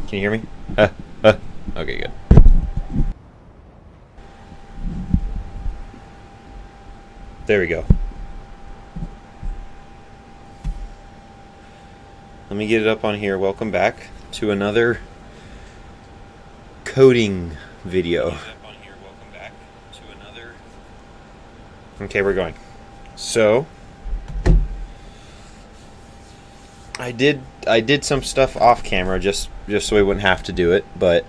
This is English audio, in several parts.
Can you hear me? Okay, good. There we go. Let me get it up on here. Welcome back to another coding video. Okay, we're going. So I did some stuff off camera just so we wouldn't have to do it, but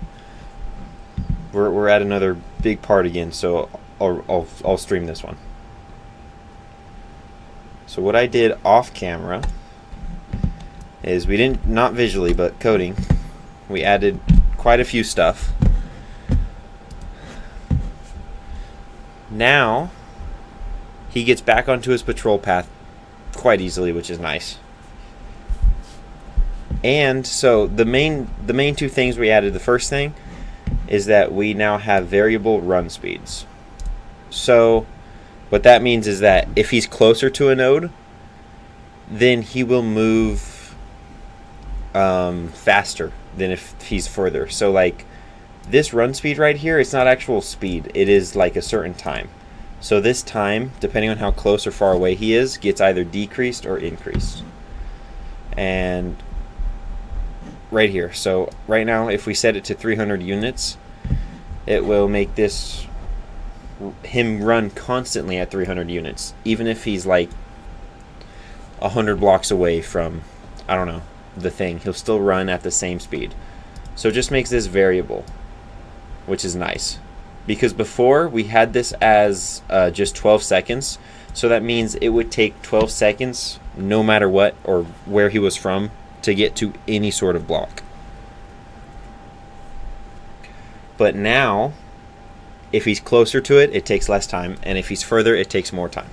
we're at another big part again, so I'll stream this one. So what I did off camera is we didn't, not visually, but coding, we added quite a few stuff. Now he gets back onto his patrol path quite easily, which is nice. And so the main two things we added, the first thing is that we now have variable run speeds. So what that means is that if he's closer to a node, then he will move faster than if he's further. So like this run speed right here, it's not actual speed, it is like a certain time. So this time, depending on how close or far away he is, gets either decreased or increased. And right here, so right now if we set it to 300 units, it will make this him run constantly at 300 units, even if he's like 100 blocks away from, I don't know, the thing, he'll still run at the same speed. So it just makes this variable, which is nice, because before we had this as just 12 seconds, so that means it would take 12 seconds no matter what or where he was from to get to any sort of block. But now if he's closer to it, it takes less time, and if he's further, it takes more time.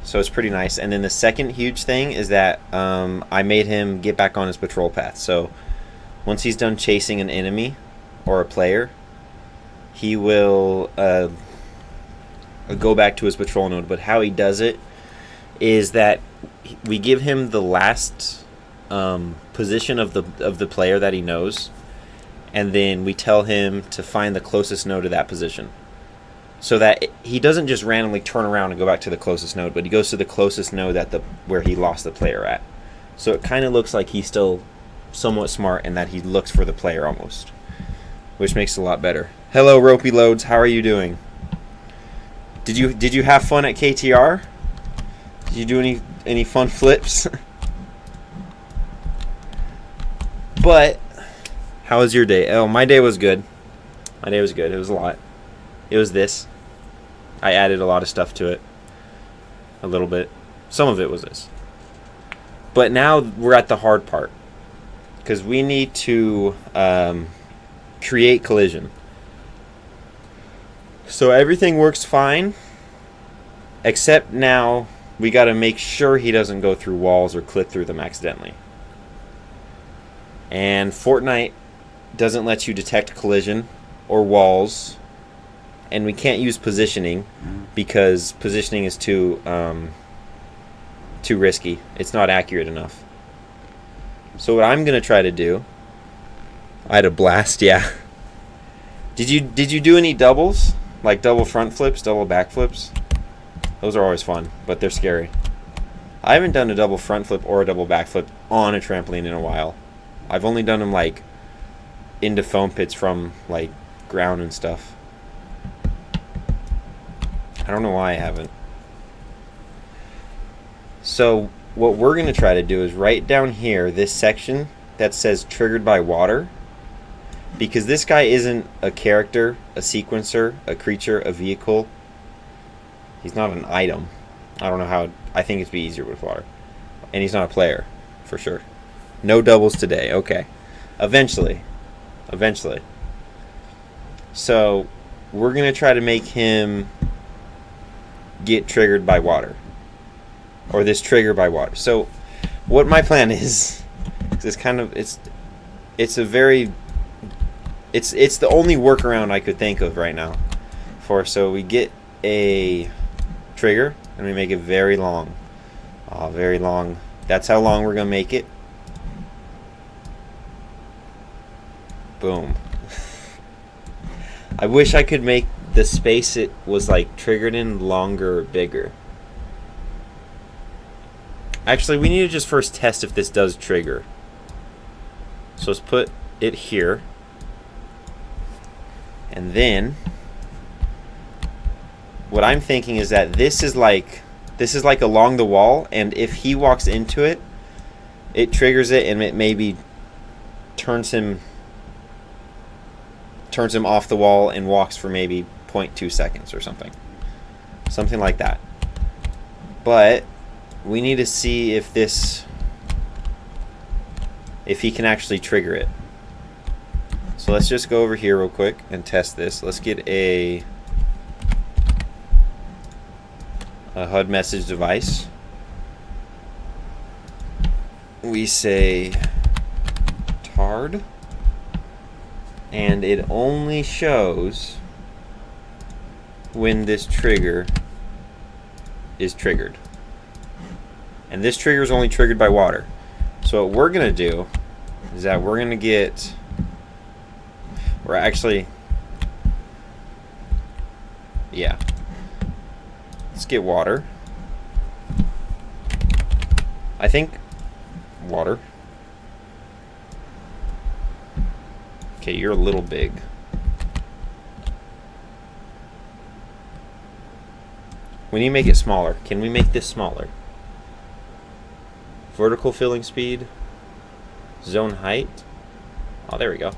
So it's pretty nice. And then the second huge thing is that I made him get back on his patrol path. So once he's done chasing an enemy or a player, he will go back to his patrol node. But how he does it is that we give him the last position of the player that he knows, and then we tell him to find the closest node to that position. So that he doesn't just randomly turn around and go back to the closest node, but he goes to the closest node where he lost the player at. So it kind of looks like he's still somewhat smart in that he looks for the player almost, which makes it a lot better. Hello, Ropey Loads. How are you doing? Did you have fun at KTR? Did you do any fun flips? But how was your day? Oh, my day was good. My day was good. It was a lot. It was this. I added a lot of stuff to it. A little bit. Some of it was this. But now we're at the hard part, because we need to create collision. So everything works fine, except now we got to make sure he doesn't go through walls or clip through them accidentally. And Fortnite doesn't let you detect collision or walls, and we can't use positioning because positioning is too risky. It's not accurate enough. So what I'm gonna try to do, I had a blast. Yeah. Did you do any doubles, like double front flips, double back flips? Those are always fun, but they're scary. I haven't done a double front flip or a double back flip on a trampoline in a while. I've only done them like into foam pits from like ground and stuff. I don't know why I haven't. So what we're going to try to do is write down here this section that says triggered by water, because this guy isn't a character, a sequencer, a creature, a vehicle. He's not an item. I don't know how. I think it'd be easier with water. And he's not a player, for sure. No doubles today. Okay. Eventually. So we're going to try to make him get triggered by water, or this trigger by water. So what my plan is it's the only workaround I could think of right now so we get a trigger and we make it very long. Very long. That's how long we're gonna make it. Boom. I wish I could make the space it was like triggered in longer or bigger. Actually, we need to just first test if this does trigger. So let's put it here. And then what I'm thinking is that this is like along the wall, and if he walks into it, it triggers it, and it maybe turns him off the wall and walks for maybe 0.2 seconds or something like that. But we need to see if he can actually trigger it. So let's just go over here real quick and test this. Let's get a HUD message device. We say tard, and it only shows when this trigger is triggered. And this trigger is only triggered by water. So what we're going to do is that we're going to get... Yeah. Let's get water. I think water. Okay, you're a little big. We need to make it smaller. Can we make this smaller? Vertical filling speed. Zone height. Oh, there we go.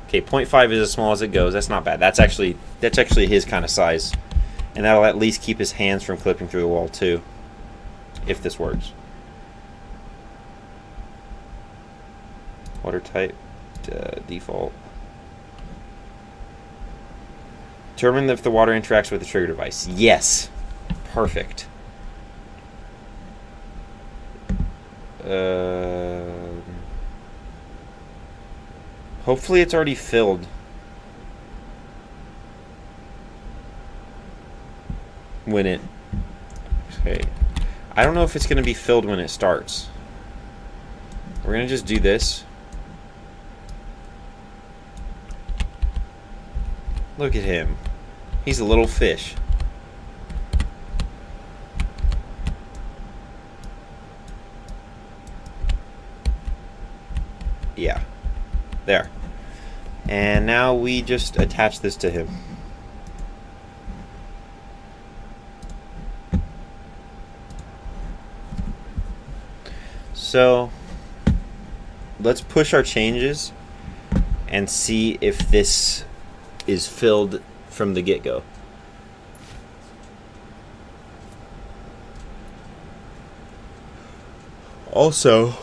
Okay, 0.5 is as small as it goes. That's not bad. That's actually his kind of size. And that'll at least keep his hands from clipping through the wall too, if this works. Water type, default. Determine if the water interacts with the trigger device. Yes. Perfect. Hopefully it's already filled. When it... Okay. I don't know if it's going to be filled when it starts. We're going to just do this. Look at him. He's a little fish. Yeah. There. And now we just attach this to him. So let's push our changes and see if this is filled from the get-go. Also,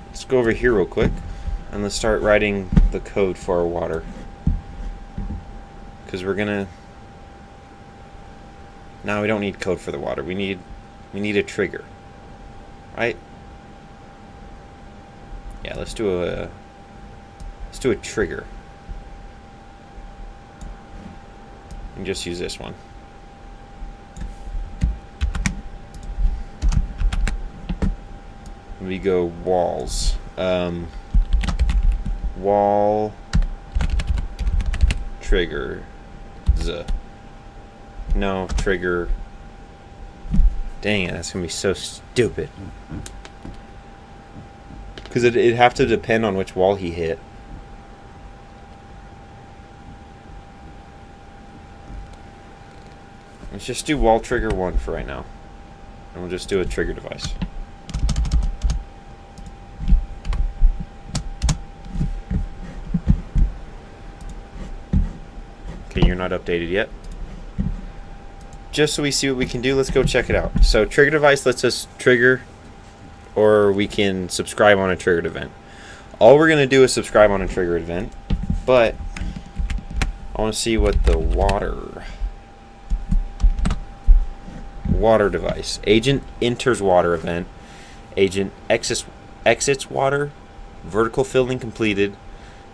let's go over here real quick and let's start writing the code for our water, because we're gonna... No, we don't need code for the water. We need a trigger, right? Yeah, let's do a trigger and just use this one. We go walls, wall trigger no trigger. Dang it, that's gonna be so stupid. Because it'd have to depend on which wall he hit. Let's just do wall trigger 1 for right now. And we'll just do a trigger device. Okay, you're not updated yet. Just so we see what we can do, let's go check it out. So trigger device lets us trigger, or we can subscribe on a triggered event. All we're going to do is subscribe on a triggered event, but I want to see what the water device. Agent enters water event. Agent exits water. Vertical filling completed.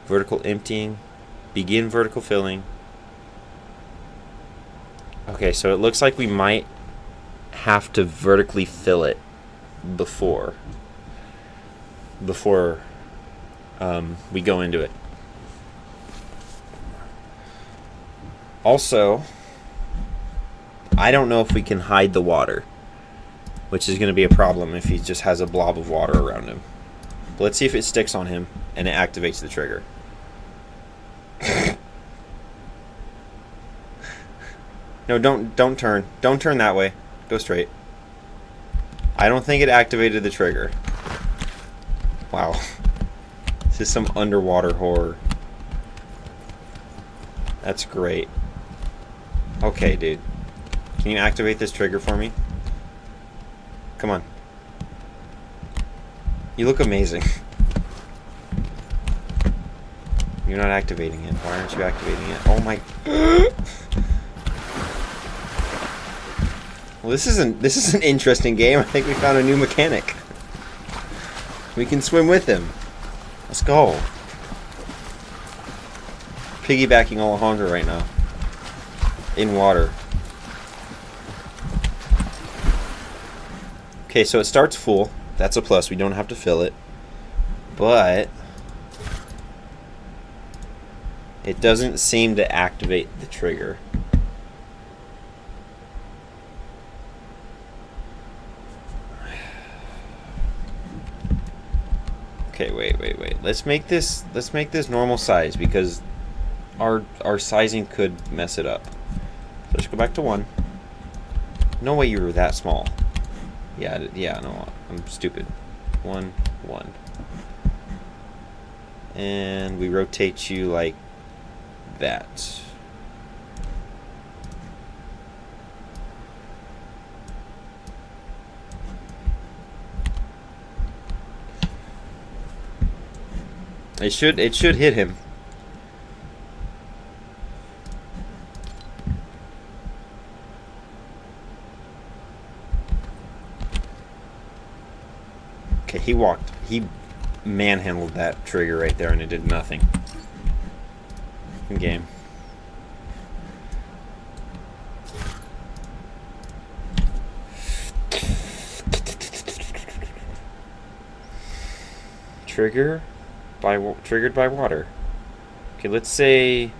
Vertical emptying. Begin vertical filling. Okay, so it looks like we might have to vertically fill it before. before we go into it. Also, I don't know if we can hide the water, which is going to be a problem if he just has a blob of water around him. But let's see if it sticks on him and it activates the trigger. No, don't turn. Don't turn that way. Go straight. I don't think it activated the trigger. Wow. This is some underwater horror. That's great. Okay, dude. Can you activate this trigger for me? Come on. You look amazing. You're not activating it. Why aren't you activating it? Oh my... Well, this is an interesting game. I think we found a new mechanic. We can swim with him. Let's go. Piggybacking Alejandro right now. In water. Okay, so it starts full. That's a plus. We don't have to fill it. But it doesn't seem to activate the trigger. Okay, wait. Let's make this normal size because our sizing could mess it up. So let's go back to 1. No way you were that small. Yeah, no, I'm stupid. 1, 1. And we rotate you like that. It should hit him. Okay, he manhandled that trigger right there and it did nothing. In game. Triggered by water. Okay, let's say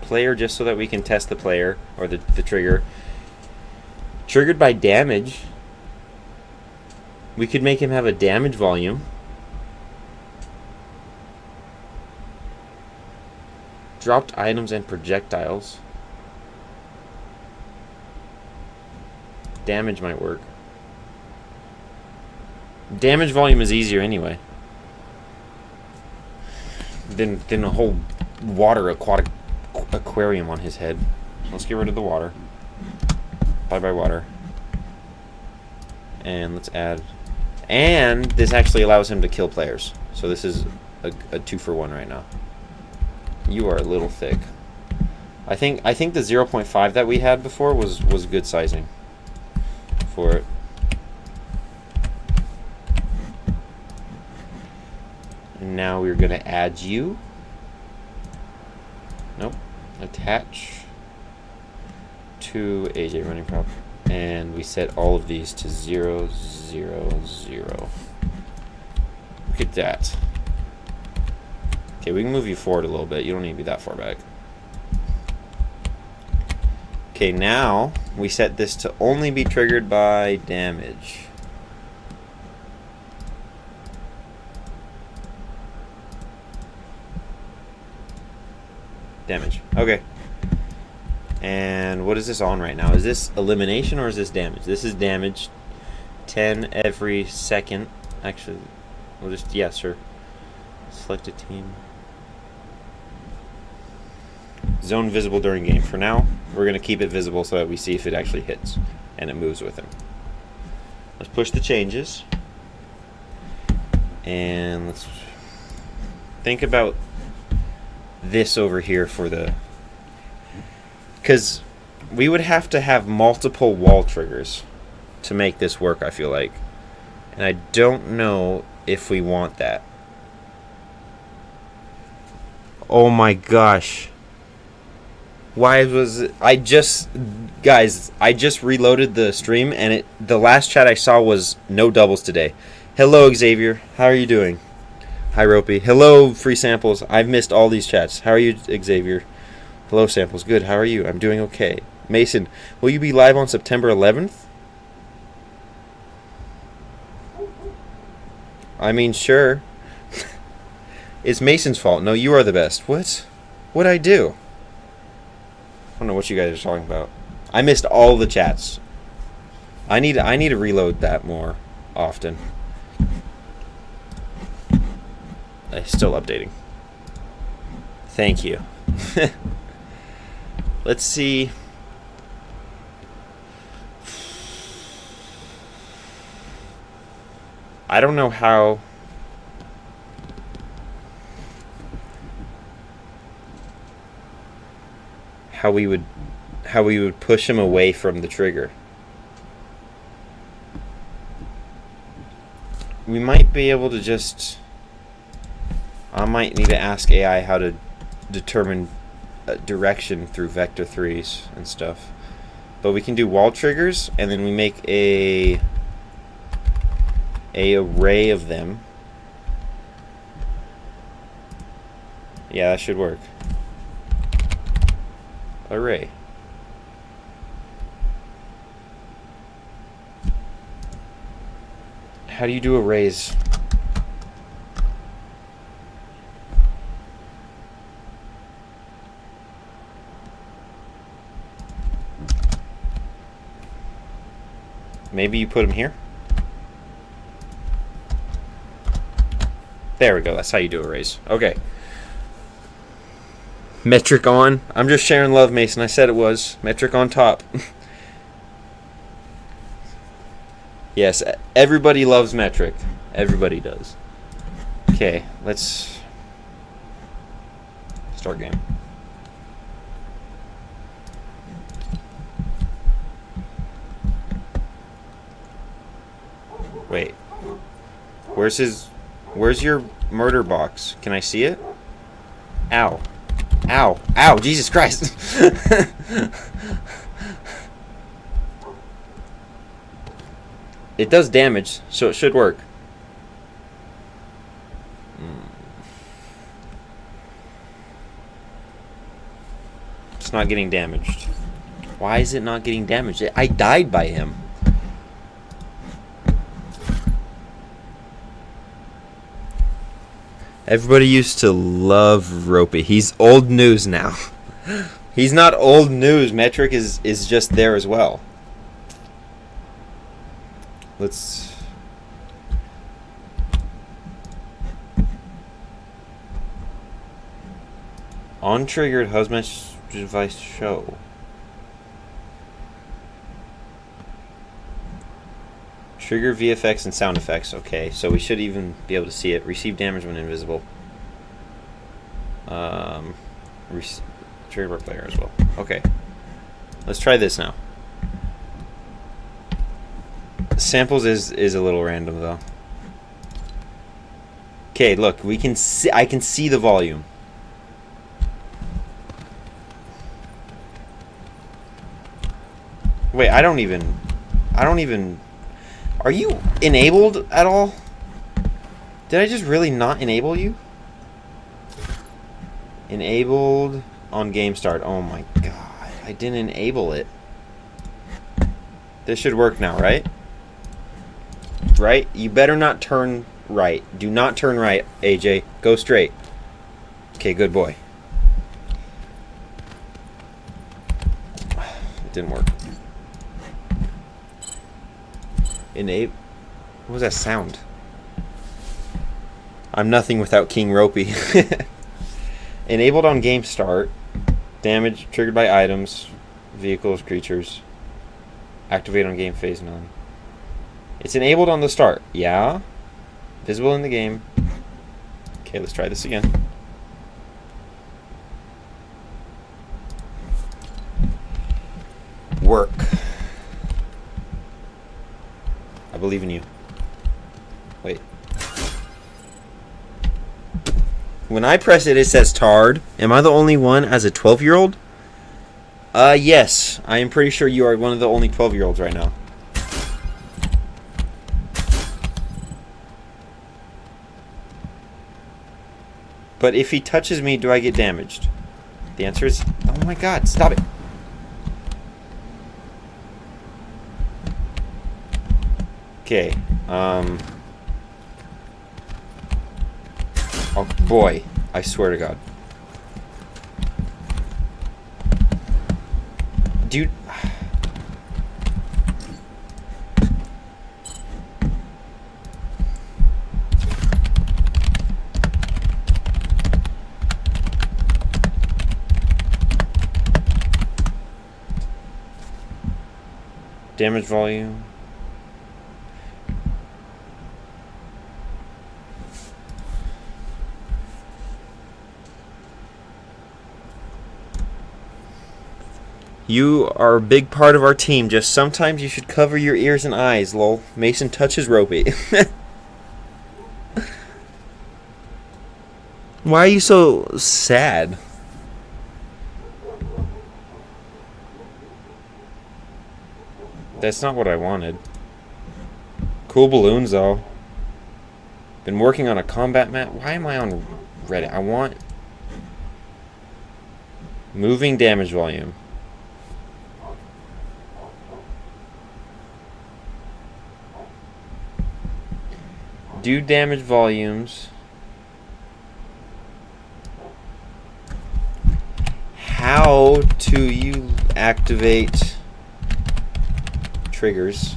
player just so that we can test the player or the trigger. Triggered by damage. We could make him have a damage volume. Dropped items and projectiles. Damage might work. Damage volume is easier anyway than a whole water aquarium on his head. Let's get rid of the water. Bye water. And let's add... And this actually allows him to kill players. So this is a 2-for-1 right now. You are a little thick. I think the 0.5 that we had before was good sizing for it. And now we're going to add you. Nope. Attach to AJ running prop. And we set all of these to 0, 0, 0. Look at that. Okay, we can move you forward a little bit. You don't need to be that far back. Okay, now we set this to only be triggered by damage. Damage. Okay. And what is this on right now? Is this elimination or is this damage? This is damage. 10 every second. Actually, we'll just, yeah, sure. Select a team. Zone visible during game. For now, we're going to keep it visible so that we see if it actually hits and it moves with him. Let's push the changes. And let's think about this over here for the... Because we would have to have multiple wall triggers to make this work, I feel like. And I don't know if we want that. Oh my gosh. Why was it? Guys, I just reloaded the stream and the last chat I saw was no doubles today. Hello, Xavier. How are you doing? Hi, Ropey. Hello, free samples. I've missed all these chats. How are you, Xavier? Hello, samples. Good. How are you? I'm doing okay. Mason, will you be live on September 11th? I mean, sure. It's Mason's fault. No, you are the best. What? What'd I do? I don't know what you guys are talking about. I missed all the chats. I need to reload that more often. Still updating. Thank you. Let's see. I don't know how we would push him away from the trigger. We might be able to just... I might need to ask AI how to determine direction through vector 3s and stuff. But we can do wall triggers, and then we make a array of them. Yeah, that should work. Array. How do you do arrays? Maybe you put them here? There we go. That's how you do arrays. Okay. Metric on. I'm just sharing love, Mason. I said it was. Metric on top. Yes, everybody loves metric. Everybody does. Okay, let's start game. Wait. Where's your murder box? Can I see it? Ow. Ow. Ow. Jesus Christ. It does damage, so it should work. It's not getting damaged. Why is it not getting damaged? I died by him. Everybody used to love Ropey. He's old news now. He's not old news. Metric is just there as well. Let's... On-triggered husband device show. Trigger VFX and sound effects. Okay, so we should even be able to see it. Receive damage when invisible. Trigger bar player as well. Okay. Let's try this now. Samples is a little random though. Okay, look, we can see. I can see the volume. Wait, I don't even. Are you enabled at all? Did I just really not enable you? Enabled on game start. Oh my god, I didn't enable it. This should work now, right? Right? You better not turn right. Do not turn right, AJ. Go straight. Okay, good boy. It didn't work. Enable. What was that sound? I'm nothing without King Ropey. Enabled on game start. Damage triggered by items, vehicles, creatures. Activate on game phase none. It's enabled on the start. Yeah. Visible in the game. Okay, let's try this again. Work. I believe in you. Wait. When I press it, it says Tard. Am I the only one as a 12-year-old? Yes. I am pretty sure you are one of the only 12-year-olds right now. But if he touches me, do I get damaged? The answer is, oh my god, stop it. Okay, oh boy, I swear to God. Dude. Damage volume. You are a big part of our team. Just sometimes you should cover your ears and eyes, lol. Mason touches Ropey. Why are you so sad? That's not what I wanted. Cool balloons, though. Been working on a combat map. Why am I on Reddit? I want moving damage volume. Do damage volumes. How do you activate triggers?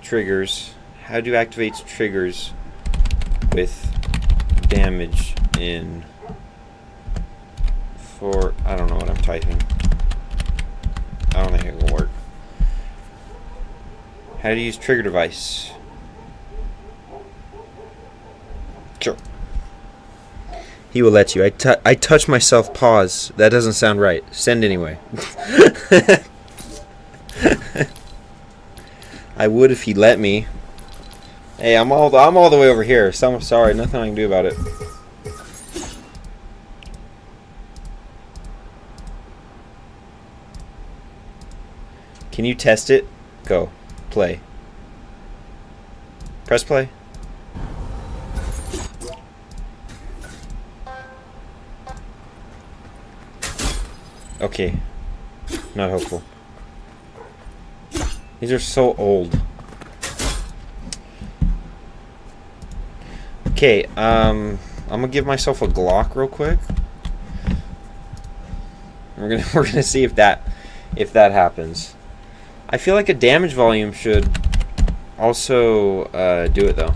Triggers. How do you activate triggers with damage in for... I don't know what I'm typing. I don't think it will work. How to use trigger device. Sure. He will let you. I touch myself. Pause. That doesn't sound right. Send anyway. I would if he let me. Hey, I'm all the way over here. So I'm sorry. Nothing I can do about it. Can you test it? Go. Play. Press play. Okay. Not hopeful. These are so old. Okay, I'm gonna give myself a Glock real quick. We're gonna see if that happens. I feel like a damage volume should also do it though.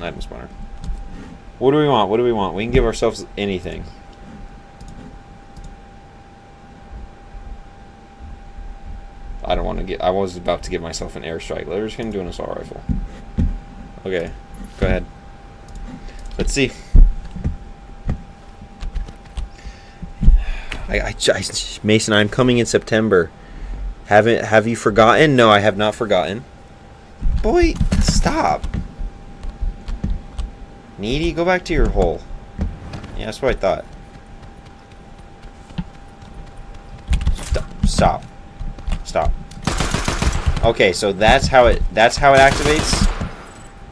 Item spawner. What do we want? What do we want? We can give ourselves anything. I don't want to get... I was about to give myself an airstrike. We're just going to do an assault rifle. Okay. Go ahead. Let's see. Mason, I'm coming in September. Have you forgotten? No, I have not forgotten. Boy, stop. Needy, go back to your hole. Yeah, that's what I thought. Stop. Stop. Okay, so that's how it activates.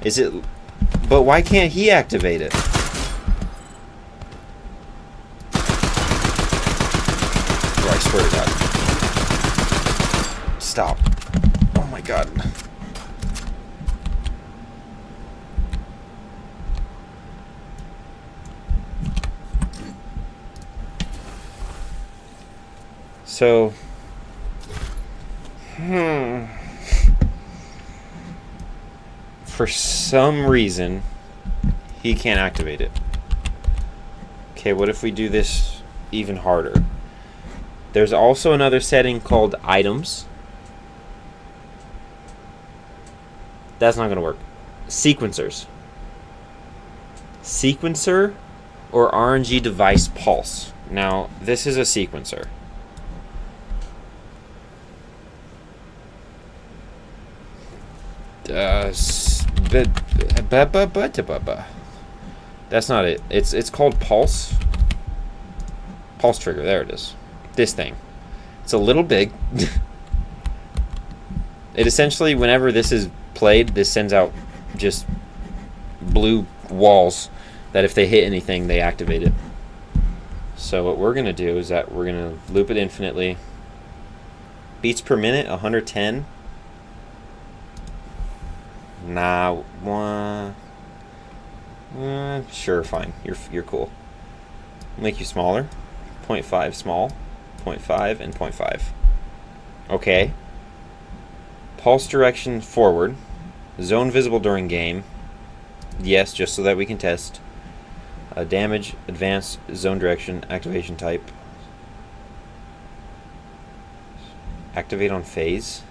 Is it? But why can't he activate it? Oh, I swear to God. Stop. Oh my God. So, for some reason, he can't activate it. Okay, what if we do this even harder? There's also another setting called items. That's not going to work. Sequencers. Sequencer or RNG device pulse. Now, this is a sequencer. That's not it. It's called pulse. Pulse trigger. There it is. This thing. It's a little big. It essentially, whenever this is played, this sends out just blue walls that if they hit anything, they activate it. So what we're going to do is that we're going to loop it infinitely. Beats per minute, 110. Nah, sure, fine. You're cool. Make you smaller. 0.5 small, 0.5 and 0.5. Okay. Pulse direction forward. Zone visible during game. Yes, just so that we can test. Damage, advanced, zone direction, activation type. Activate on phase.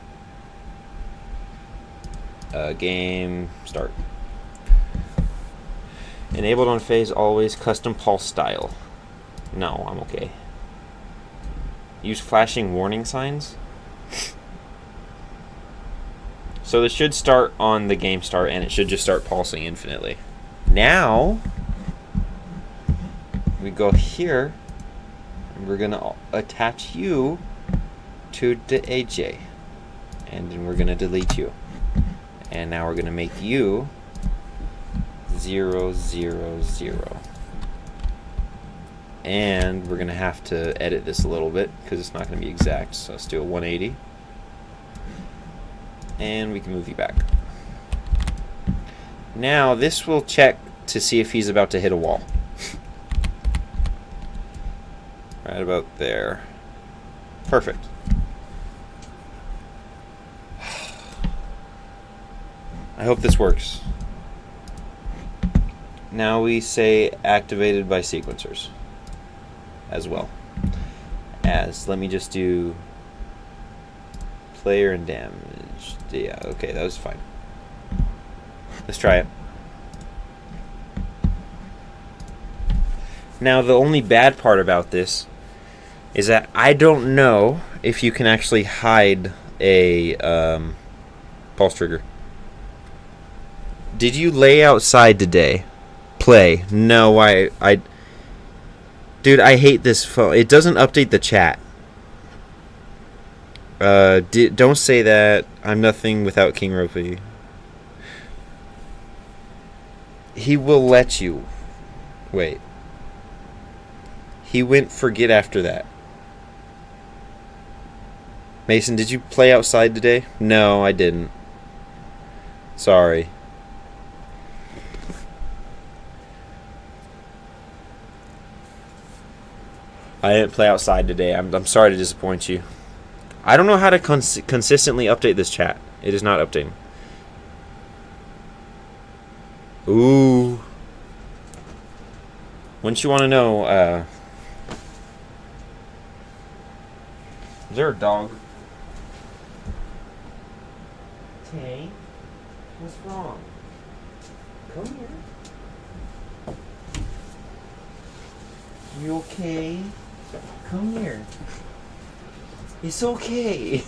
Game start. Enabled on phase always, custom pulse style. No, I'm okay. Use flashing warning signs. So this should start on the game start, and it should just start pulsing infinitely. Now we go here, and we're gonna attach you to the AJ, and then we're gonna delete you, and now we're gonna make you 0, 0, 0. And we're gonna have to edit this a little bit because it's not gonna be exact. So let's do a 180, and we can move you back. Now this will check to see if he's about to hit a wall. Right about there. Perfect. I hope this works. Now we say activated by sequencers as well. Let me just do player and damage. Yeah, okay, that was fine. Let's try it. Now the only bad part about this is that I don't know if you can actually hide a pulse trigger. Did you lay outside today? Play. No, dude, I hate this phone. It doesn't update the chat. Don't say that. I'm nothing without King Ropey. He will let you. Wait. He went forget after that. Mason, did you play outside today? No, I didn't. Sorry. I didn't play outside today. I'm sorry to disappoint you. I don't know how to consistently update this chat. It is not updating. Ooh. Wouldn't you want to know, is there a dog? Tay, what's wrong? Come here. You okay? Come here. It's okay.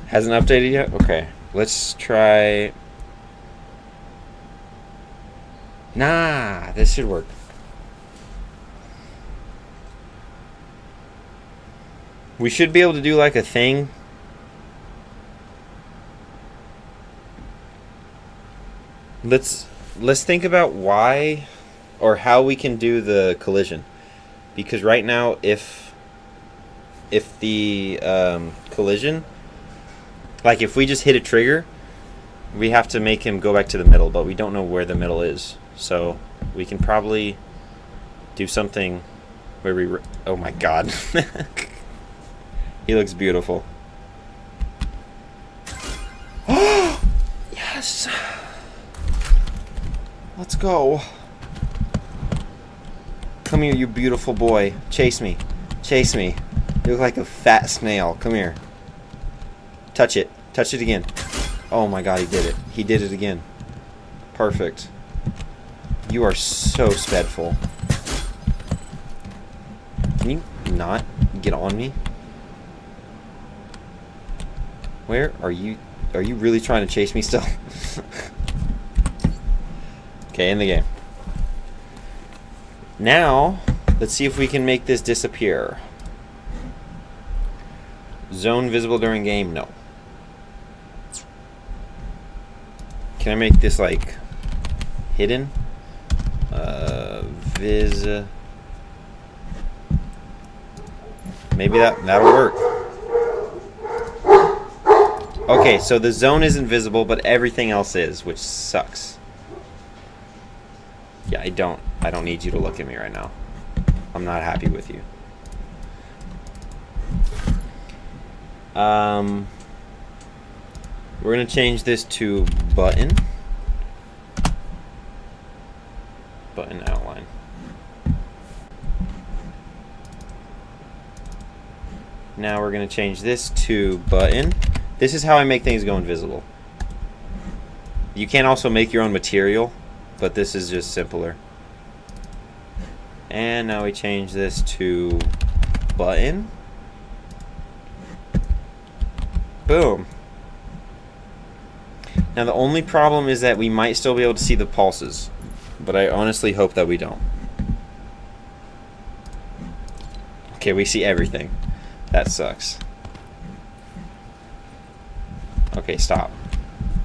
Hasn't updated yet? Okay. Let's try. Nah, this should work. We should be able to do like a thing. Let's think about why or how we can do the collision, because right now if the collision, like if we just hit a trigger, we have to make him go back to the middle, but we don't know where the middle is. So we can probably do something where we oh my god. He looks beautiful. Yes. Let's go. Come here, you beautiful boy. Chase me. Chase me. You look like a fat snail. Come here. Touch it. Touch it again. Oh my god, he did it. He did it again. Perfect. You are so spedful. Can you not get on me? Where are you? Are you really trying to chase me still? Okay, in the game. Now, Let's see if we can make this disappear. Zone visible during game? No. Can I make this like hidden? Maybe that'll work. Okay, so the zone isn't visible, but everything else is, which sucks. Yeah, I don't need you to look at me right now. I'm not happy with you. We're gonna change this to button outline. Now we're gonna change this to button. This is how I make things go invisible. You can also make your own material, but this is just simpler. And now we change this to button. Boom. Now the only problem is that we might still be able to see the pulses, but I honestly hope that we don't. Okay, we see everything. That sucks. Okay, stop.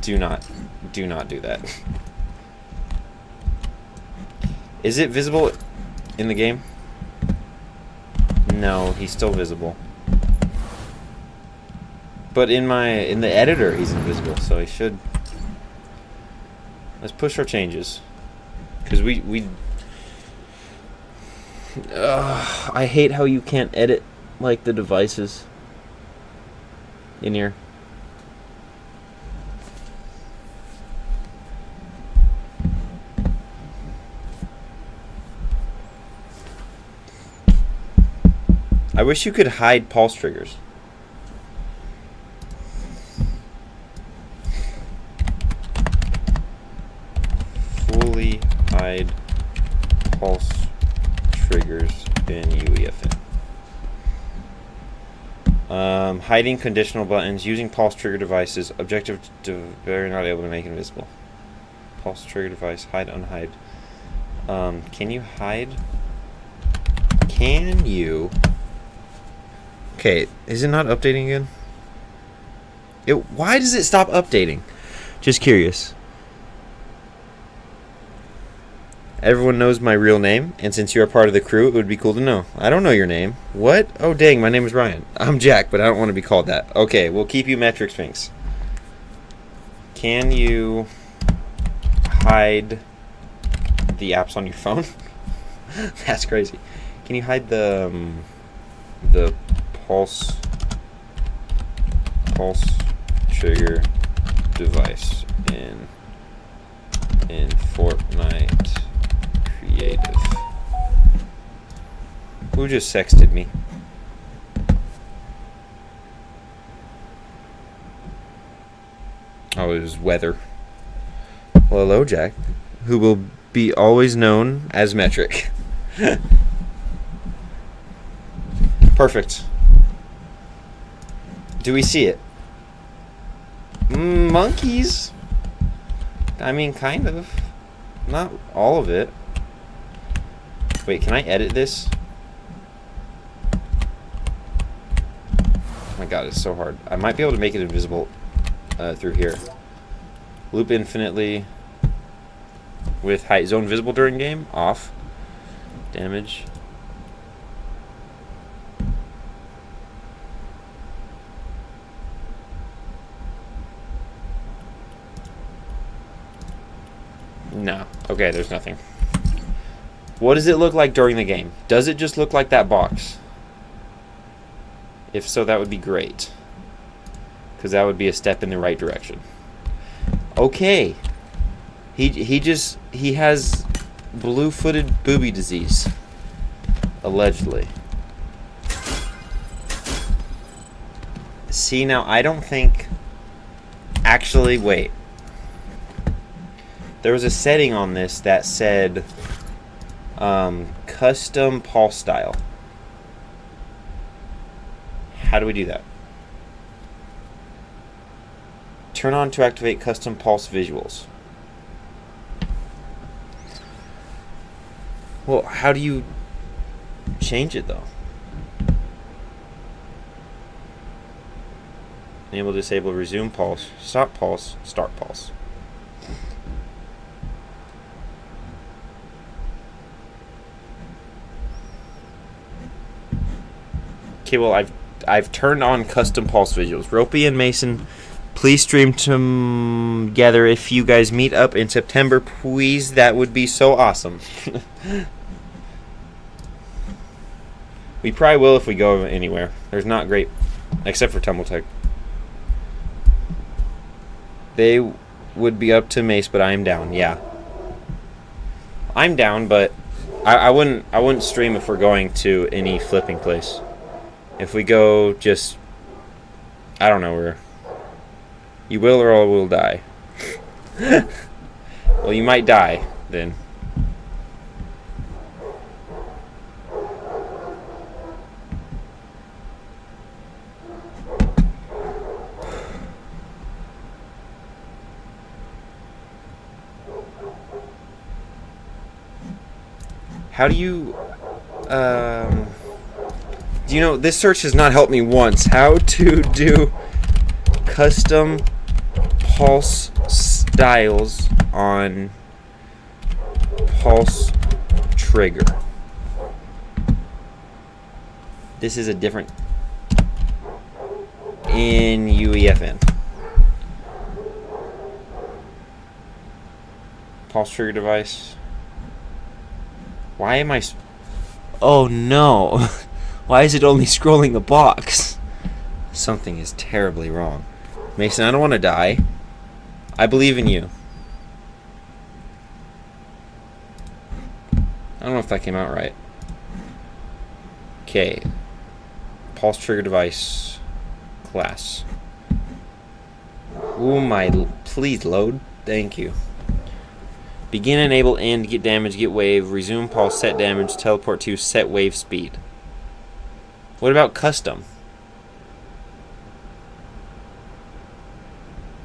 Do not do that. Is it visible in the game? No, he's still visible. But in the editor, he's invisible, so he should. Let's push our changes, because I hate how you can't edit like the devices in here. I wish you could hide pulse triggers. Fully hide pulse triggers in UEFN. Hiding conditional buttons, using pulse trigger devices, objective to very not able to make invisible. Pulse trigger device, hide, unhide. Can you hide? Can you? Okay, is it not updating again? Why does it stop updating? Just curious. Everyone knows my real name, and since you are part of the crew, it would be cool to know. I don't know your name. What? Oh, dang, my name is Ryan. I'm Jack, but I don't want to be called that. Okay, we'll keep you Metric Sphinx. Can you hide the apps on your phone? That's crazy. Can you hide the pulse trigger device in Fortnite Creative? Who just sexted me? Oh, it was Weather. Well, hello, Jack, who will be always known as Metric. Perfect. Do we see it? Monkeys. I mean, kind of. Not all of it. Wait, can I edit this? Oh my god, it's so hard. I might be able to make it invisible through here. Loop infinitely with height. Zone visible during game? Off. Damage. No. Okay, there's nothing. What does it look like during the game? Does it just look like that box? If so, that would be great, because that would be a step in the right direction. Okay. He has blue-footed booby disease. Allegedly. See, now I don't think... Actually, wait. There was a setting on this that said custom pulse style. How do we do that? Turn on to activate custom pulse visuals. Well, how do you... change it though. Enable, disable, resume pulse, stop pulse, start pulse. Okay, well I've turned on custom pulse visuals. Ropey and Mason, please stream together if you guys meet up in September, please. That would be so awesome. We probably will if we go anywhere. There's not great, except for Tumbletech. They would be up to Mace, but I'm down. Yeah, I'm down, but I wouldn't stream if we're going to any flipping place. If we go, just I don't know where. You will or I will die. Well, you might die then. How do you, do you know, this search has not helped me once. How to do custom pulse styles on pulse trigger. This is a different in UEFN. Pulse trigger device. Why am I... Oh no. Why is it only scrolling the box? Something is terribly wrong. Mason, I don't want to die. I believe in you. I don't know if that came out right. Okay. Pulse trigger device class. Oh my... Please load. Thank you. Begin, enable, end, get damage, get wave, resume pulse, set damage, teleport to, set wave speed. What about custom?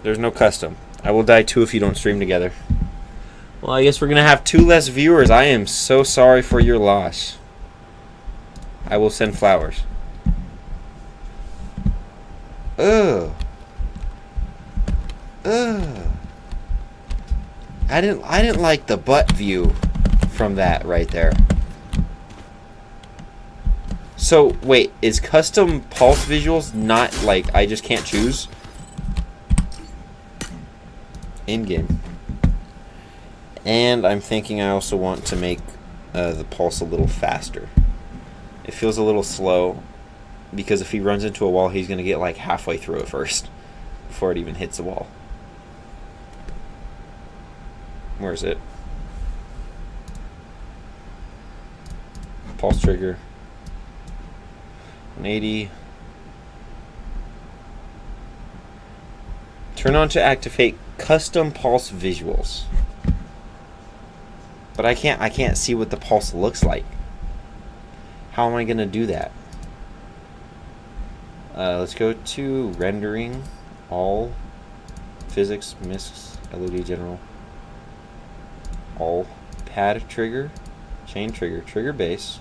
There's no custom. I will die too if you don't stream together. Well, I guess we're going to have 2 less viewers. I am so sorry for your loss. I will send flowers. Ugh. Ugh. I didn't like the butt view from that right there. So wait, is custom pulse visuals not like I just can't choose? In game. And I'm thinking I also want to make the pulse a little faster. It feels a little slow because if he runs into a wall, he's gonna get like halfway through it first before it even hits the wall. Where is it? Pulse trigger. 180. Turn on to activate custom pulse visuals. But I can't see what the pulse looks like. How am I gonna do that? Let's go to rendering, all, physics, misc, LED general. All, pad trigger, chain trigger, trigger base,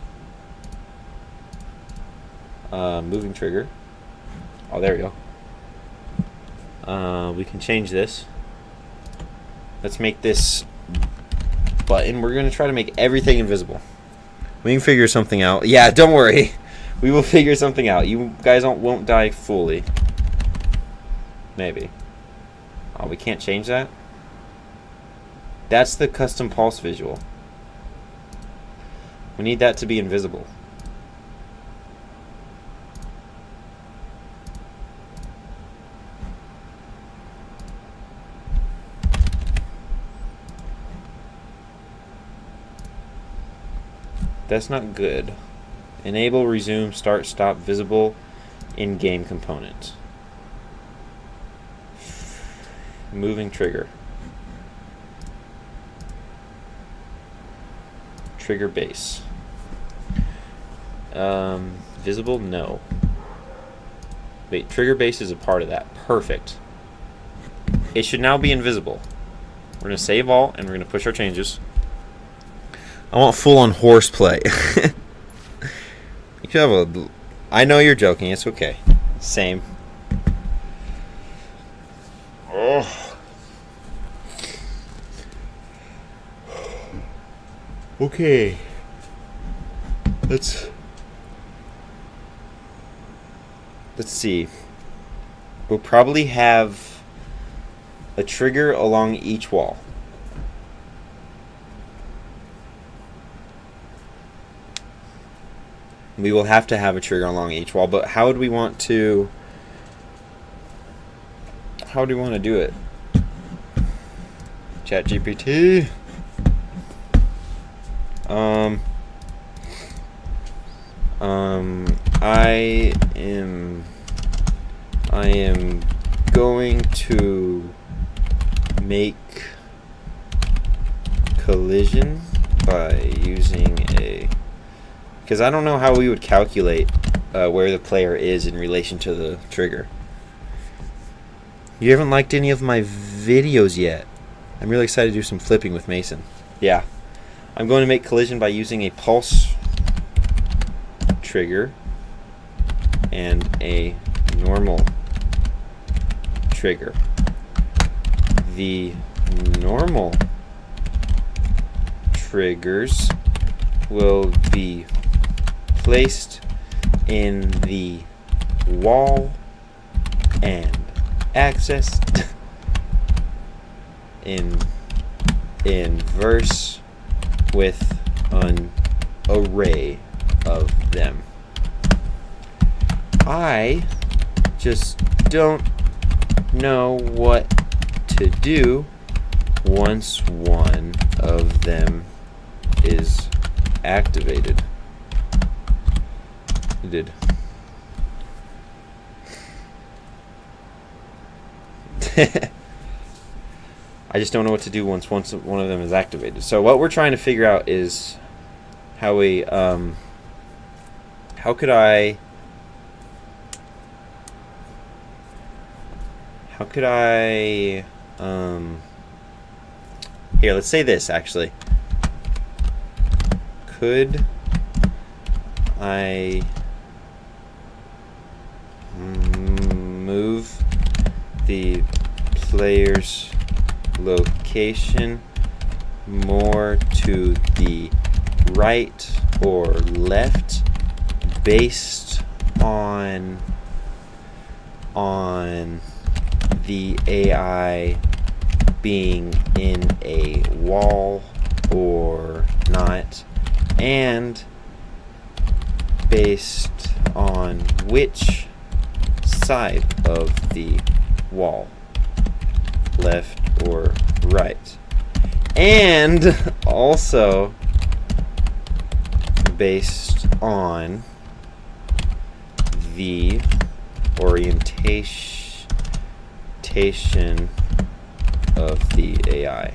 moving trigger. Oh, there we go. We can change this. Let's make this button. We're going to try to make everything invisible. We can figure something out. Yeah, don't worry. We will figure something out. You guys won't die fully. Maybe. Oh, we can't change that? That's the custom pulse visual. We need that to be invisible. That's not good. Enable, resume, start, stop, visible in-game component. Moving trigger. Trigger base. Visible? No. Wait, trigger base is a part of that. Perfect. It should now be invisible. We're going to save all, and we're going to push our changes. I want full-on horseplay. Shovel. I know you're joking. It's okay. Same. Oh. Okay. Let's see. We'll probably have a trigger along each wall. We will have to have a trigger along each wall, but how would we want to do it? ChatGPT. I am going to make collision by using a, because I don't know how we would calculate where the player is in relation to the trigger. You haven't liked any of my videos yet. I'm really excited to do some flipping with Mason. Yeah. I'm going to make collision by using a pulse trigger and a normal trigger. The normal triggers will be placed in the wall and accessed in verse with an array of them. I just don't know what to do once one of them is activated. It did. I just don't know what to do once one of them is activated. So what we're trying to figure out is how we how could I here, let's say this actually. Could I move the player's location more to the right or left based on the AI being in a wall or not, and based on which side of the wall, left or right, and also based on the orientation of the AI.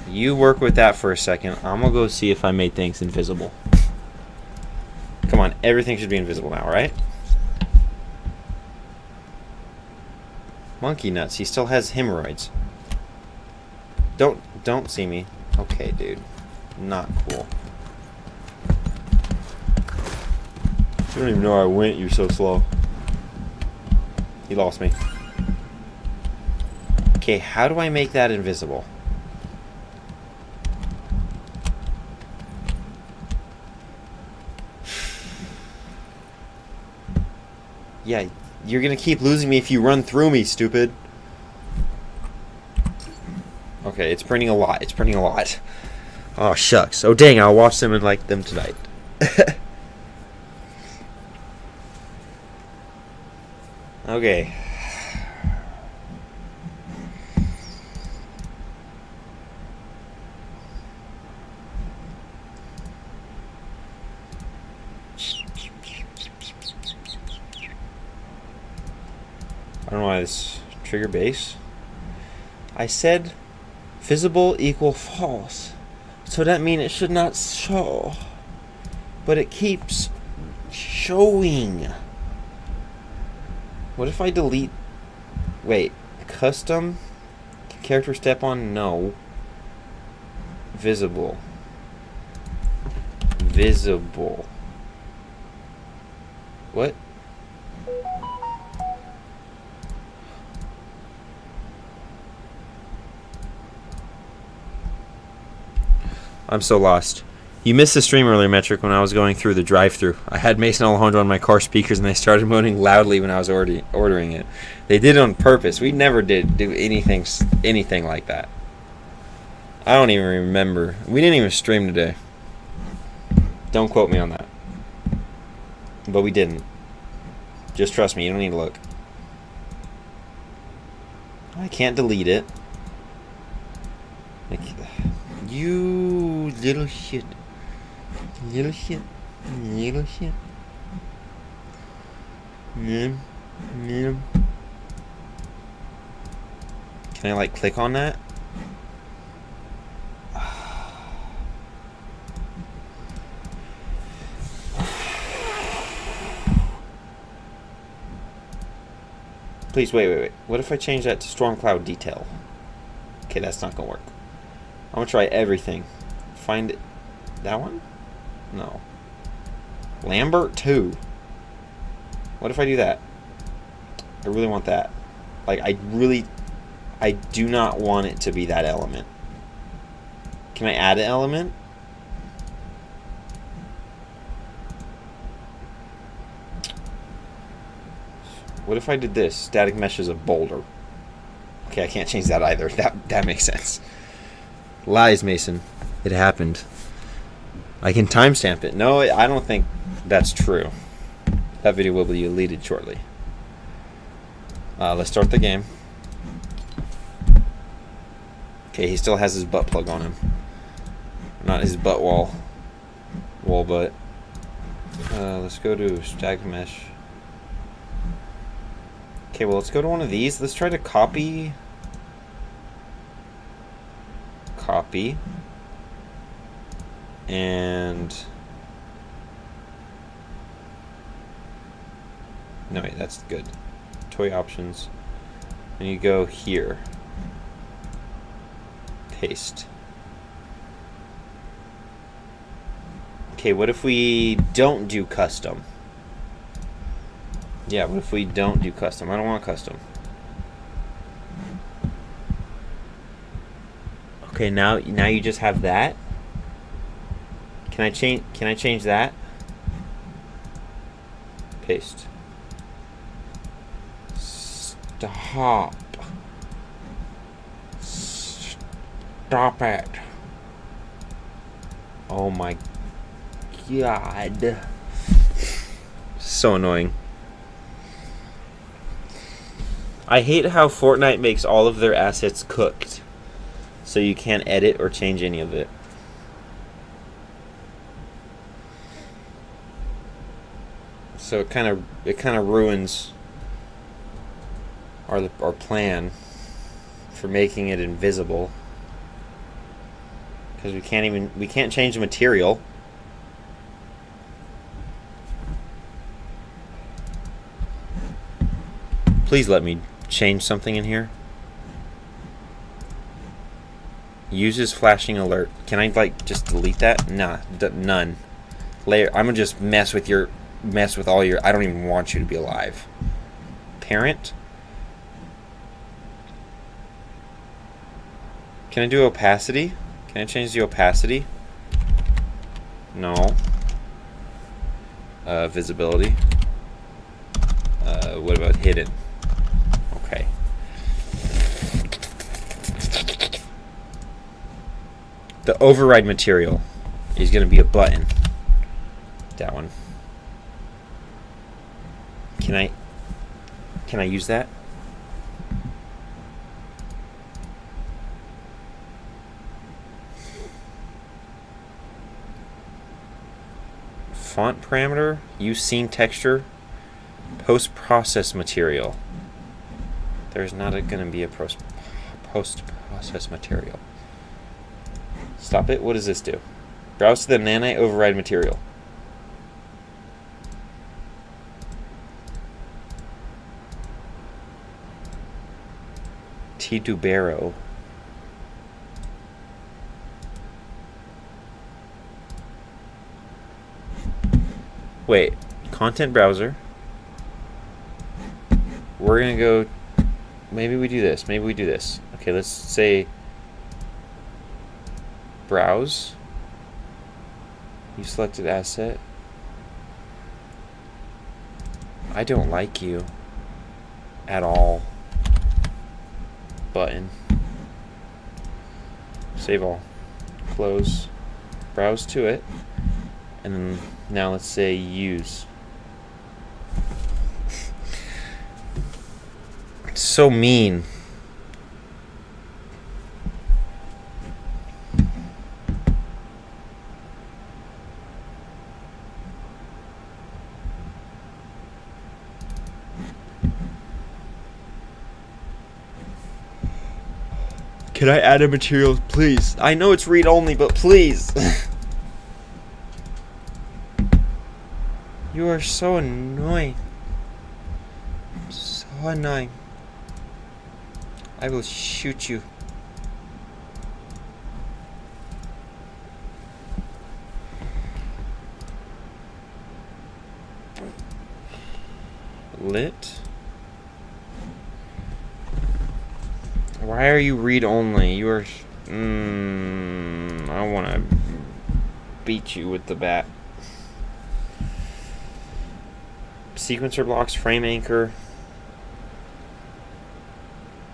You work with that for a second. I'm gonna go see if I made things invisible. Come on, everything should be invisible now, right? Monkey nuts, he still has hemorrhoids. Don't see me. Okay, dude. Not cool. You don't even know I went, you're so slow. He lost me. Okay, how do I make that invisible? Yeah, you're gonna keep losing me if you run through me, stupid. Okay, it's printing a lot. It's printing a lot. Oh, shucks. Oh, dang, I'll watch them and like them tonight. Okay. I don't know why this trigger base. I said visible equal false. So that means it should not show. But it keeps showing. What if I delete... Wait. Custom? Character step on? No. Visible. Visible. What? I'm so lost. You missed the stream earlier, Metric, when I was going through the drive-thru. I had Mason Alejandro on my car speakers, and they started moaning loudly when I was ordering it. They did it on purpose. We never did do anything like that. I don't even remember. We didn't even stream today. Don't quote me on that. But we didn't. Just trust me. You don't need to look. I can't delete it. You little shit. Little shit. Little shit. Can I, like, click on that? Please, wait. What if I change that to Storm Cloud Detail? Okay, that's not gonna work. I'm gonna try everything. Find it. That one? No. Lambert 2. What if I do that? I really want that. Like, I do not want it to be that element. Can I add an element? What if I did this? Static mesh is a boulder. Okay, I can't change that either. That makes sense. Lies, Mason. It happened. I can timestamp it. No, I don't think that's true. That video will be deleted shortly. Let's start the game. Okay, he still has his butt plug on him. Not his butt wall butt. Let's go to static mesh. Okay, well, let's go to one of these. Let's try to copy. And no, wait, that's good. Toy options. And you go here. Paste. Okay, what if we don't do custom? Yeah, what if we don't do custom? I don't want custom. Okay, now you just have that. Can I change that? Paste. Stop. Stop it. Oh my god. So annoying. I hate how Fortnite makes all of their assets cooked, so you can't edit or change any of it. So it kind of ruins our plan for making it invisible, because we can't change the material. Please let me change something in here. Uses flashing alert. Can I, like, just delete that? Nah, none. Layer. I'm gonna just mess with all your. I don't even want you to be alive. Parent. Can I do opacity? Can I change the opacity? No. Visibility. What about hidden? Okay. The override material is going to be a button. That one. Can I use that? Font parameter, use scene texture, post-process material. There's not going to be a post-process material. Stop it. What does this do? Browse to the Nanite override material. T2Baro. Wait, content browser. we're gonna go. Maybe we do this. Maybe we do this. Okay, let's say browse. You selected asset. I don't like you at all. Button. Save all. Close. Browse to it. And then now let's say use. It's so mean. Can I add a material, please? I know it's read only, but please. You are so annoying. So annoying. I will shoot you. Lit. Why are you read only? You are. I want to beat you with the bat. Sequencer blocks, frame anchor.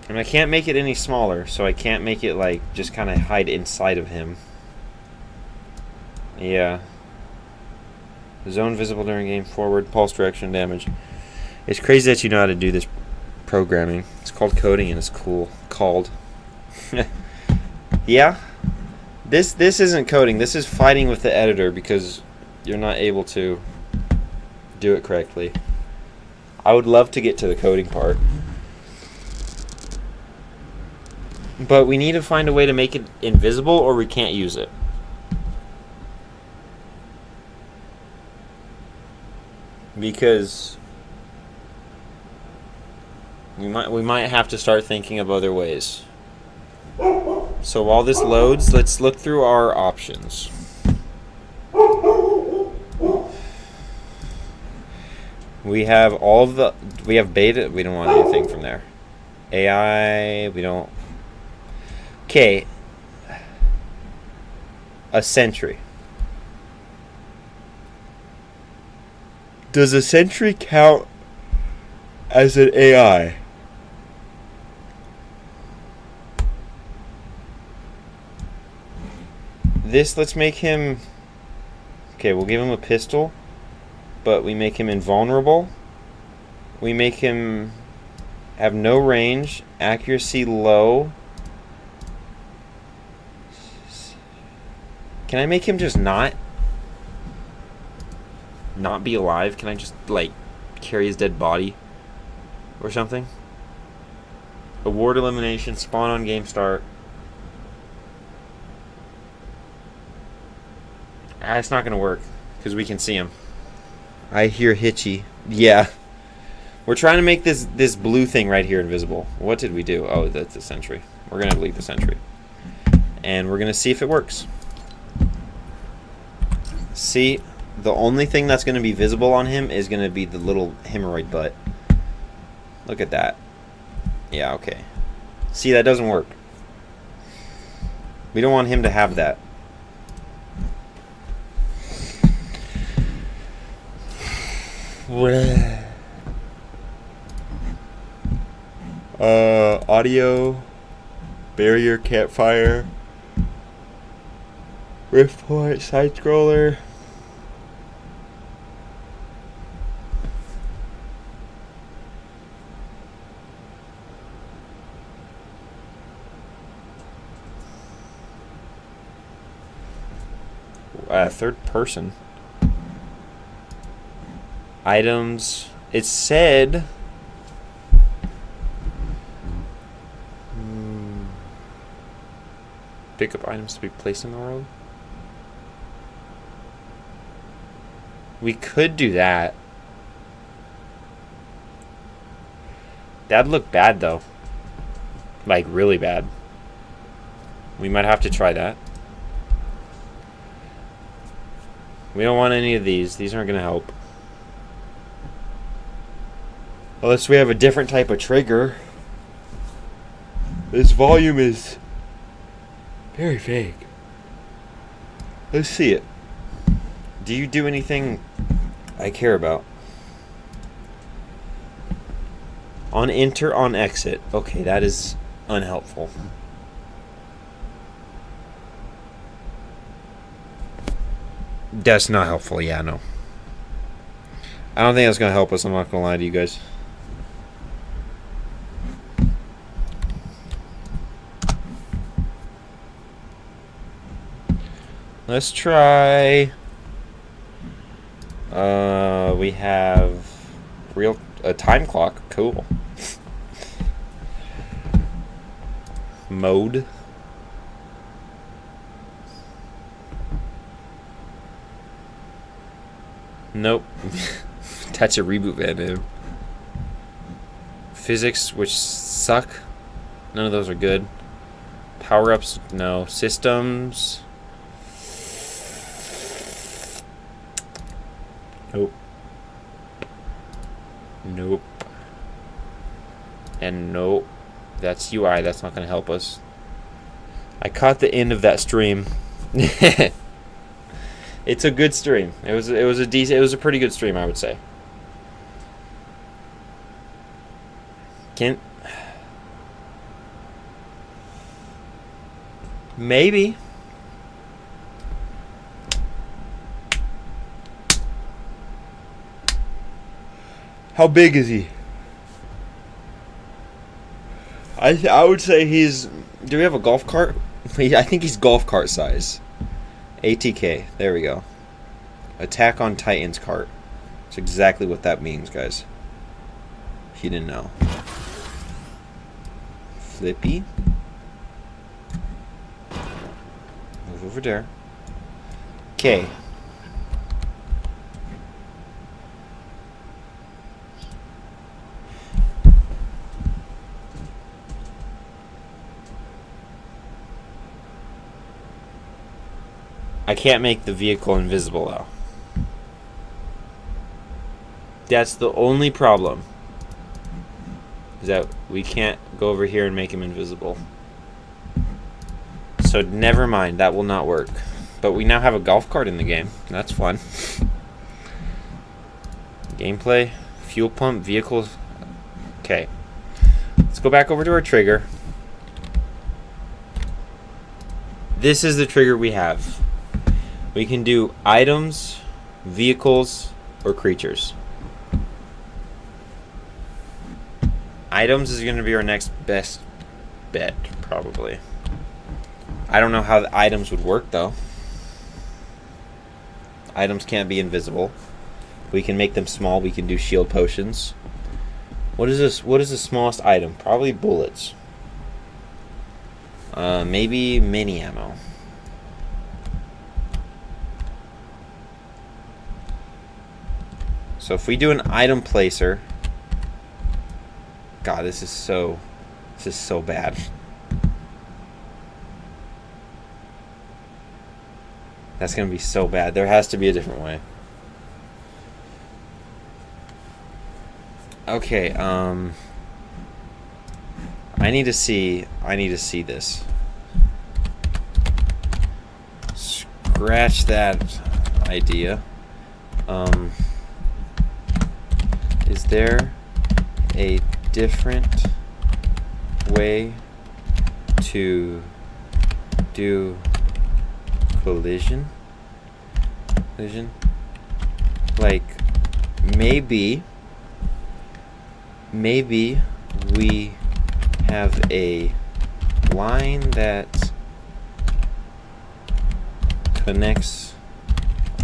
And I can't make it any smaller, so I can't make it like just kind of hide inside of him. Yeah. Zone visible during game, forward, pulse direction, damage. It's crazy that you know how to do this programming. It's called coding and it's cool. Called. Yeah. This isn't coding. This is fighting with the editor because you're not able to do it correctly. I would love to get to the coding part. But we need to find a way to make it invisible or we can't use it. Because we might have to start thinking of other ways. So while this loads, let's look through our options. We have we have beta, we don't want anything from there. AI, we don't. Okay. A sentry. Does a sentry count as an AI? Let's make him. Okay, we'll give him a pistol, but we make him invulnerable. We make him have no range, accuracy low. Can I make him just not be alive? Can I just like carry his dead body or something? Award elimination, spawn on game start. It's not gonna work because we can see him. I hear Hitchy. Yeah. We're trying to make this blue thing right here invisible. What did we do? Oh, that's the sentry. We're gonna delete the sentry. And we're gonna see if it works. See, the only thing that's gonna be visible on him is gonna be the little hemorrhoid butt. Look at that. Yeah, okay. See, that doesn't work. We don't want him to have that. Audio, barrier, campfire, rift point, side scroller. Third person. Items. It said. Pick up items to be placed in the world. We could do that. That'd look bad though. Like really bad. We might have to try that. We don't want any of these. These aren't going to help. Unless we have a different type of trigger. This volume is very vague. Let's see it. Do you do anything I care about? On enter, on exit. Okay, that is unhelpful. That's not helpful, yeah, no. I don't think that's going to help us, I'm not going to lie to you guys. Let's try... we have a time clock. Cool. Mode. Nope. That's a reboot menu. Physics, which suck. None of those are good. Power-ups, no. Systems. Nope. Nope. And nope. That's UI. That's not going to help us. I caught the end of that stream. It's a good stream. It was a pretty good stream, I would say. Maybe. How big is he? I would say he's... Do we have a golf cart? I think he's golf cart size. ATK. There we go. Attack on Titan's cart. That's exactly what that means, guys. If you didn't know. Flippy. Move over there. Okay. I can't make the vehicle invisible, though. That's the only problem. Is that we can't go over here and make him invisible. So never mind, that will not work. But we now have a golf cart in the game. That's fun. Gameplay, fuel pump, vehicles. Okay. Let's go back over to our trigger. This is the trigger we have. We can do items, vehicles, or creatures. Items is going to be our next best bet, probably. I don't know how the items would work, though. Items can't be invisible. We can make them small. We can do shield potions. What is this? What is the smallest item? Probably bullets. Maybe mini ammo. So if we do an item placer, God, this is so bad. That's gonna be so bad. There has to be a different way. Okay, I need to see this. Scratch that idea. Is there a different way to do collision? Like maybe we have a line that connects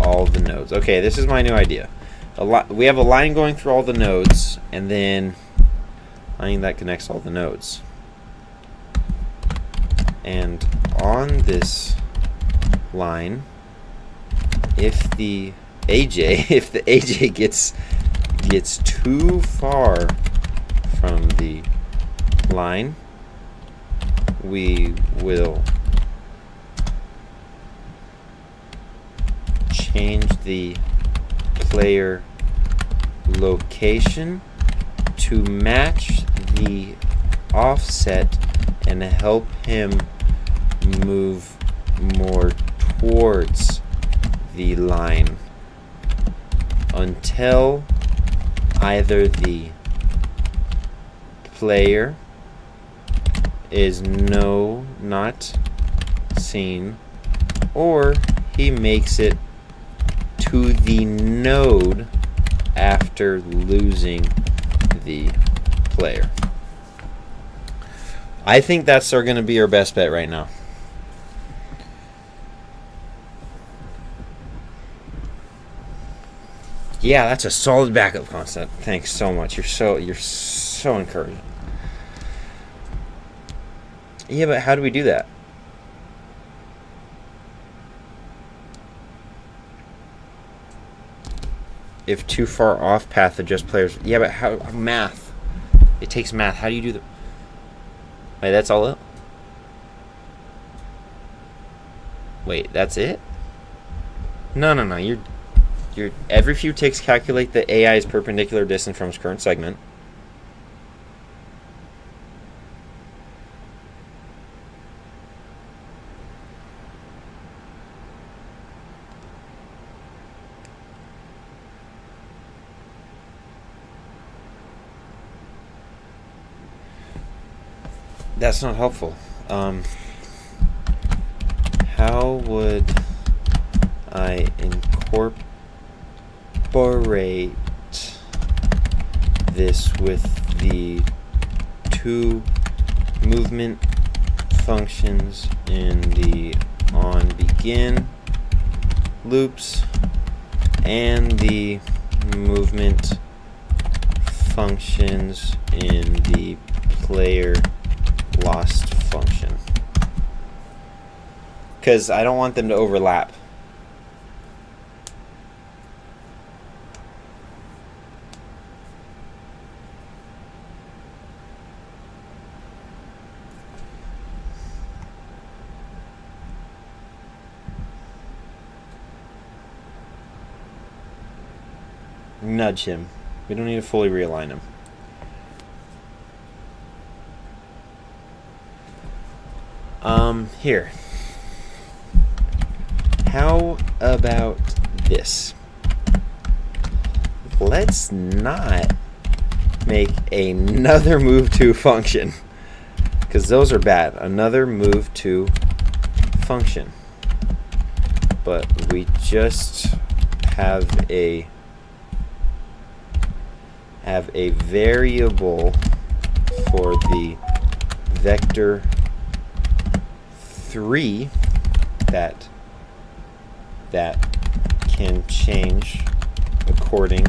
all the nodes. Okay, this is my new idea. We have a line going through all the nodes, and then line that connects all the nodes. And on this line, if the AJ gets too far from the line, we will change the player location to match the offset and help him move more towards the line until either the player is not seen, or he makes it to the node after losing the player. I think that's going to be our best bet right now. Yeah, that's a solid backup concept. Thanks so much. You're so encouraging. Yeah, but how do we do that? If too far off path, adjust players. Yeah, but how? Math. It takes math. How do you do that? Wait, that's all it? Wait, that's it? No. You're every few ticks calculate the AI's perpendicular distance from its current segment. That's not helpful. How would I incorporate this with the two movement functions in the onBegin loops and the movement functions in the player lost function? Because I don't want them to overlap. Nudge him. We don't need to fully realign him. Here. How about this? Let's not make another move to function, because those are bad. Another move to function. But we just have a variable for the vector 3 that can change according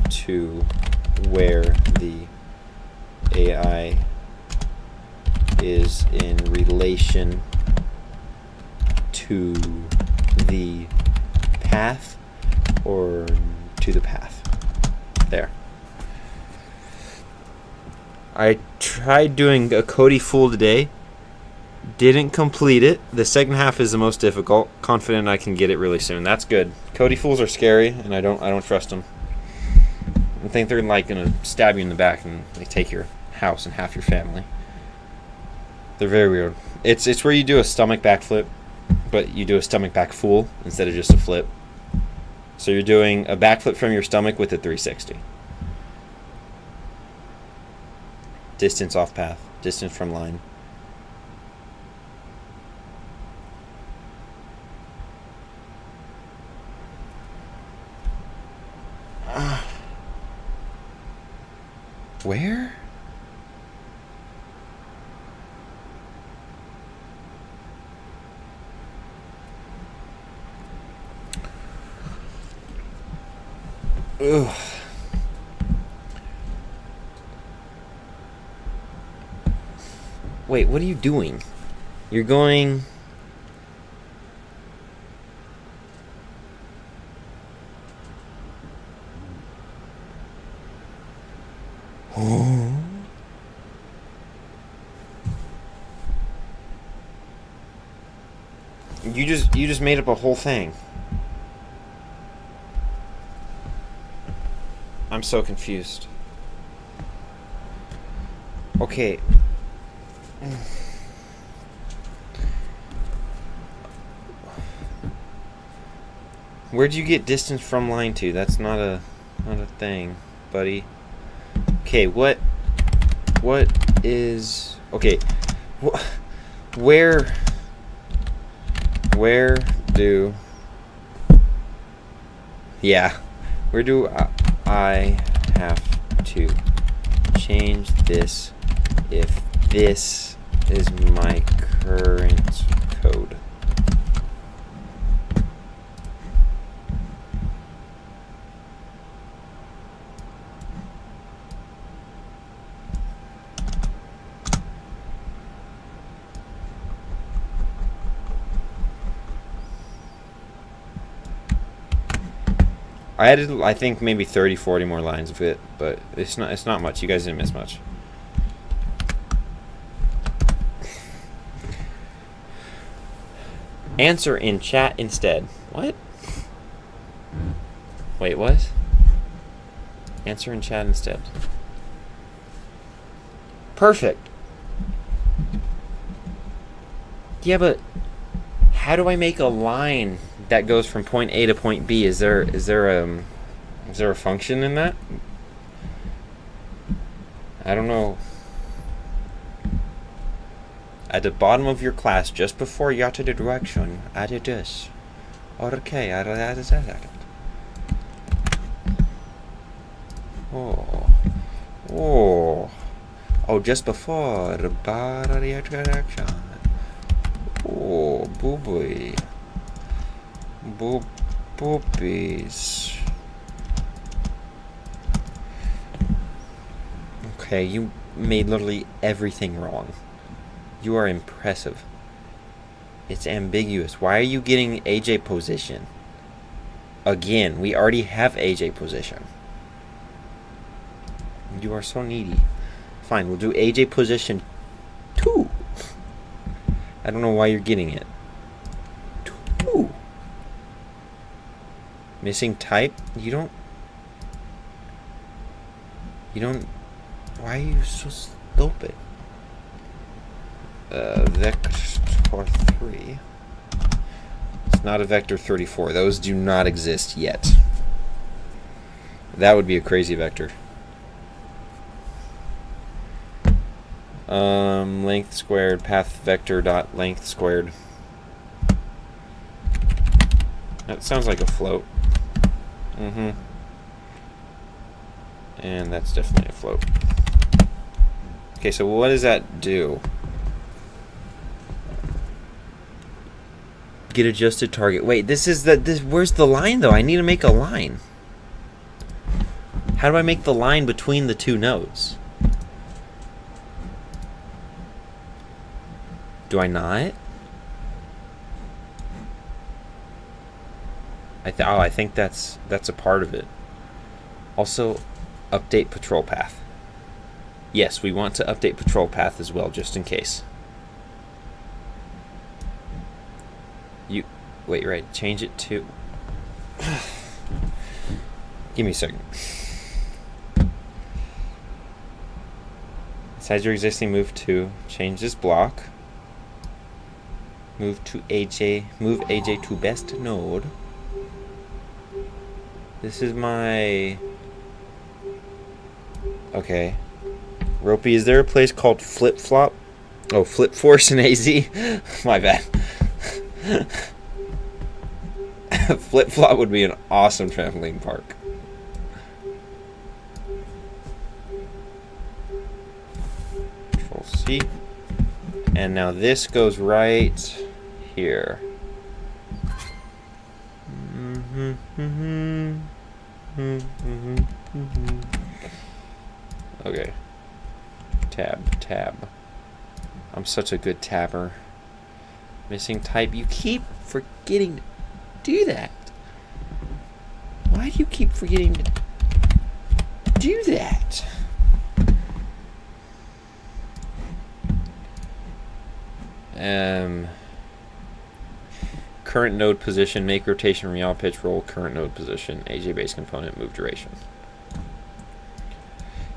to where the AI is in relation to the path or to the path. There. I tried doing a Cody Fool today. Didn't complete it. The second half is the most difficult. Confident I can get it really soon. That's good. Cody Fools are scary, and I don't trust them. I think they're like gonna stab you in the back and they take your house and half your family. They're very weird. It's where you do a stomach backflip, but you do a stomach back fool instead of just a flip. So you're doing a backflip from your stomach with a 360. Distance off path. Distance from line. Where? Ugh. Wait, what are you doing? You're going... You just made up a whole thing. I'm so confused. Okay. Where'd you get distance from line to? That's not a thing, buddy. Okay, what is okay? Where do where do I have to change this if this is my current code? I added, I think, maybe 30, 40 more lines of it, but it's not much. You guys didn't miss much. Answer in chat instead. What? Wait, what? Answer in chat instead. Perfect. Yeah, but how do I make a line that goes from point A to point B? Is there a function in that? I don't know. At the bottom of your class, just before you got to the direction, added this. Okay, I added that. Oh, just before the bottom of the direction. Oh, boo-boy. Boobies. Okay, you made literally everything wrong. You are impressive. It's ambiguous. Why are you getting AJ position? Again, we already have AJ position. You are so needy. Fine, we'll do AJ position 2. I don't know why you're getting it. 2. Missing type? You don't... Why are you so stupid? Vector 3. It's not a vector 34. Those do not exist yet. That would be a crazy vector. Length squared, path vector dot length squared. That sounds like a float. And that's definitely a float. Okay, so what does that do? Get adjusted target. Wait, where's the line though? I need to make a line. How do I make the line between the two nodes? Do I not? I think that's a part of it. Also, update patrol path. Yes, we want to update patrol path as well, just in case. Wait, right, change it to... Give me a second. Besides your existing, move to... Change this block. Move AJ to best node. This is my... Okay. Ropey, is there a place called Flip Flop? Oh, Flip Force in AZ? My bad. Flip Flop would be an awesome trampoline park. Control C. And now this goes right here. Okay. Tab. I'm such a good tabber. Missing type. You keep forgetting to do that. Why do you keep forgetting to do that? Current node position, make rotation, real pitch, roll, current node position, AJ base component, move duration.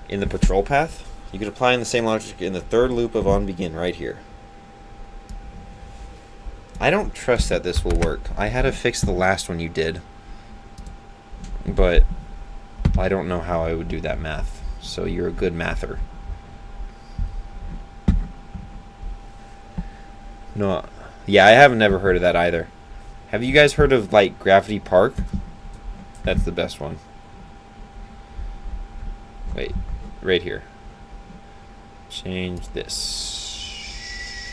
In the patrol path, You could apply in the same logic in the third loop of on begin right here. I don't trust that this will work. I had to fix the last one you did, but I don't know how I would do that math. So you're a good mather. No, yeah, I have never heard of that either. Have you guys heard of like Gravity Park? That's the best one. Wait, right here. Change this.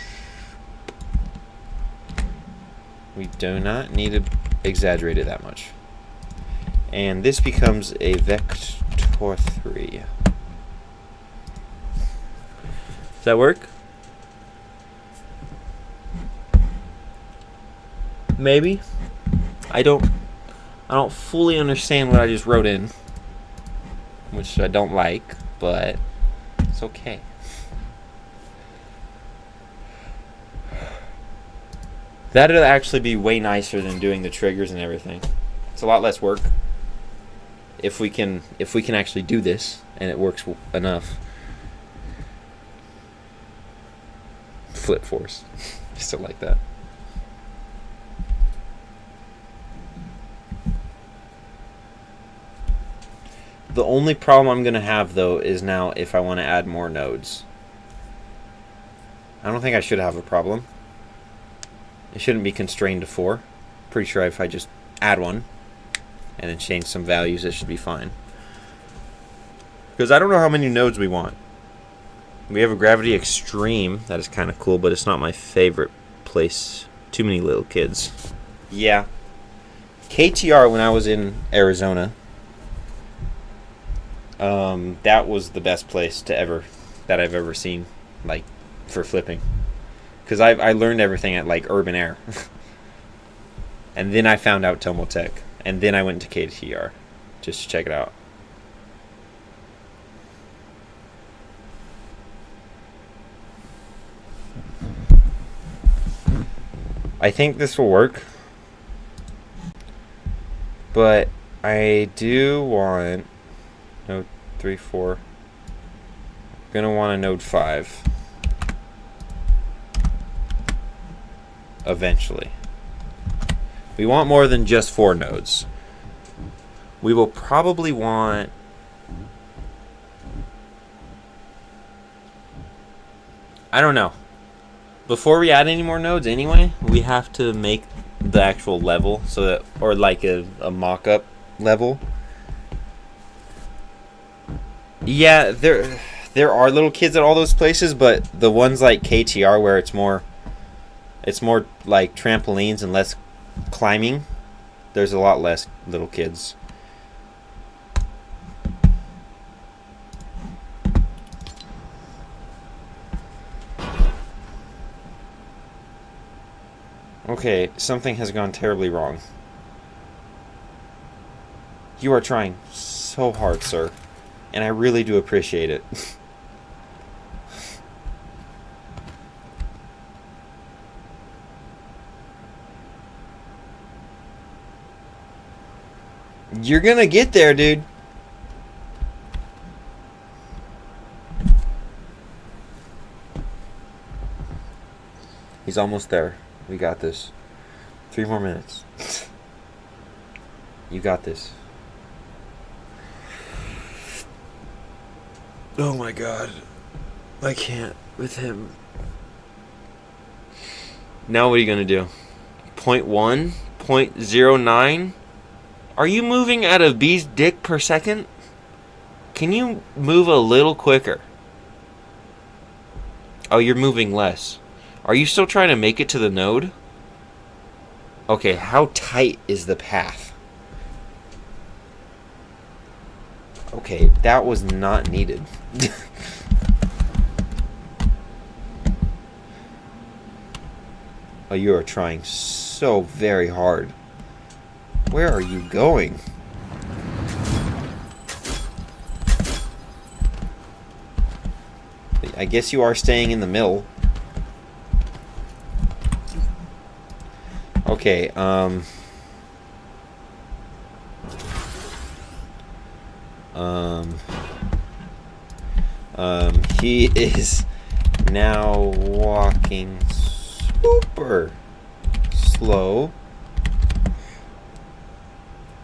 We do not need to exaggerate it that much. And this becomes a vector 3. Does that work? Maybe. I don't fully understand what I just wrote in, which I don't like, but it's okay. That'd actually be way nicer than doing the triggers and everything. It's a lot less work if we can actually do this and it works enough. Flip force. Still like that. The only problem I'm going to have, though, is now if I want to add more nodes. I don't think I should have a problem. It shouldn't be constrained to 4. Pretty sure if I just add one and then change some values, it should be fine. Because I don't know how many nodes we want. We have a Gravity Extreme. That is kind of cool, but it's not my favorite place. Too many little kids. Yeah. KTR, when I was in Arizona, that was the best place that I've ever seen, like, for flipping. Because I learned everything at, like, Urban Air. And then I found out Tomotech. And then I went to KTR just to check it out. I think this will work. But I do want node 3, 4. I'm going to want a node 5. Eventually. We want more than just 4 nodes. We will probably want... I don't know. Before we add any more nodes anyway, we have to make the actual level, so that, or like a mock-up level. Yeah, there are little kids at all those places, but the ones like KTR where it's more like trampolines and less climbing, there's a lot less little kids. Okay, something has gone terribly wrong. You are trying so hard, sir, and I really do appreciate it. You're gonna get there, dude. He's almost there. We got this. 3 more minutes. You got this. Oh my god. I can't with him. Now what are you gonna do? 0.1? 0.09? Are you moving at a bee's dick per second? Can you move a little quicker? Oh, you're moving less. Are you still trying to make it to the node? Okay, how tight is the path? Okay, that was not needed. Oh, you are trying so very hard. Where are you going? I guess you are staying in the middle. Okay, He is now walking super slow.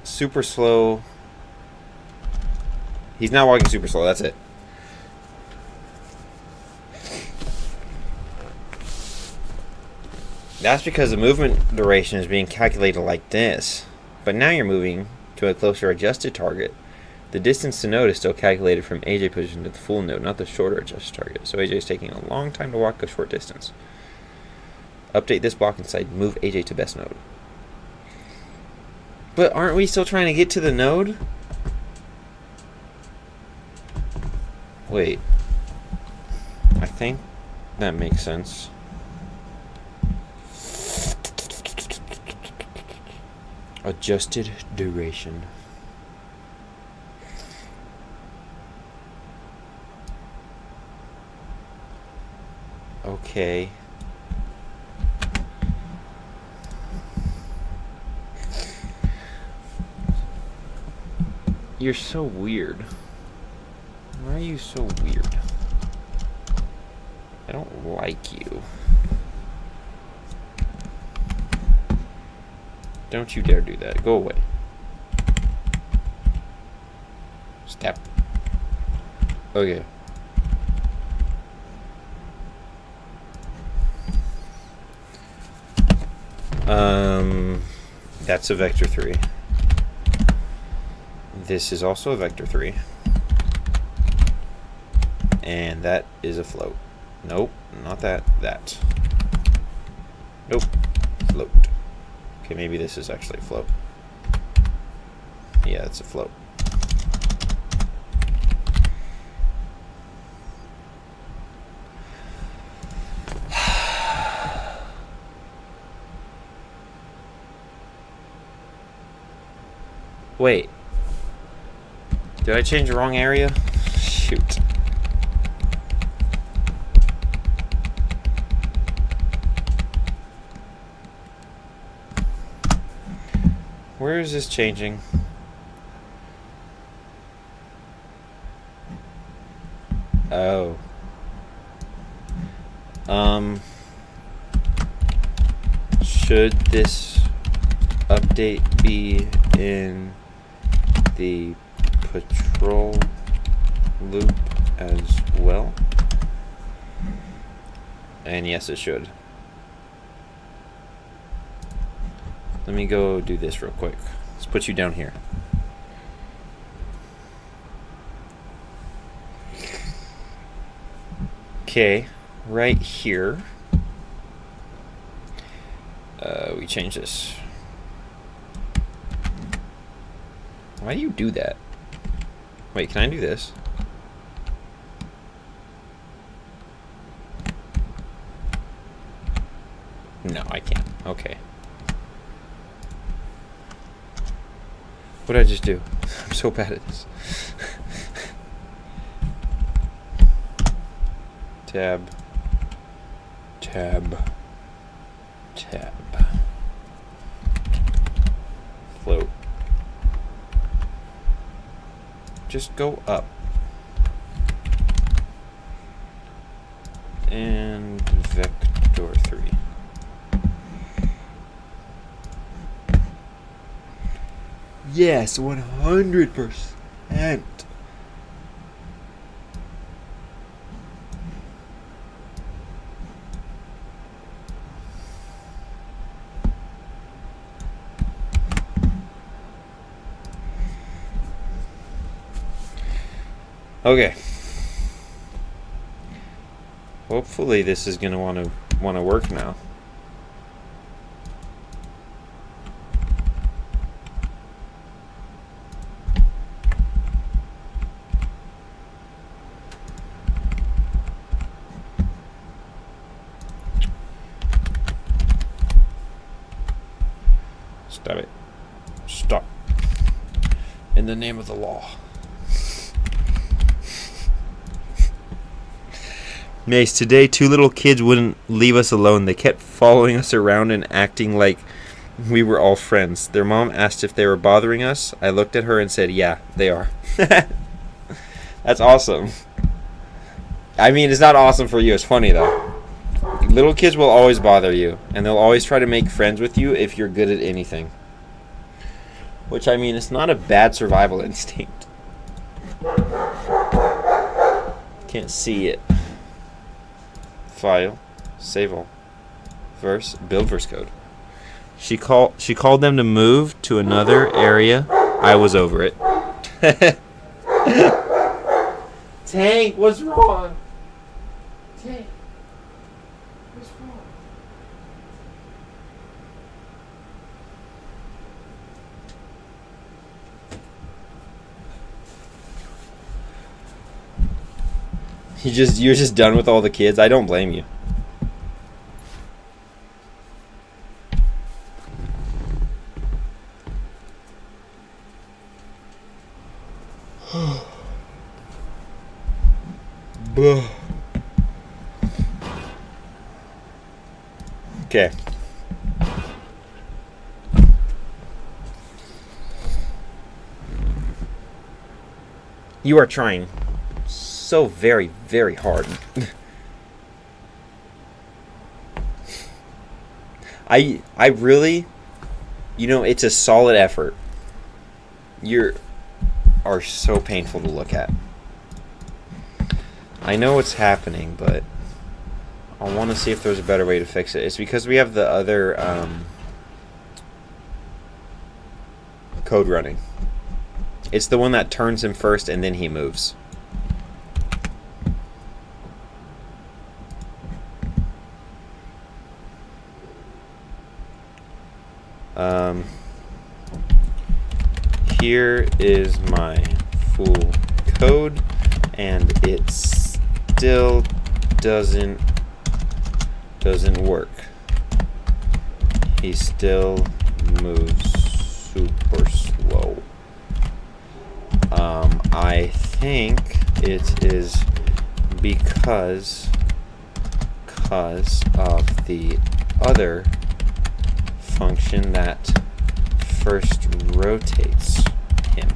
Super slow. He's not walking super slow, that's it. That's because the movement duration is being calculated like this. But now you're moving to a closer adjusted target. The distance to node is still calculated from AJ position to the full node, not the shorter adjusted target. So AJ is taking a long time to walk a short distance. Update this block inside. Move AJ to best node. But aren't we still trying to get to the node? Wait. I think that makes sense. Adjusted duration. Okay. You're so weird. Why are you so weird? I don't like you. Don't you dare do that. Go away. Step. Okay. That's a vector 3. This is also a vector 3. And that is a float. Nope, not that. That. Nope. Float. Okay, maybe this is actually a float. Yeah, it's a float. Wait. Did I change the wrong area? Shoot. Where is this changing? Oh. Should this update be in the patrol loop as well? And yes, it should. Let me go do this real quick. Let's put you down here. Okay, right here. We change this. Why do you do that? Wait, can I do this? No, I can't. Okay. What did I just do? I'm so bad at this. Tab. Tab. Tab. Float. Just go up. And vector 3. Yes, 100%. Okay. Hopefully this is going to want to work now. Stop it. Stop. In the name of the law. Mace, today 2 little kids wouldn't leave us alone. They kept following us around and acting like we were all friends. Their mom asked if they were bothering us. I looked at her and said, yeah, they are. That's awesome. I mean, it's not awesome for you. It's funny, though. Little kids will always bother you, and they'll always try to make friends with you if you're good at anything. Which, I mean, it's not a bad survival instinct. Can't see it. File. Save all. Verse. Build verse code. She called them to move to another area. I was over it. Tank, what's wrong? Tank, what's wrong? You're just done with all the kids. I don't blame you. Okay. You are trying so very, very hard. I really, it's a solid effort. You are so painful to look at. I know what's happening, but I want to see if there's a better way to fix it. It's because we have the other code running. It's the one that turns him first and then he moves. Here is my full code, and it still doesn't work. He still moves super slow. I think it is because of the other function that first rotates him.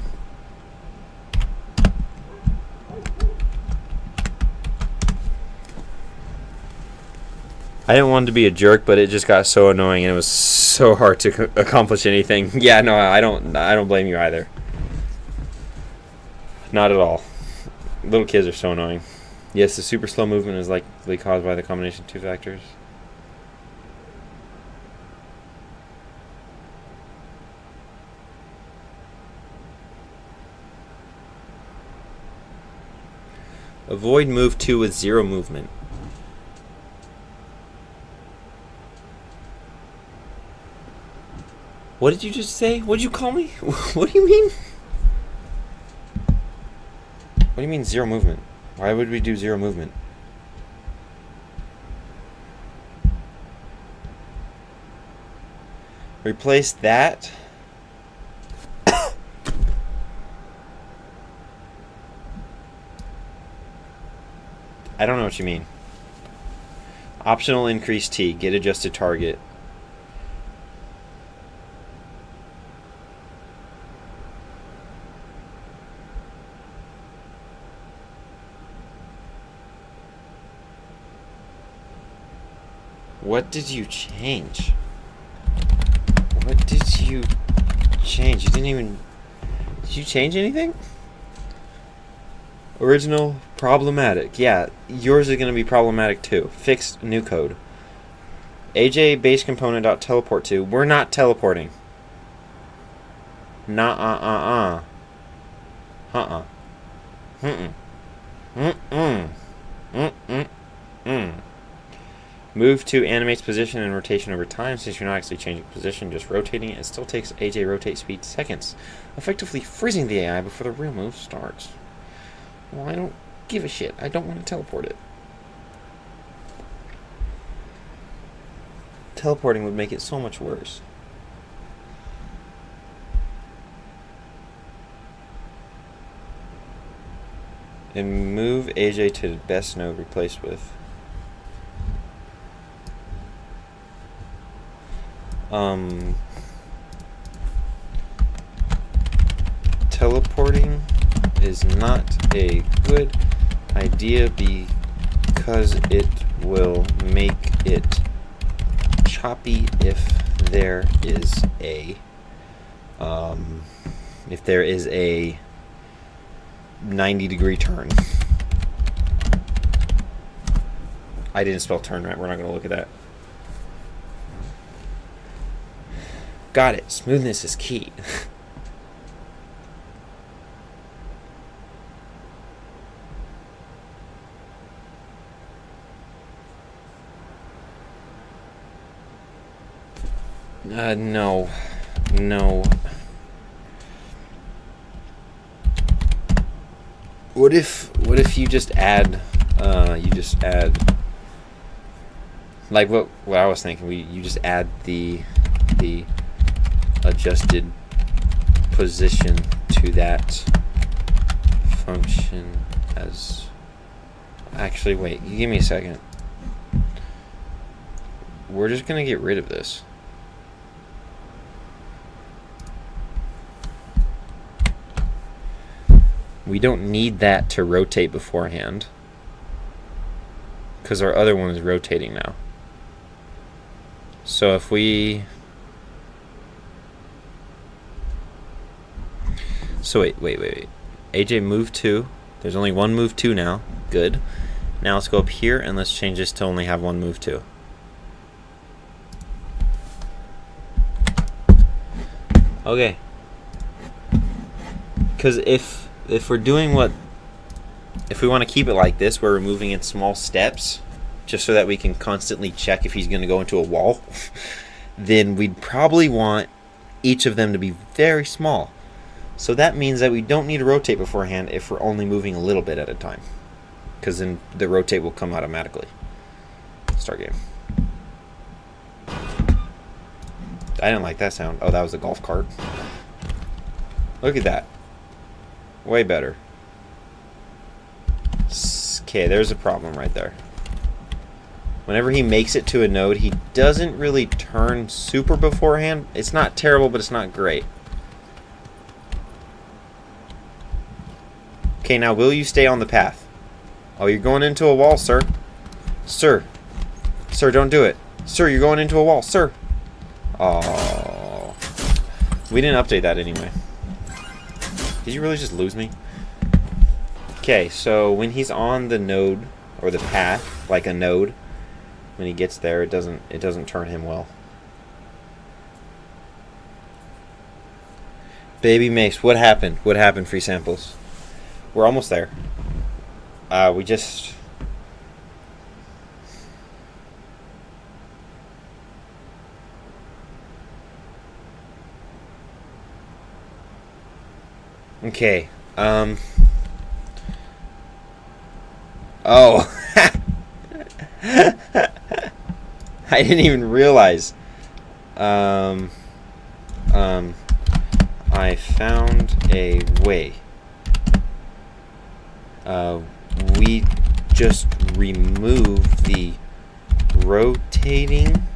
I didn't want to be a jerk, but it just got so annoying and it was so hard to accomplish anything. Yeah, no, I don't blame you either. Not at all. Little kids are so annoying. Yes, the super slow movement is likely caused by the combination of two factors. Avoid move 2 with 0 movement. What did you just say? What did you call me? What do you mean? What do you mean 0 movement? Why would we do 0 movement? Replace that. I don't know what you mean. Optional increase T. Get adjusted target. What did you change? What did you change? You didn't even... Did you change anything? Original, problematic. Yeah, yours is going to be problematic too. Fixed new code. AJ base component dot teleport to. We're not teleporting. Nah. Move to animates position and rotation over time. Since you're not actually changing position, just rotating it. It still takes AJ rotate speed seconds, effectively freezing the AI before the real move starts. Well, I don't give a shit. I don't want to teleport it. Teleporting would make it so much worse. And move AJ to the best node replaced with. Teleporting is not a good idea because it will make it choppy if there is a 90-degree turn. I didn't spell turn right. We're not going to look at that. Got it. Smoothness is key. No. What if you just add like what I was thinking, you just add the adjusted position to that function as, actually wait, you give me a second. We're just gonna get rid of this. We don't need that to rotate beforehand because our other one is rotating now. So if we... So wait. AJ, move 2. There's only one move 2 now. Good. Now let's go up here and let's change this to only have one move 2. Okay. Because if we're doing if we want to keep it like this, where we're moving in small steps, just so that we can constantly check if he's going to go into a wall, then we'd probably want each of them to be very small. So that means that we don't need to rotate beforehand if we're only moving a little bit at a time, because then the rotate will come automatically. Start game. I didn't like that sound. Oh, that was a golf cart. Look at that. Way better. Okay, there's a problem right there. Whenever he makes it to a node, he doesn't really turn super beforehand. It's not terrible, but it's not great. Okay, now will you stay on the path? Oh, you're going into a wall, sir. Sir, don't do it. Sir, you're going into a wall, sir. Oh. We didn't update that anyway. Did you really just lose me? Okay, so when he's on the node or the path, like a node, when he gets there, it doesn't turn him well. Baby Mace, what happened? What happened, free samples? We're almost there. We just... Okay. Oh. I didn't even realize. I found a way. We just remove the rotating,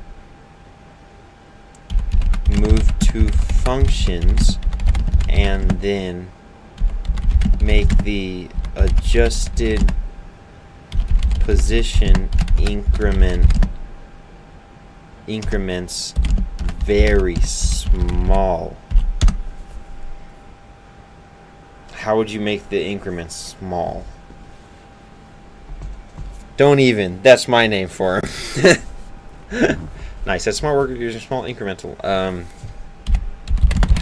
move to functions, and then make the adjusted position increments very small. How would you make the increments small? Don't even. That's my name for him. Nice. That's smart work using small incremental.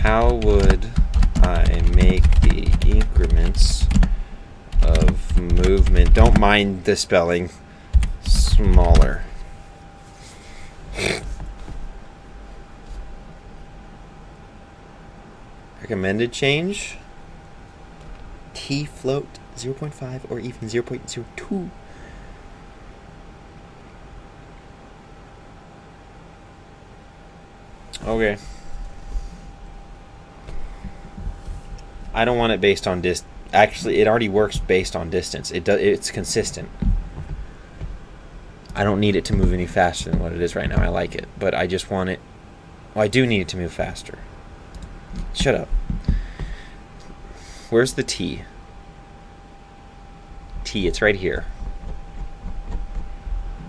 How would I make the increments of movement, don't mind the spelling, smaller? Recommended change, T float 0.5 or even 0.02. Okay. I don't want it based on actually, it already works based on distance. It's consistent. I don't need it to move any faster than what it is right now. I like it, but I just want it... Well, I do need it to move faster. Shut up. Where's the T? T, it's right here.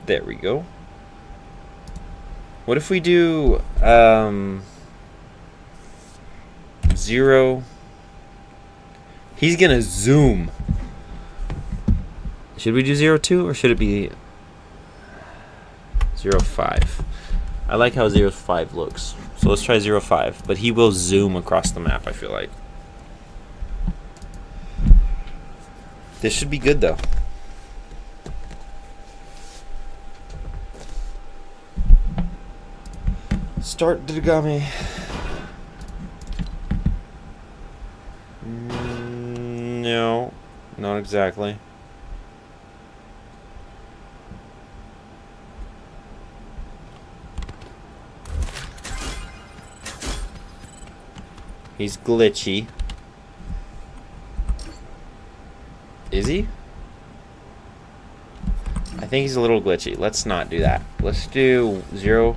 There we go. What if we do 0? He's gonna zoom. Should we do 0.2 or should it be 0.5? I like how 0.5 looks. So let's try 0.5. But he will zoom across the map, I feel like. This should be good though. Start Didagami. No, not exactly. He's glitchy. Is he? I think he's a little glitchy. Let's not do that. Let's do 0.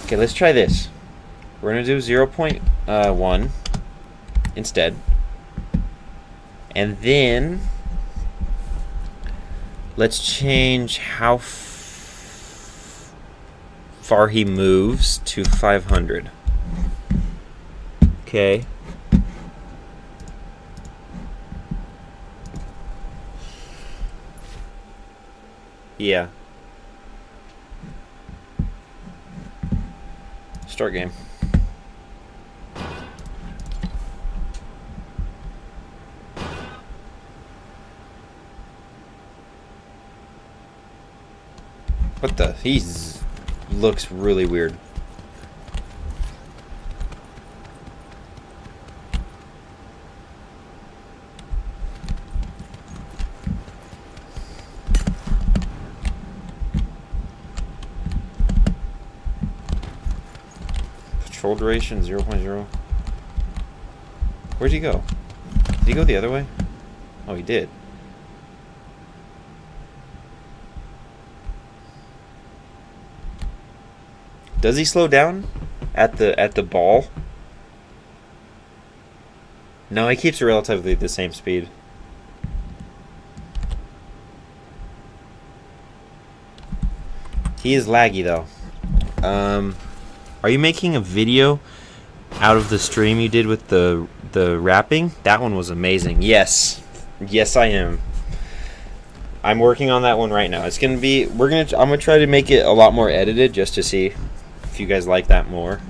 Okay, let's try this. We're going to do 0.1 instead. And then let's change how far he moves to 500. Okay. Yeah. Start game. What the? He's looks really weird. Control duration 0.0. Where'd he go? Did he go the other way? Oh, he did. Does he slow down at the ball? No, he keeps it relatively the same speed. He is laggy though. Are you making a video out of the stream you did with the rapping? That one was amazing. Yes. Yes, I am. I'm working on that one right now. It's going to be I'm going to try to make it a lot more edited just to see if you guys like that more.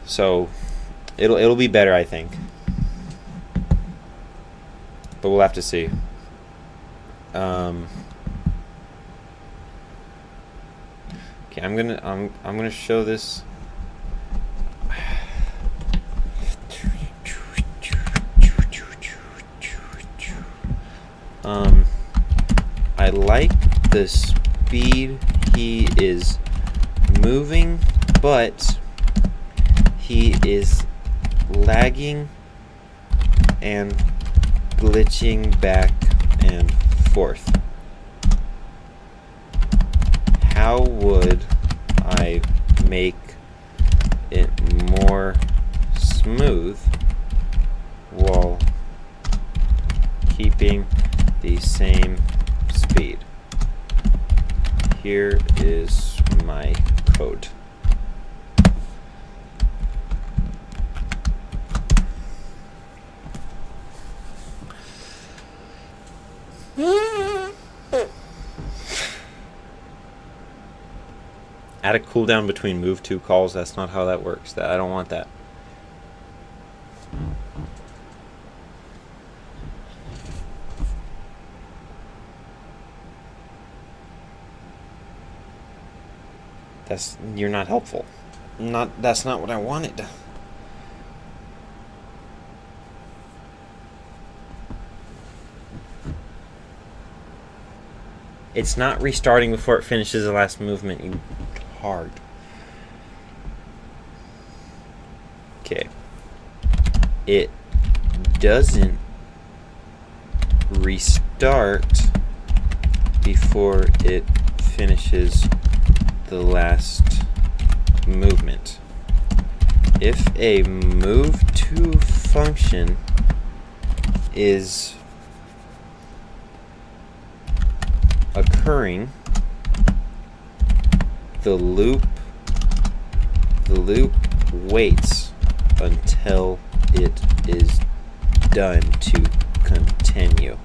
So, it'll be better, I think. But we'll have to see. Okay, I'm gonna show this. I like the speed he is moving, but he is lagging and glitching back and forth. How would I make it more smooth while keeping the same speed? Here is my code. Add a cooldown between move 2 calls. That's not how that works. I don't want that. You're not helpful. That's not what I wanted. It's not restarting before it finishes the last movement, you hard. Okay. It doesn't restart before it finishes the last movement. If a move to function is occurring, the loop waits until it is done to continue.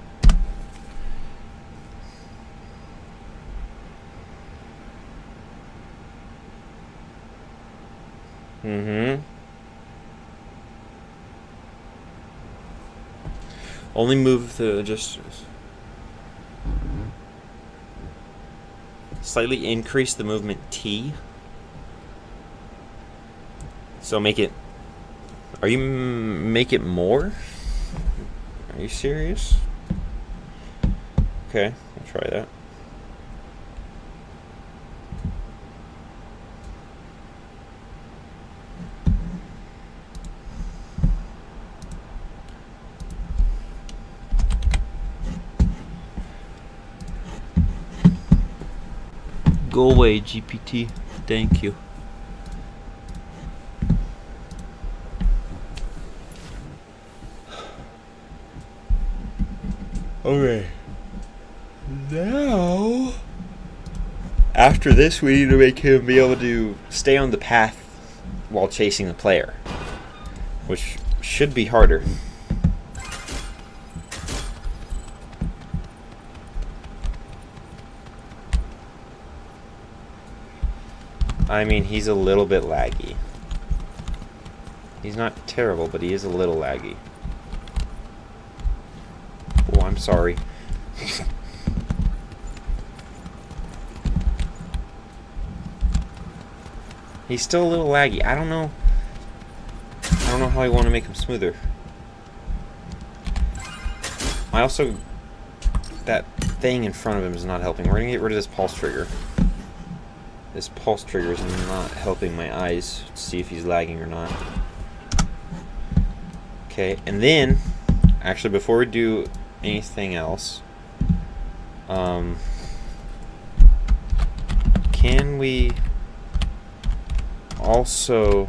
Only move the adjusters. Slightly increase the movement T. So make it. Make it more? Are you serious? Okay, I'll try that. Go away, GPT. Thank you. Okay. Now, after this, we need to make him be able to stay on the path while chasing the player, which should be harder. I mean, he's a little bit laggy. He's not terrible, but he is a little laggy. Oh, I'm sorry. He's still a little laggy. I don't know how I want to make him smoother. I also... that thing in front of him is not helping. We're going to get rid of this pulse trigger. This pulse trigger is not helping my eyes see if he's lagging or not. Okay, and then, actually, before we do anything else, can we also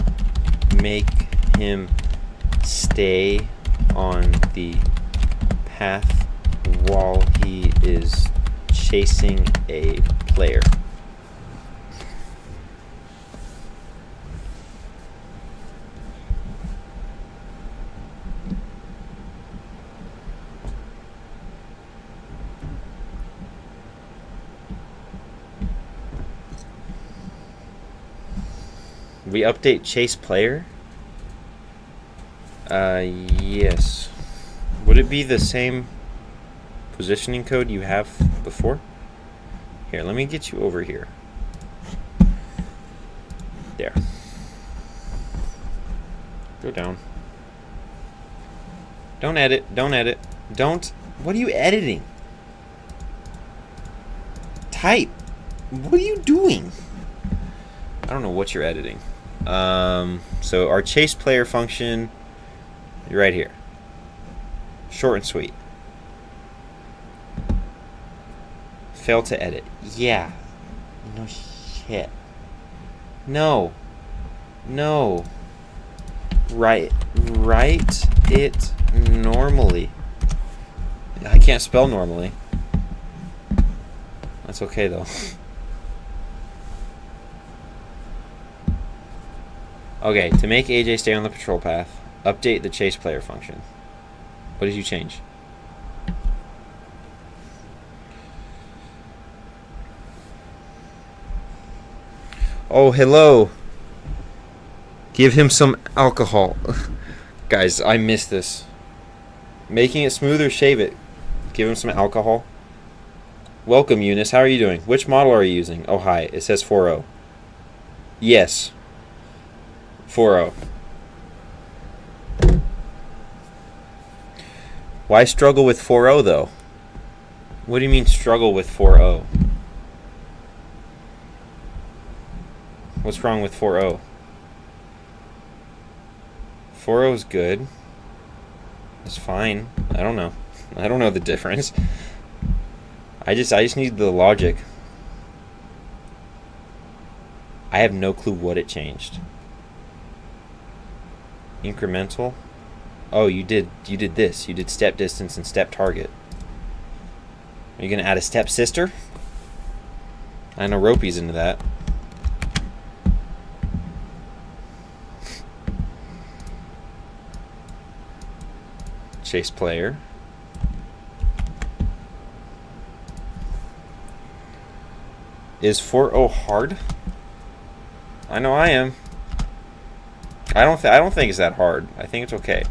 make him stay on the path while he is chasing a player? We update chase player? Yes. Would it be the same positioning code you have before? Here, let me get you over here. There. Go down. Don't edit. Don't edit. Don't. What are you editing? Type. What are you doing? I don't know what you're editing. So our chase player function, right here. Short and sweet. Fail to edit. Yeah. No shit. No. No. Write it normally. I can't spell normally. That's okay though. Okay, to make AJ stay on the patrol path, update the chase player function. What did you change? Oh, hello. Give him some alcohol. Guys, I missed this. Making it smooth or shave it. Give him some alcohol. Welcome, Eunice. How are you doing? Which model are you using? Oh, hi. It says 4.0. Yes. 4.0. Why struggle with 4.0 though? What do you mean struggle with 4.0? What's wrong with 4.0? 4.0 is good. It's fine. I don't know. I don't know the difference. I just need the logic. I have no clue what it changed. Incremental? Oh, you did this. You did step distance and step target. Are you going to add a stepsister? I know Ropey's into that. Chase player. Is 4-0 hard? I know I am. I don't think it's that hard. I think it's okay.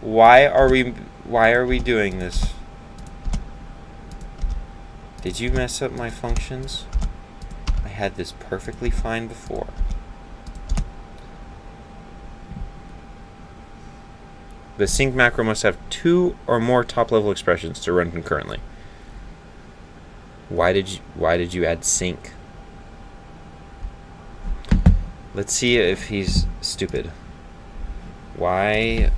Why are we doing this? Did you mess up my functions? I had this perfectly fine before. The sync macro must have 2 or more top-level expressions to run concurrently. Why did you add sync? Let's see if he's stupid. Why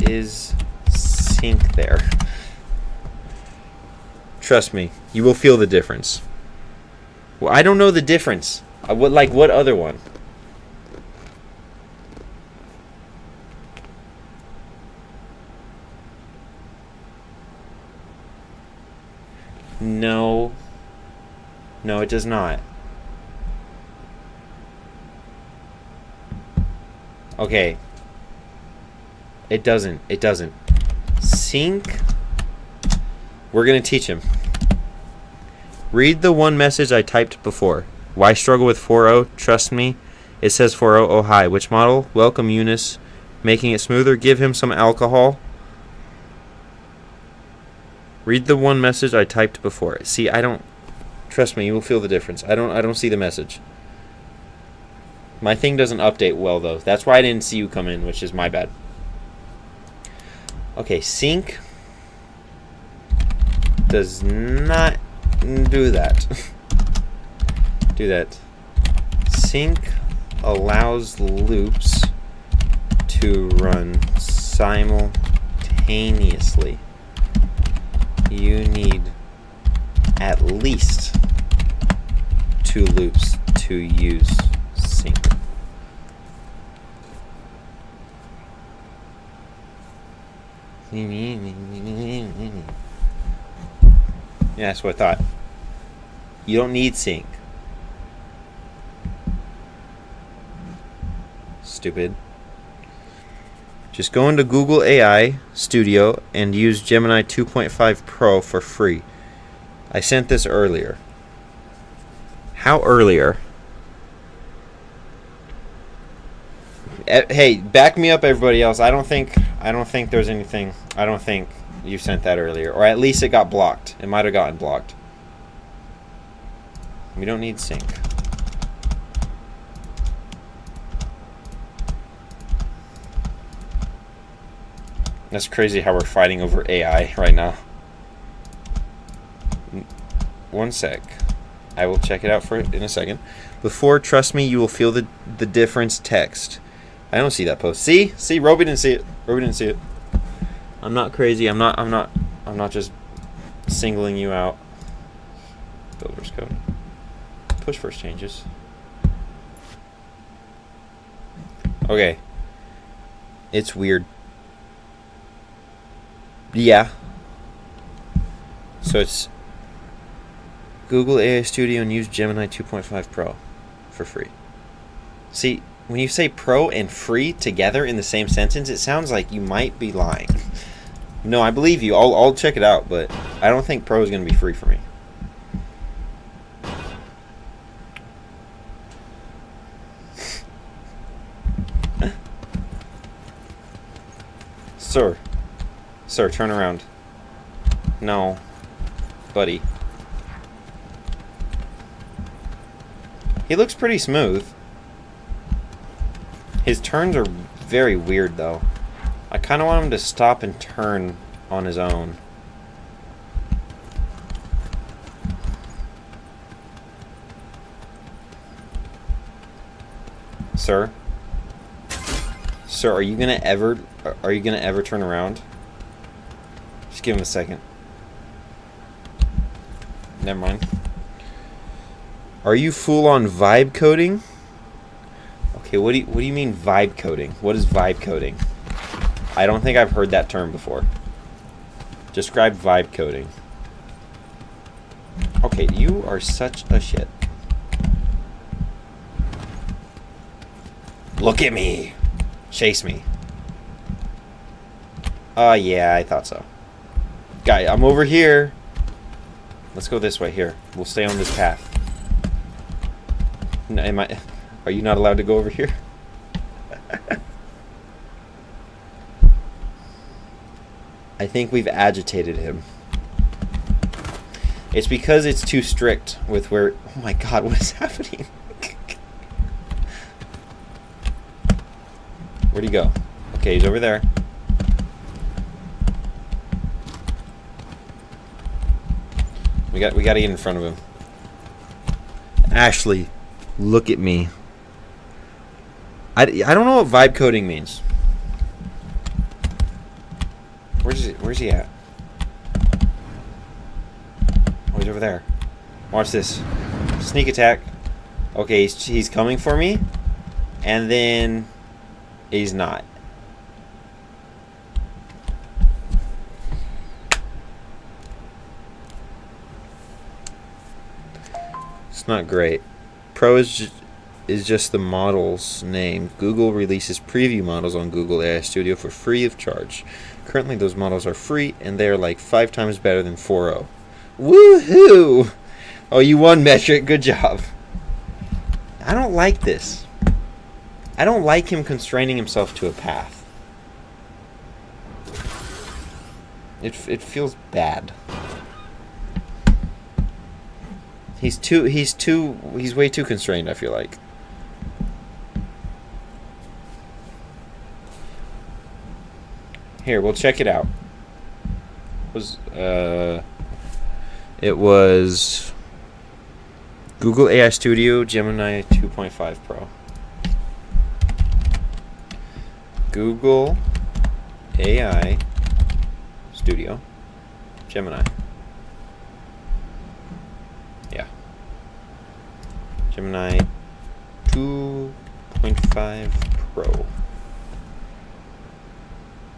is sync there? Trust me, you will feel the difference. Well, I don't know the difference. What other one? No. No, it does not. Okay. It doesn't. It doesn't. Sync. We're going to teach him. Read the one message I typed before. Why struggle with 4.0? Trust me. It says 4.0. Oh, hi. Which model? Welcome, Eunice. Making it smoother. Give him some alcohol. Read the one message I typed before. See, I don't... Trust me, you will feel the difference. I don't see the message. My thing doesn't update well, though. That's why I didn't see you come in, which is my bad. Okay, sync does not do that. Do that. Sync allows loops to run simultaneously. You need at least 2 loops to use sync. Yeah, that's what I thought. You don't need sync. Stupid. Just go into Google AI Studio and use Gemini 2.5 Pro for free. I sent this earlier. How earlier? Hey, back me up, everybody else. I don't think there's anything. I don't think you sent that earlier, or at least it got blocked. It might have gotten blocked. We don't need sync. That's crazy how we're fighting over AI right now. One sec. I will check it out in a second. Before, trust me, you will feel the difference text. I don't see that post. See? Roby didn't see it. Roby didn't see it. I'm not crazy. I'm not just singling you out. Builder's code. Push first changes. Okay. It's weird. Yeah. So it's Google AI Studio and use Gemini 2.5 Pro for free. See, when you say pro and free together in the same sentence, it sounds like you might be lying. No, I believe you. I'll check it out, but I don't think pro is going to be free for me. Sir, turn around. No, buddy. He looks pretty smooth. His turns are very weird, though. I kind of want him to stop and turn on his own. Sir? Sir, are you gonna ever turn around? Just give him a second. Never mind. Are you full on vibe coding? Okay, what do you mean vibe coding? What is vibe coding? I don't think I've heard that term before. Describe vibe coding. Okay, you are such a shit. Look at me. Chase me. Yeah, I thought so. Guy, I'm over here. Let's go this way. Here. We'll stay on this path. Are you not allowed to go over here? I think we've agitated him. It's because it's too strict with where... Oh my god, what is happening? Where'd he go? Okay, he's over there. We got to get in front of him. Ashley, look at me. I don't know what vibe coding means. Where's he at? Oh, he's over there. Watch this. Sneak attack. Okay, he's coming for me. And then he's not. It's not great. Pro is just the model's name. Google releases preview models on Google AI Studio for free of charge. Currently, those models are free, and they are like 5 times better than 4.0. Woohoo! Oh, you won, Metric. Good job. I don't like this. I don't like him constraining himself to a path. It feels bad. He's way too constrained, I feel like. Here, we'll check it out. It was Google AI Studio Gemini 2.5 Pro. Google AI Studio Gemini. Yeah. Gemini 2.5 Pro.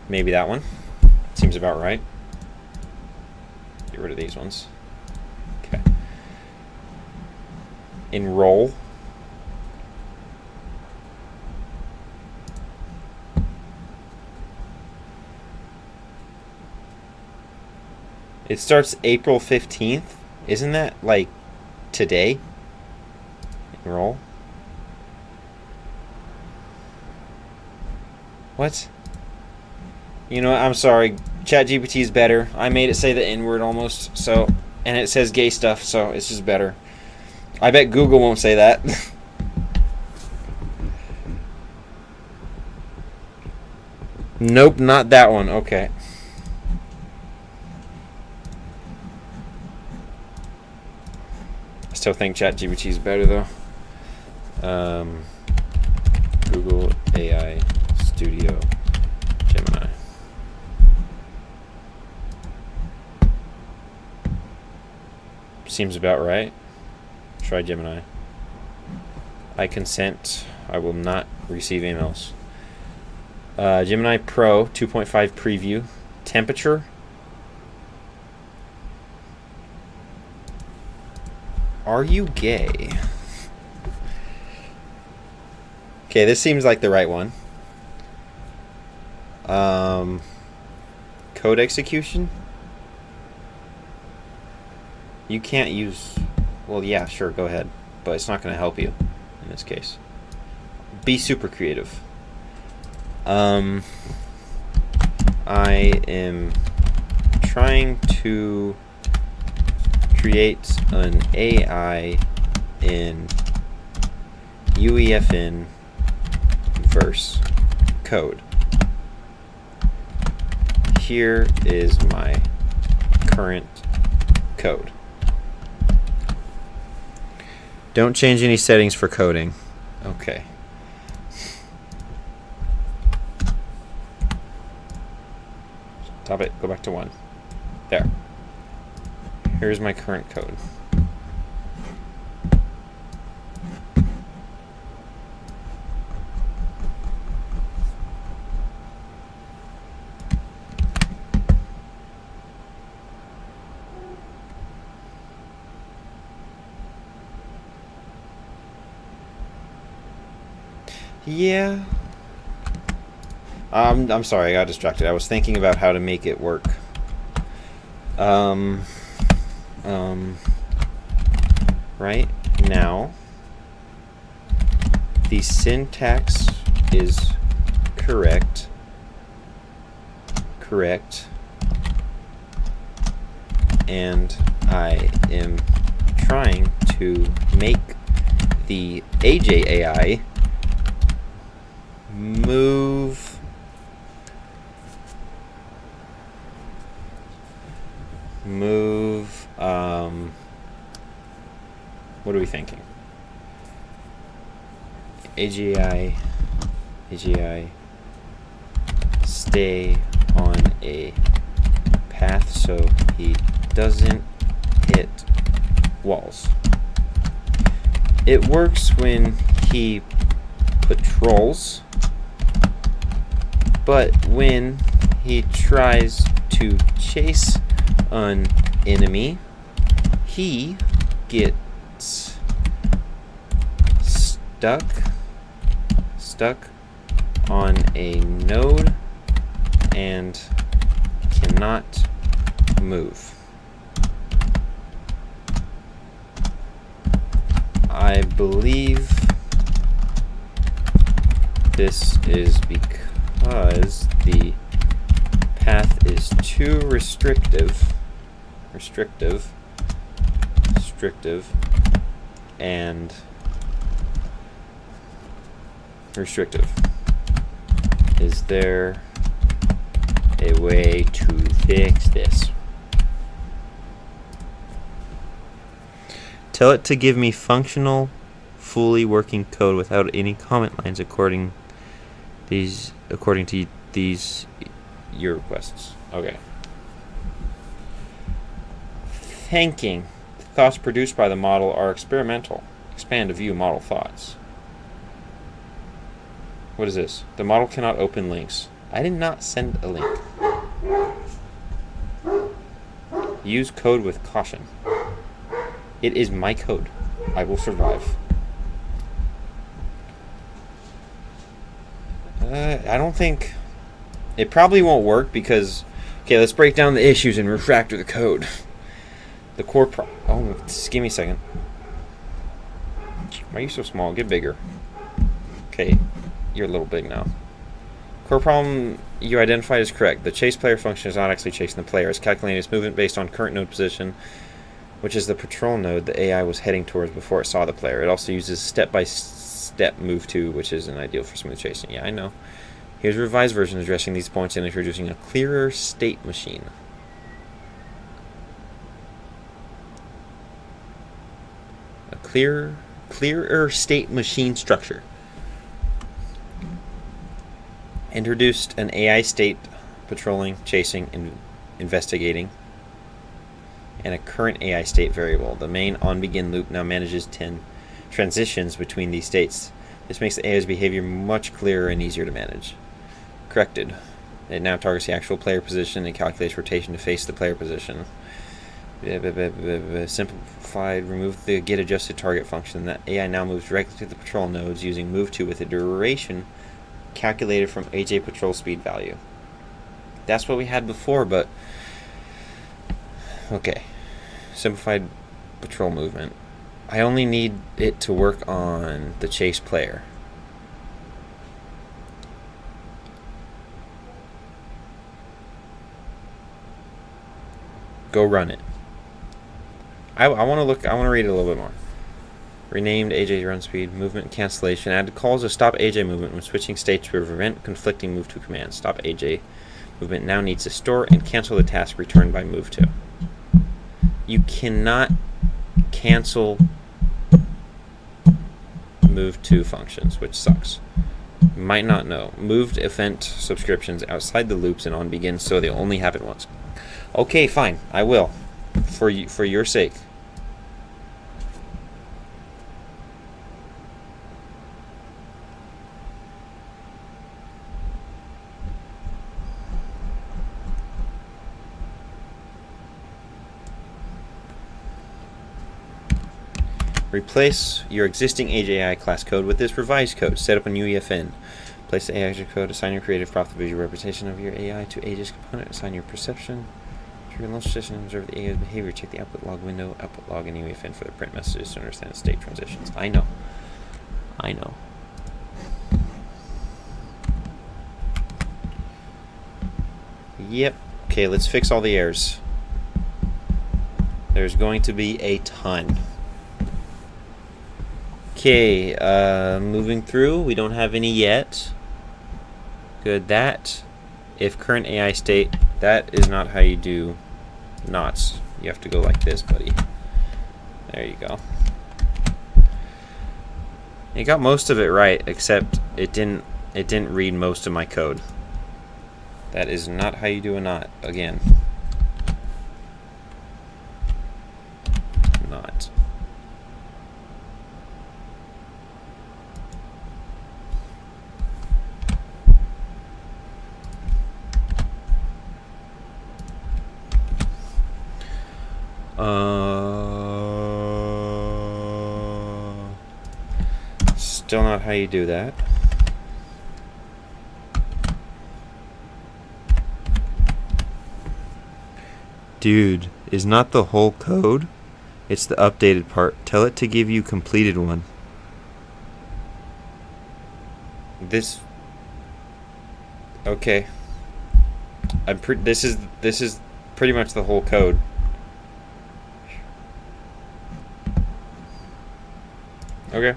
Maybe that one. Seems about right. Get rid of these ones. Okay. Enroll. It starts April 15th. Isn't that like today? Enroll. What? You know what? I'm sorry. ChatGPT is better. I made it say the N-word almost, so, and it says gay stuff, so it's just better. I bet Google won't say that. Nope, not that one. Okay. I still think ChatGPT is better though. Google AI Studio Gemini. Seems about right. Try Gemini. I consent. I will not receive emails. Gemini Pro 2.5 preview. Temperature. Are you gay? Okay, this seems like the right one. Code execution. You can't use... Well, yeah, sure, go ahead. But it's not going to help you in this case. Be super creative. I am trying to create an AI in UEFN verse code. Here is my current code. Don't change any settings for coding. Okay. Stop it. Go back to 1. There. Here's my current code. Yeah. I'm sorry, I got distracted. I was thinking about how to make it work. Right now, the syntax is correct, and I am trying to make the AJ AI move what are we thinking? AGI stay on a path so he doesn't hit walls. It works when he patrols, but when he tries to chase an enemy, he gets stuck on a node and cannot move. I believe this is because the path is too restrictive and restrictive. Is there a way to fix this? Tell it to give me functional, fully working code without any comment lines according to these your requests. Okay. Thinking. The thoughts produced by the model are experimental. Expand to view model thoughts. What is this? The model cannot open links. I did not send a link. Use code with caution. It is my code. I will survive. I don't think... It probably won't work because... Okay, let's break down the issues and refactor the code. The core oh, just give me a second. Why are you so small? Get bigger. Okay, you're a little big now. Core problem you identified is correct. The chase player function is not actually chasing the player. It's calculating its movement based on current node position, which is the patrol node the AI was heading towards before it saw the player. It also uses step-by-step move to, which isn't ideal for smooth chasing. Yeah, I know. Here's a revised version addressing these points and introducing a clearer state machine. A clearer state machine structure. Introduced an AI state patrolling, chasing, and investigating, and a current AI state variable. The main onBegin loop now manages 10 transitions between these states. This makes the AI's behavior much clearer and easier to manage. Corrected. It now targets the actual player position and calculates rotation to face the player position. Simplified. Remove the get adjusted target function. The AI now moves directly to the patrol nodes using move to with a duration calculated from AJ patrol speed value. That's what we had before, but okay. Simplified patrol movement. I only need it to work on the chase player. Go run it. I want to read it a little bit more. Renamed AJ run speed, movement cancellation. Add calls to stop AJ movement when switching states to prevent conflicting move to commands. Stop AJ movement now needs to store and cancel the task returned by move to. You cannot cancel move to functions, which sucks. You might not know. Moved event subscriptions outside the loops and onBegin, so they only happen once. Okay, fine. I will. For your sake. Replace your existing Age AI class code with this revised code. Set up a new EFN. Place the AI code. Assign your creative prop, the visual representation of your AI to Age's component. Assign your perception. Trigger launch session and observe the AI's behavior. Check the output log window. Output log and EFN for the print messages to understand state transitions. I know. Yep. Okay, let's fix all the errors. There's going to be a ton. Okay, moving through. We don't have any yet. Good. That, if current AI state, that is not how you do knots. You have to go like this, buddy. There you go. It got most of it right, except it didn't read most of my code. That is not how you do a knot. Again. Knot. Still not how you do that. Dude, is not the whole code? It's the updated part. Tell it to give you completed one. This. Okay. This is pretty much the whole code. Okay.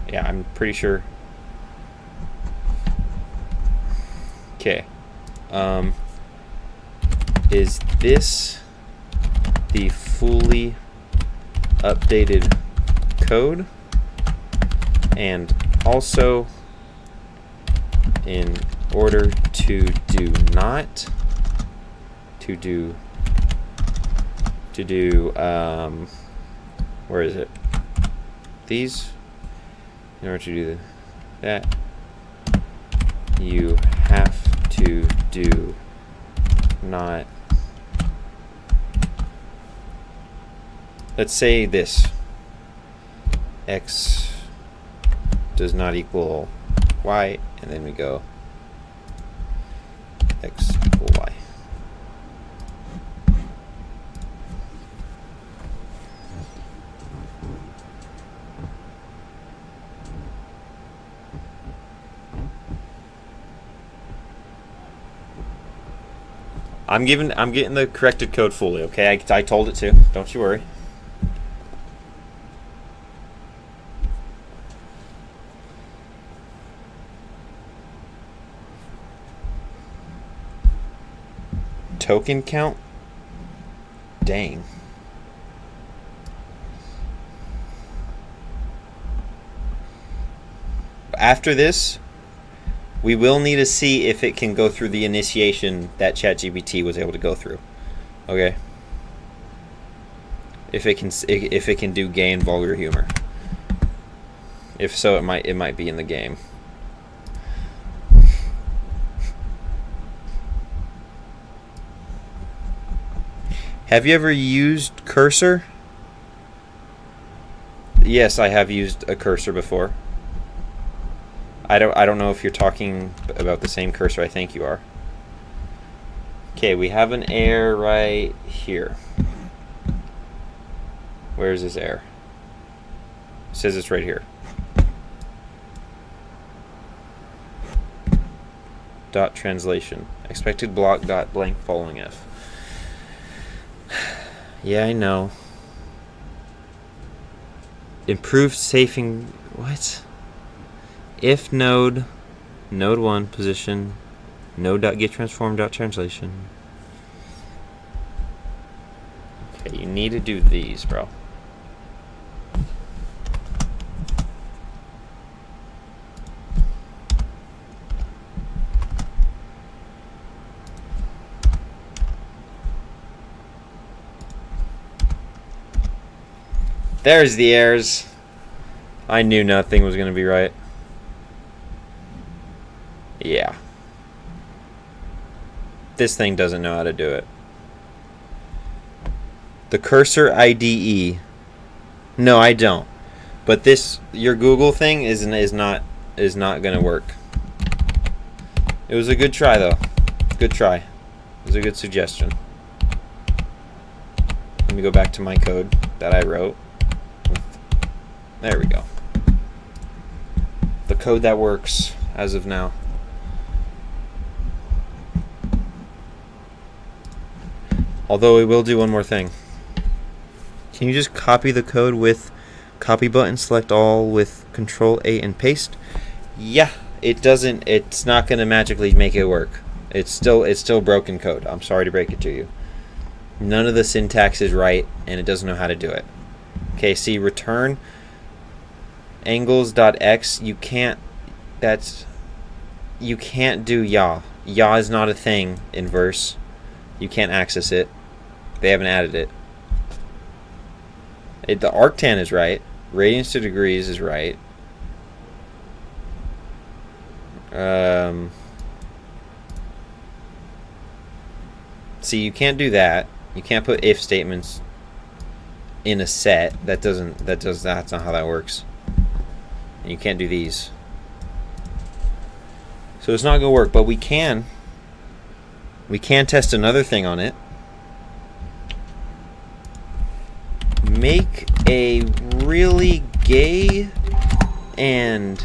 Yeah, I'm pretty sure. Okay. Is this the fully updated code? And also, in order to do not, where is it? These, in order to do that, you have to do not, let's say this, x does not equal y, and then we go x equal y. I'm getting the corrected code fully, okay? I told it to. Don't you worry. Token count? Dang. After this, we will need to see if it can go through the initiation that ChatGPT was able to go through. Okay. If it can do gay and vulgar humor. If so, it might be in the game. Have you ever used Cursor? Yes, I have used a Cursor before. I don't know if you're talking about the same Cursor. I think you are. Okay, we have an error right here. Where is this error? It says it's right here. Dot translation. Expected block dot blank following if. Yeah, I know. Improved safing. What? If node 1 position node.getTransform.translation. Okay, you need to do these, bro. There's the errors. I knew nothing was going to be right. Yeah. This thing doesn't know how to do it. The Cursor IDE. No, I don't. But your Google thing is not going to work. It was a good try though. Good try. It was a good suggestion. Let me go back to my code that I wrote. There we go. The code that works as of now. Although it will do one more thing. Can you just copy the code with copy button, select all with Control A and paste? Yeah, it doesn't. It's not going to magically make it work. It's still broken code. I'm sorry to break it to you. None of the syntax is right, and it doesn't know how to do it. Okay, see, return angles.x. You can't do yaw. Yaw is not a thing in Verse. You can't access it. They haven't added it. The arctan is right. Radians to degrees is right. See, you can't do that. You can't put if statements in a set. That's not how that works. And you can't do these. So it's not gonna work, but we can test another thing on it. Make a really gay and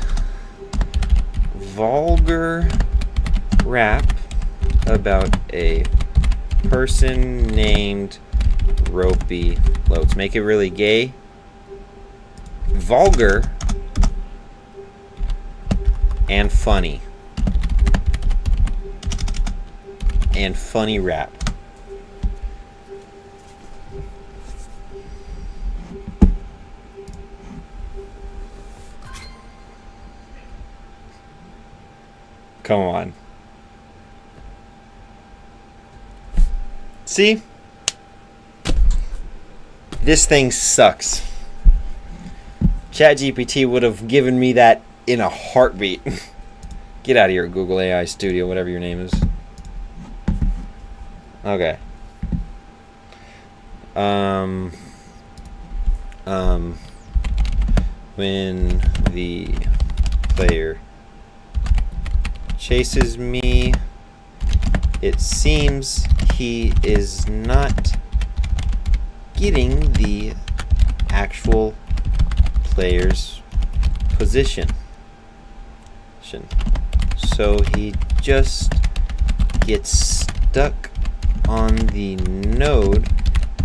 vulgar rap about a person named Ropey Loads. Make it really gay, vulgar, and funny. And funny rap. Come on. See? This thing sucks. ChatGPT would have given me that in a heartbeat. Get out of here, Google AI Studio, whatever your name is. Okay. When the player chases me, it seems he is not getting the actual player's position. So he just gets stuck on the node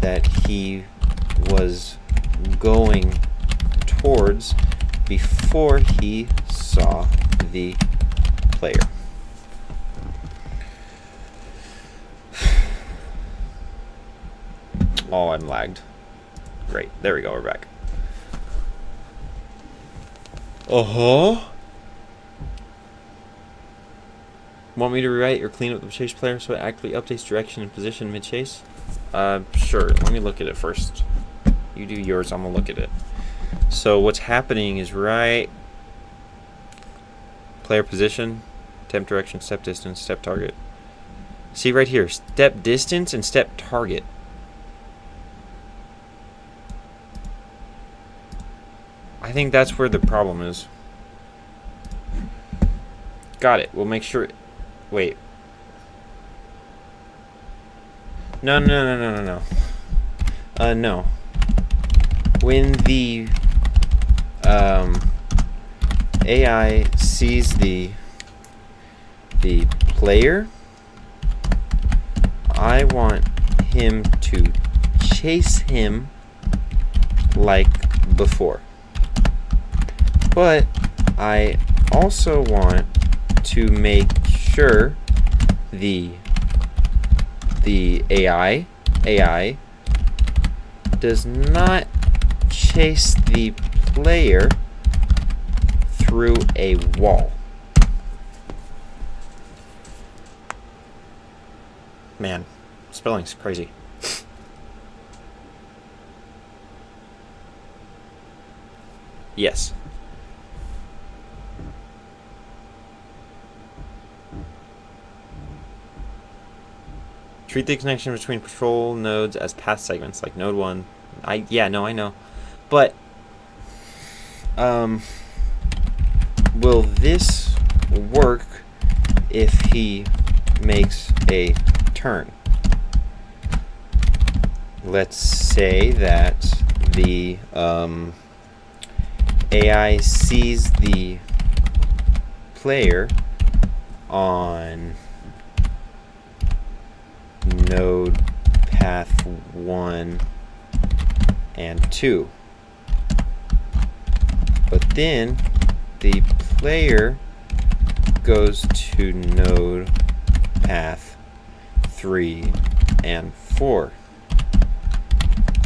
that he was going towards before he saw the player. Oh, I'm lagged. Great. There we go. We're back. Want me to rewrite or clean up the chase player so it accurately updates direction and position mid-chase? Sure. Let me look at it first. You do yours. I'm going to look at it. So what's happening is right... Player position, temp direction, step distance, step target. See right here. Step distance and step target. I think that's where the problem is. Got it. We'll make sure... Wait. No. No. When the AI sees the player, I want him to chase him like before. But I also want to make sure the AI does not chase the player through a wall. Man, spelling's crazy. Yes. Treat the connection between patrol nodes as path segments, like node 1. I know. But will this work if he makes a turn? Let's say that the AI sees the player on node path 1 and 2, but then the player goes to node path 3 and 4.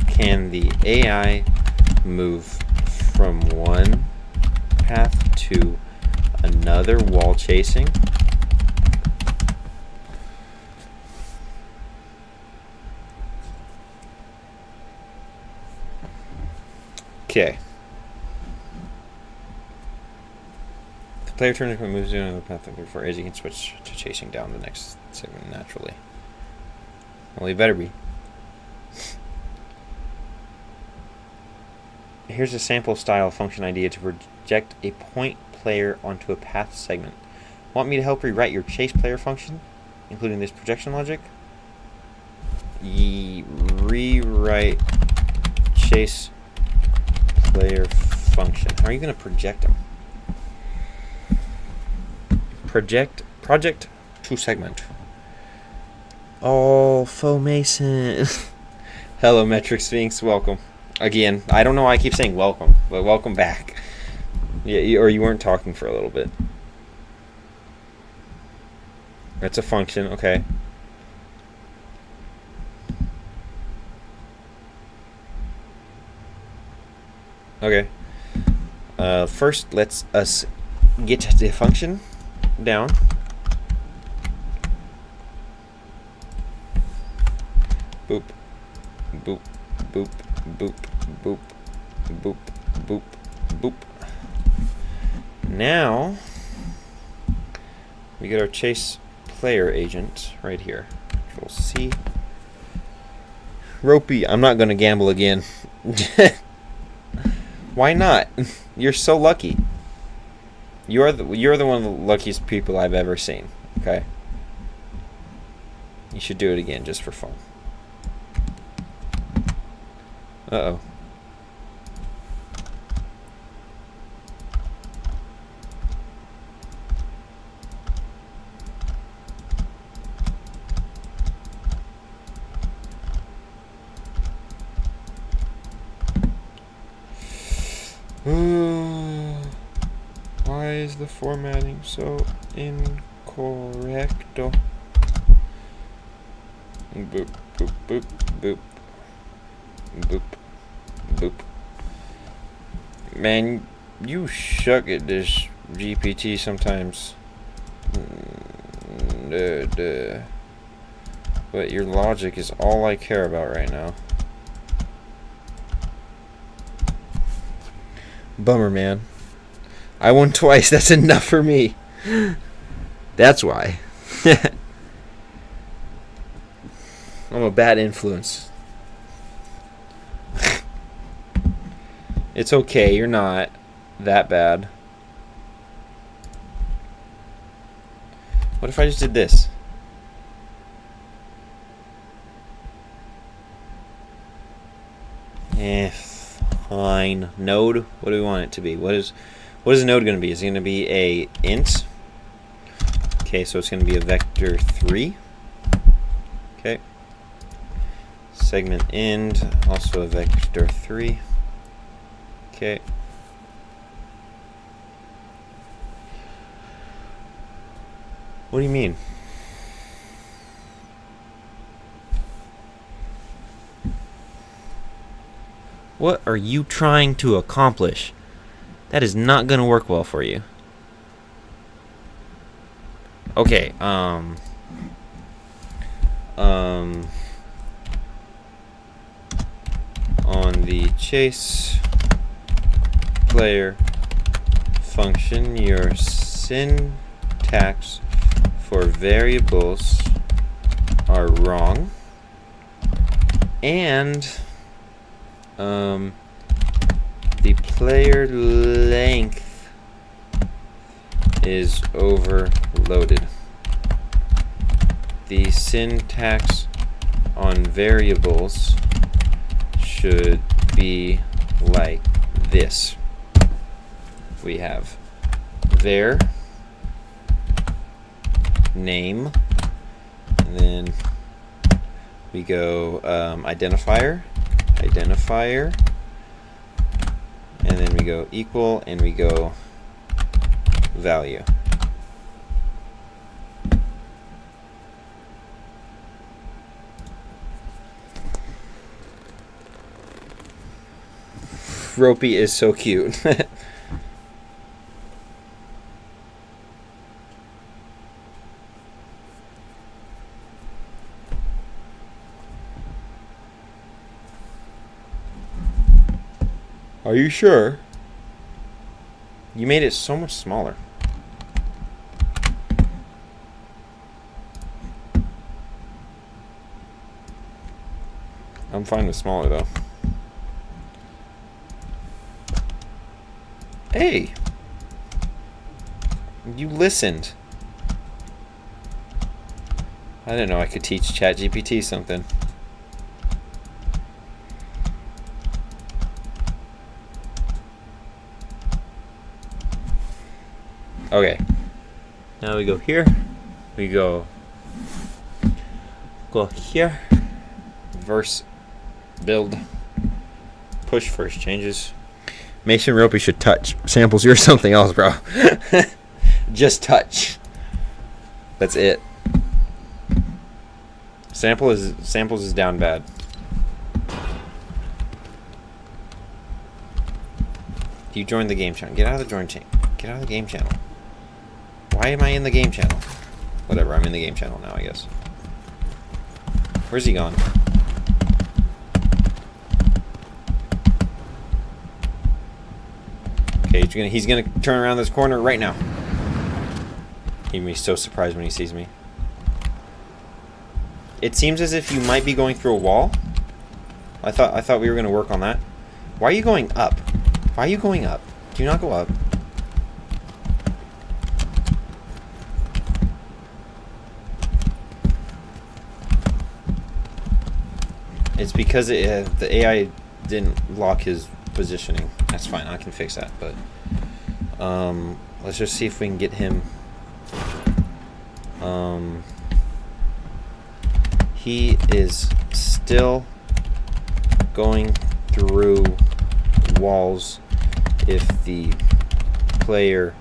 Can the AI move from one path to another while chasing? Okay. The player turns and moves to another path before as you can switch to chasing down the next segment naturally. Well, you better be. Here's a sample style function idea to project a point player onto a path segment. Want me to help rewrite your chase player function, including this projection logic? Rewrite chase player function. How are you going to project them? Project to segment. Oh, Faux Mason. Hello, Metric Sphinx. Welcome. Again, I don't know why I keep saying welcome, but welcome back. Yeah, or you weren't talking for a little bit. That's a function, okay. Okay. First, let's us get the function down. Boop, boop, boop, boop, boop, boop, boop, boop. Now we get our chase player agent right here. Control C. Ropey, I'm not going to gamble again. Why not? You're so lucky. You're the one of the luckiest people I've ever seen. Okay. You should do it again just for fun. Uh-oh. Why is the formatting so incorrecto? Boop, boop, boop, boop. Boop, boop. Man, you suck at this GPT sometimes. But your logic is all I care about right now. Bummer, man. I won twice. That's enough for me. That's why. I'm a bad influence. It's okay, you're not that bad. What if I just did this? Fine. Node, what do we want it to be? What is the node going to be? Is it going to be a int? Okay, so it's going to be a vector 3. Okay. Segment end, also a vector 3. Okay. What do you mean? What are you trying to accomplish? That is not going to work well for you. Okay, on the chase player function, your syntax for variables are are wrong. And the player length is overloaded. The syntax on variables should be like this. We have var name, and then we go identifier, and then we go equal, and we go value. Ropey is so cute. Are you sure? You made it so much smaller. I'm fine with smaller though. Hey! You listened. I didn't know I could teach ChatGPT something. Okay. Now we go here. We go here. Verse build. Push first changes. Mason Ropey should touch. Samples, you're something else, bro. Just touch. That's it. Samples is down bad. You joined the game channel. Get out of the join chain. Get out of the game channel. Why am I in the game channel? Whatever, I'm in the game channel now, I guess. Where's he gone? Okay, he's gonna turn around this corner right now. He'd be so surprised when he sees me. It seems as if you might be going through a wall. I thought we were gonna work on that. Why are you going up? Why are you going up? Do not go up. It's because the AI didn't lock his positioning. That's fine. I can fix that. But let's just see if we can get him. He is still going through walls if the player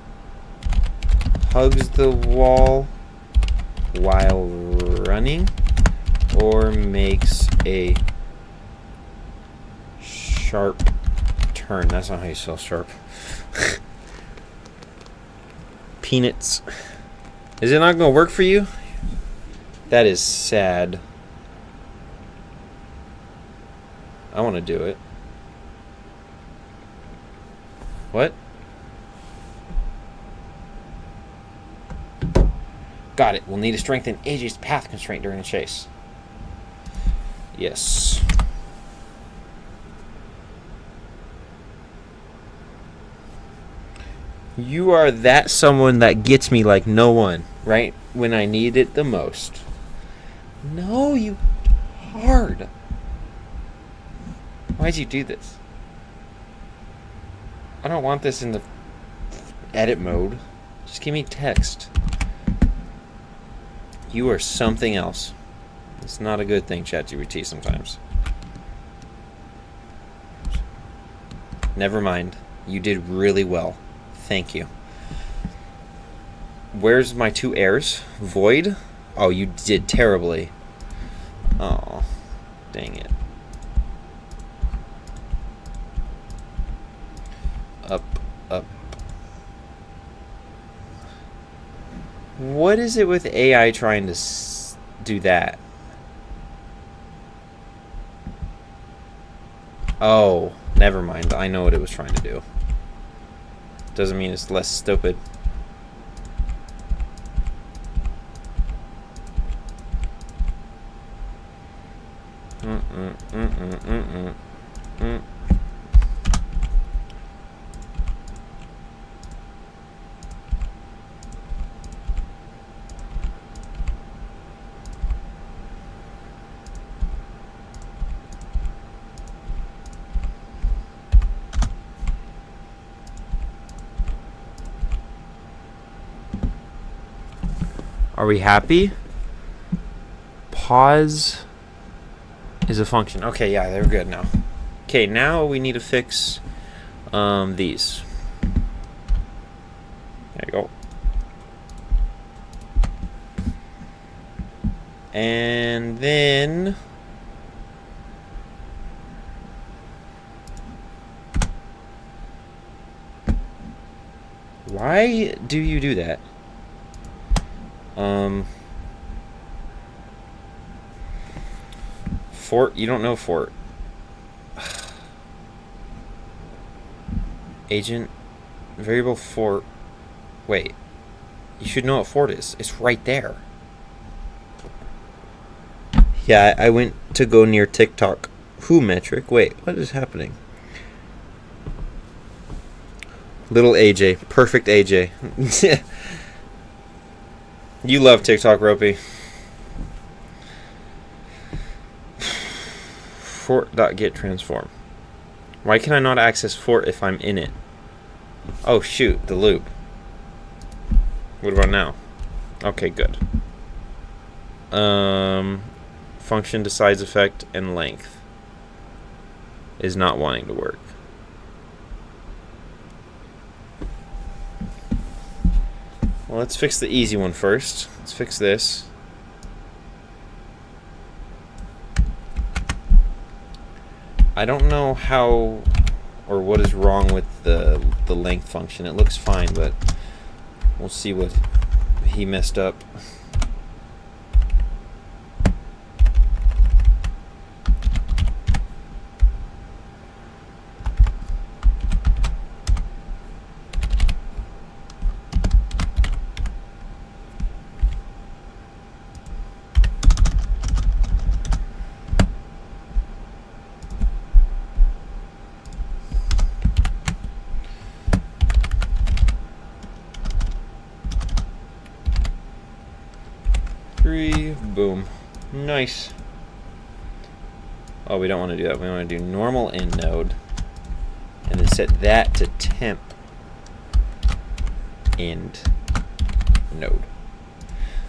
hugs the wall while running or makes a sharp turn. That's not how you spell sharp. Peanuts. Is it not going to work for you? That is sad. I want to do it. What? Got it. We'll need to strengthen AJ's path constraint during the chase. Yes. You are that someone that gets me like no one, right when I need it the most. No, you hard. Why'd you do this? I don't want this in the edit mode. Just give me text. You are something else. It's not a good thing, ChatGPT, sometimes. Never mind. You did really well. Thank you. Where's my two errors? Void? Oh, you did terribly. Oh, dang it. Up, up. What is it with AI trying to do that? Oh, never mind. I know what it was trying to do. Doesn't mean it's less stupid. Are we happy? Pause is a function. Okay, yeah, they're good now. Okay, now we need to fix these. There you go. And then why do you do that? Fort, you don't know Fort. Agent, variable Fort. Wait, you should know what Fort is. It's right there. Yeah, I went to go near TikTok. Who metric? Wait, what is happening? Little AJ, perfect AJ. You love TikTok, Ropey. Fort.get transform. Why can I not access Fort if I'm in it? Oh shoot, the loop. What about now? Okay, good. Function decides effect and length is not wanting to work. Well, let's fix the easy one first. Let's fix this. I don't know how or what is wrong with the length function. It looks fine, but we'll see what he messed up. Boom. Nice. Oh, we don't want to do that. We want to do normal end node and then set that to temp end node.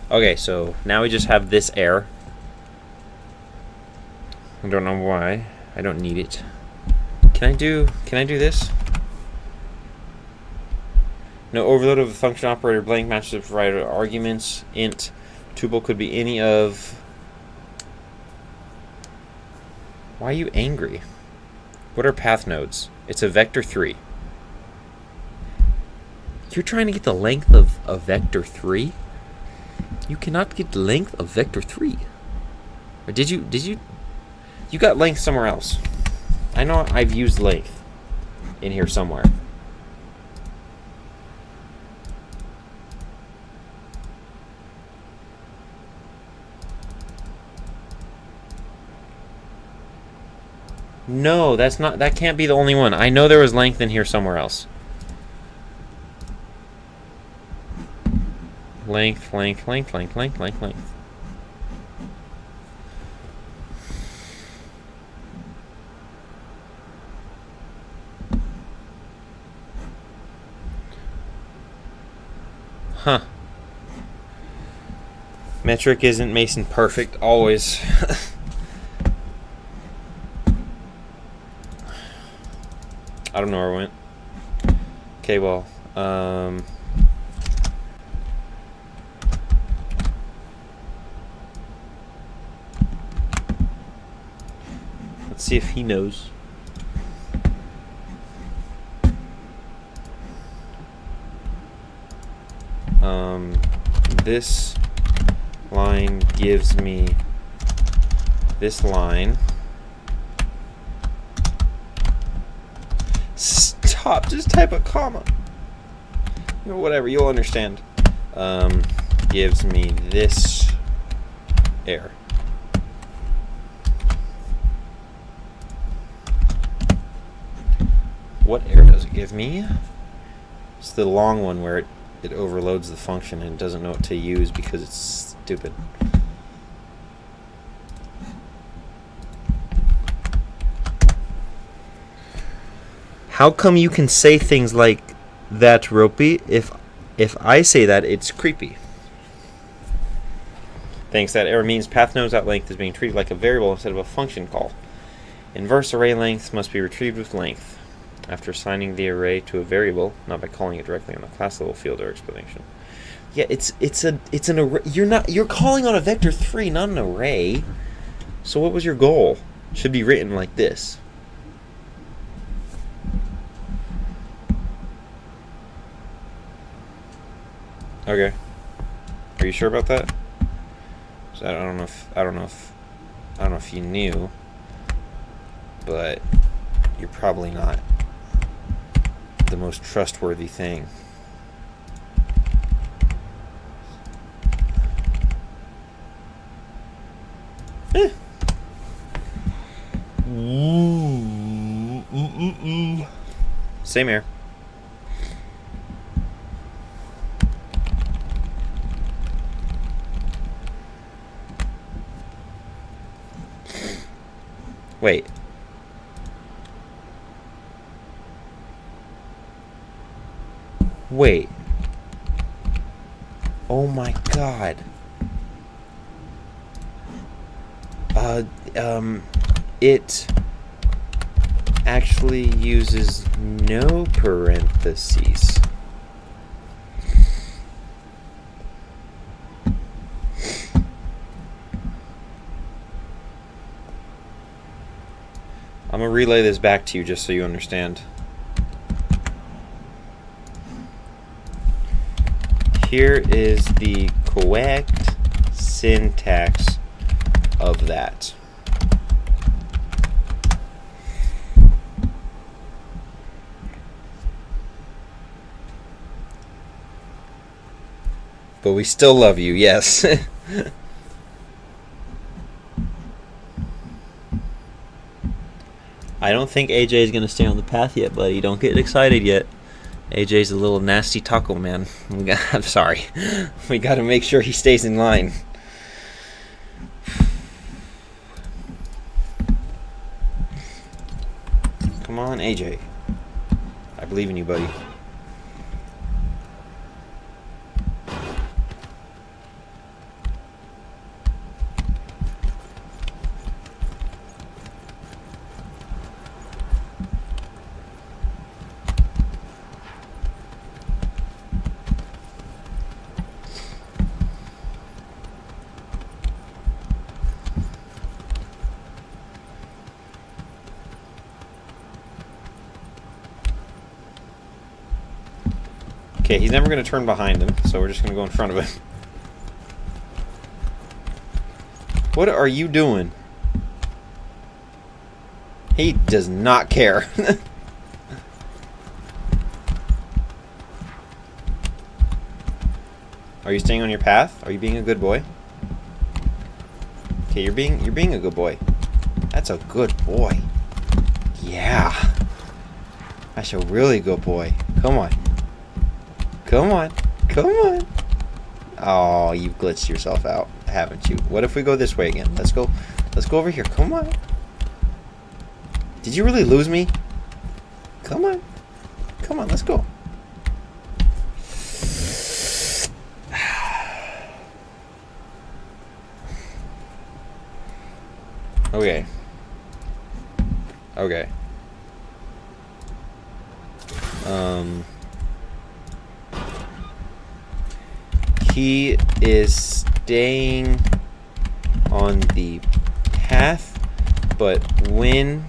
Okay, so now we just have this error. I don't know why. I don't need it. Can I do this? No overload of the function operator blank matches the provided arguments. Int tuple could be any of. Why are you angry? What are path nodes? It's a vector 3. You're trying to get the length of a vector 3? You cannot get the length of vector 3. Or did you? You got length somewhere else. I know I've used length in here somewhere. No, that's not. That can't be the only one. I know there was length in here somewhere else. Length. Huh. Metric isn't Mason perfect always. I don't know where I went. Okay, well, let's see if he knows. This line gives me this line. Stop, just type a comma. Or whatever, you'll understand. Gives me this error. What error does it give me? It's the long one where it overloads the function and doesn't know what to use because it's stupid. How come you can say things like that, Ropey? If I say that, it's creepy. Thanks. That error means path knows that length is being treated like a variable instead of a function call. Inverse array length must be retrieved with length after assigning the array to a variable, not by calling it directly on the class level field or explanation. Yeah, it's an array. You're calling on a vector 3, not an array. So what was your goal? It should be written like this. Okay. Are you sure about that? So I don't know if you knew, but you're probably not the most trustworthy thing. Same here. Wait. Wait. Oh my god. It actually uses no parentheses. I'm going to relay this back to you just so you understand. Here is the correct syntax of that. But we still love you, yes. I don't think AJ is going to stay on the path yet, buddy. Don't get excited yet. AJ's a little nasty taco man. I'm sorry. We got to make sure he stays in line. Come on, AJ. I believe in you, buddy. Okay, he's never going to turn behind him, so we're just going to go in front of him. What are you doing? He does not care. Are you staying on your path? Are you being a good boy? Okay, you're being a good boy. That's a good boy. Yeah. That's a really good boy. Come on. Come on. Come on. Oh, you've glitched yourself out, haven't you? What if we go this way again? Let's go over here. Come on. Did you really lose me? Come on. Come on, let's go. Okay. Okay. He is staying on the path, but when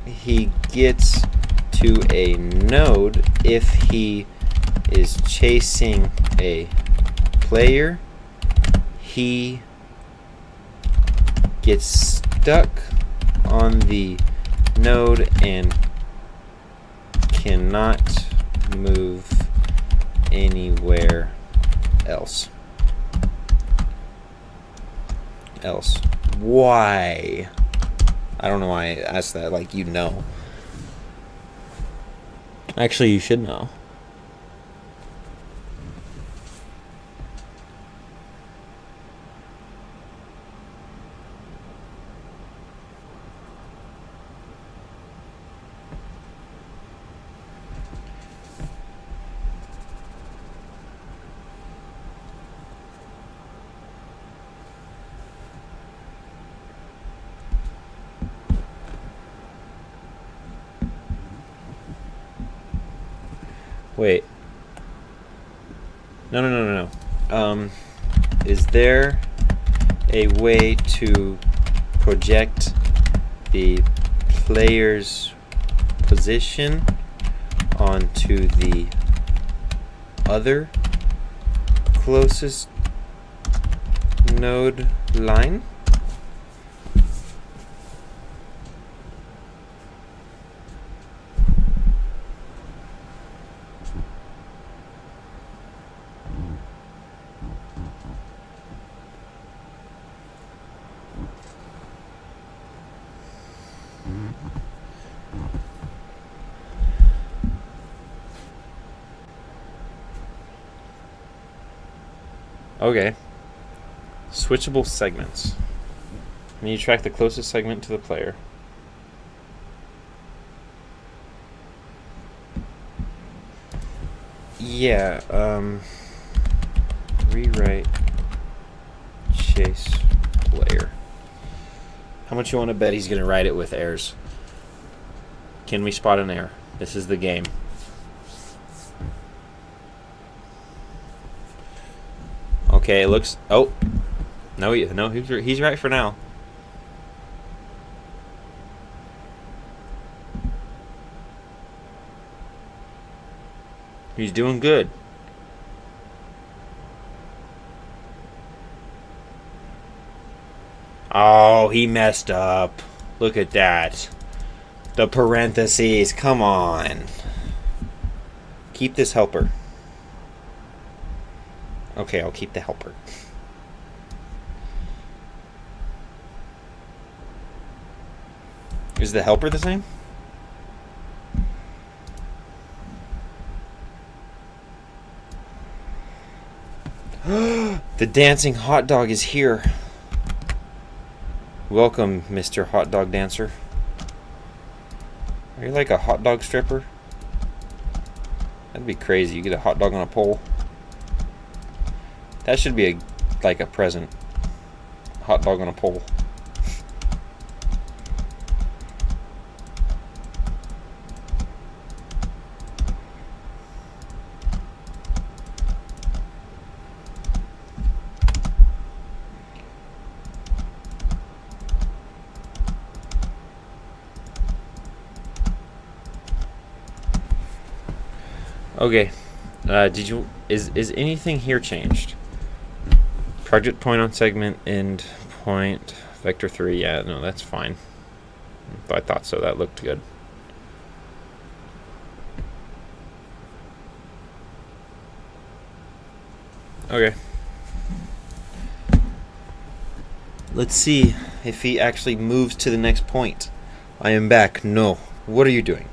he gets to a node, if he is chasing a player, he gets stuck on the node and cannot move anywhere else. Why? I don't know why I asked that, like, you know. Actually, you should know. Wait. No. Is there a way to project the player's position onto the other closest node line? Okay. Switchable segments. And you track the closest segment to the player. Yeah, rewrite chase player. How much you want to bet he's going to write it with errors? Can we spot an error? This is the game. Okay, it looks... Oh. No, he's right for now. He's doing good. Oh, he messed up. Look at that. The parentheses. Come on. Keep this helper. Okay, I'll keep the helper. Is the helper the same? The dancing hot dog is here. Welcome, Mr. Hot Dog Dancer. Are you like a hot dog stripper? That'd be crazy. You get a hot dog on a pole. That should be like a present. Hot dog on a pole. Okay. Is anything here changed? Project point on segment, end point, vector 3. Yeah, no, that's fine. I thought so. That looked good. Okay. Let's see if he actually moves to the next point. I am back. No. What are you doing?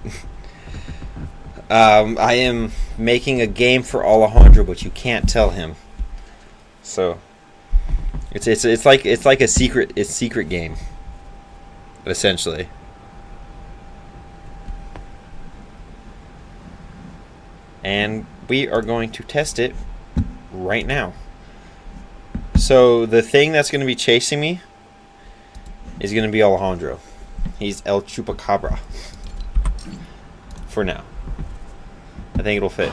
I am making a game for Alejandro, but you can't tell him. So it's like a secret game, essentially. And we are going to test it right now. So the thing that's going to be chasing me is going to be Alejandro. He's El Chupacabra for now. I think it'll fit.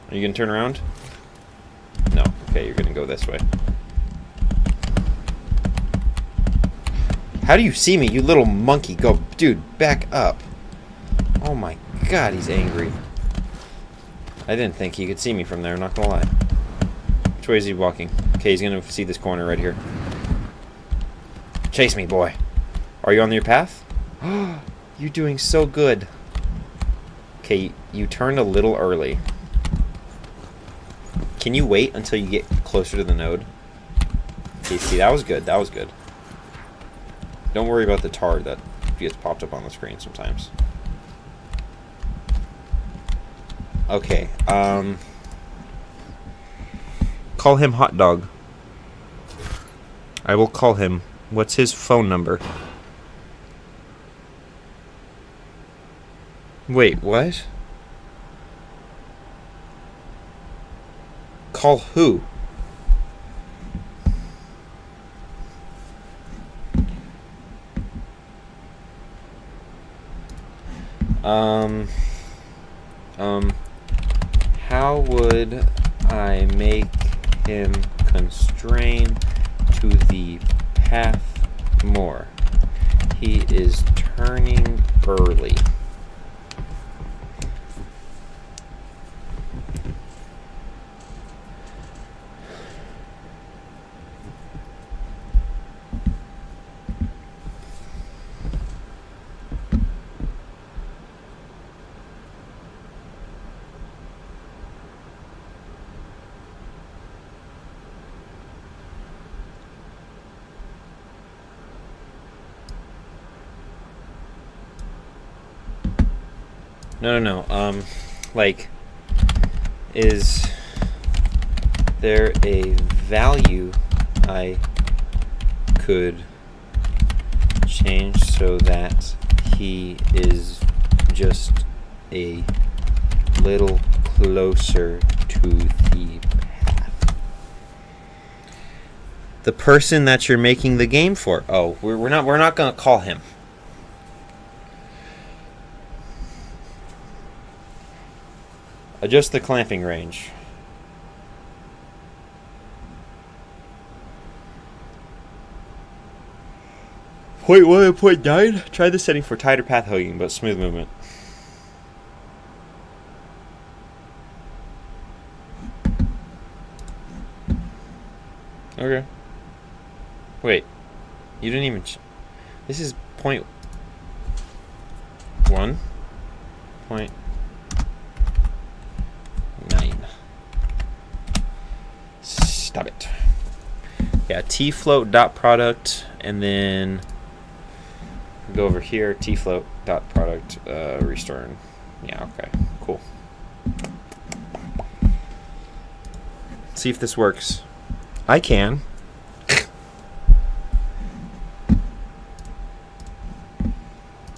Are you going to turn around? No. Okay, you're going to go this way. How do you see me, you little monkey? Go, dude, back up. Oh my god, he's angry. I didn't think he could see me from there, not gonna lie. Which way is he walking? Okay, he's gonna see this corner right here. Chase me, boy. Are you on your path? You're doing so good. Okay, you turned a little early. Can you wait until you get closer to the node? Okay, see, that was good. That was good. Don't worry about the tar that gets popped up on the screen sometimes. Okay, call him Hot Dog. I will call him. What's his phone number? Wait, what? Call who? How would I make him constrain to the path more? He is turning early. No. Like, is there a value I could change so that he is just a little closer to the path? The person that you're making the game for. Oh, we're not gonna call him. Adjust the clamping range. Point 1 and point 9. Try the setting for tighter path hugging, but smooth movement. Okay. Wait. You didn't even... This is point 1. Point 9. Stop it. Yeah, tfloat dot product, and then go over here, tfloat dot product, restore. Yeah, okay, cool. See if this works. I can.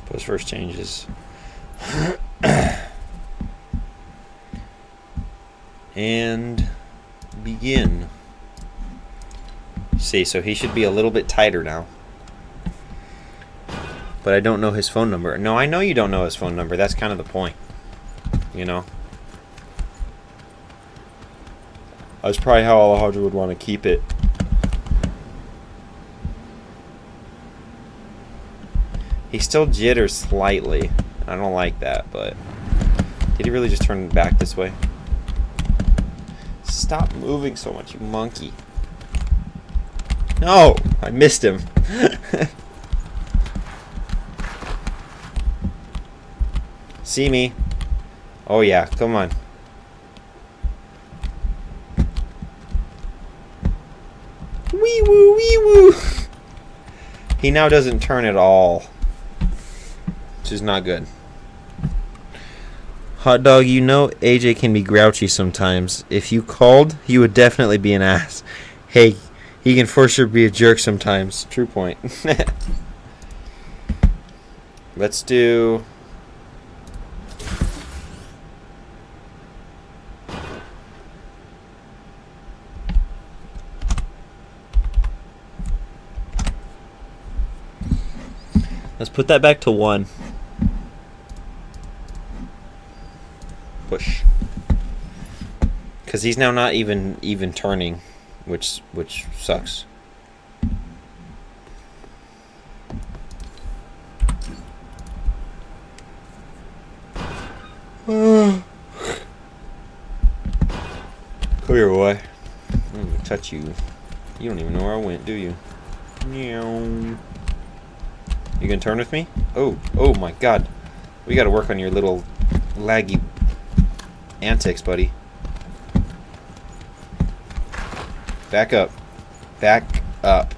Those first changes. And begin. See, so he should be a little bit tighter now. But I don't know his phone number. No, I know you don't know his phone number. That's kind of the point. You know? That's probably how Alejandro would want to keep it. He still jitters slightly. I don't like that, but... Did he really just turn back this way? Stop moving so much, you monkey. No! I missed him. See me? Oh yeah, come on. Wee woo, wee woo! He now doesn't turn at all. Which is not good. Hot Dog, you know AJ can be grouchy sometimes. If you called, he would definitely be an ass. Hey, he can for sure be a jerk sometimes. True point. Let's do... Let's put that back to 1. Push. Because he's now not even turning, which sucks. Come here, boy. I'm gonna touch you. You don't even know where I went, do you? Meow. You gonna turn with me? Oh my god. We gotta work on your little laggy antics, buddy. Back up. Back up.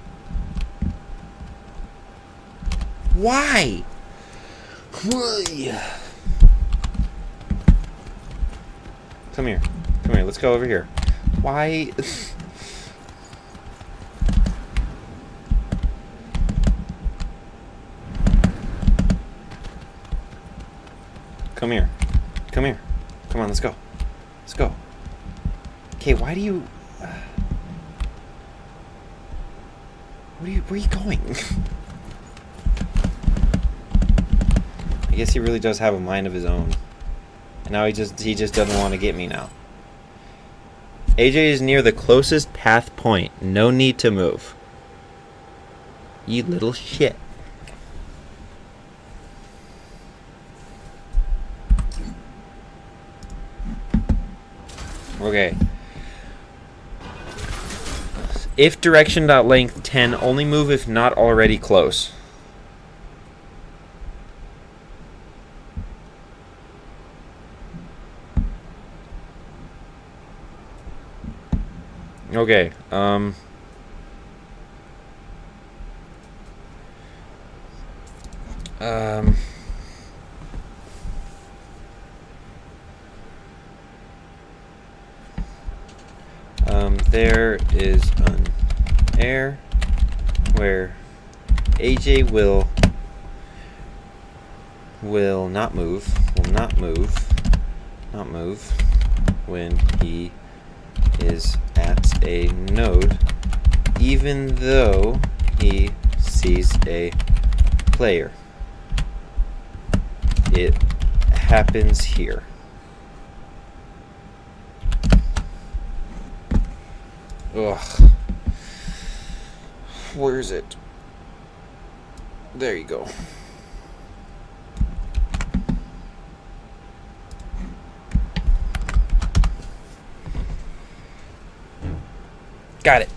Why? Come here. Come here. Let's go over here. Why? Come here. Come here. Come on, let's go. Let's go. Okay, why do you... where are you going? I guess he really does have a mind of his own. And now he just doesn't want to get me now. AJ is near the closest path point. No need to move. You little shit. Okay. If direction.length 10, only move if not already close. Okay, there is an air where AJ will not move when he is at a node, even though he sees a player. It happens here. Ugh. Where is it? There you go. Got it.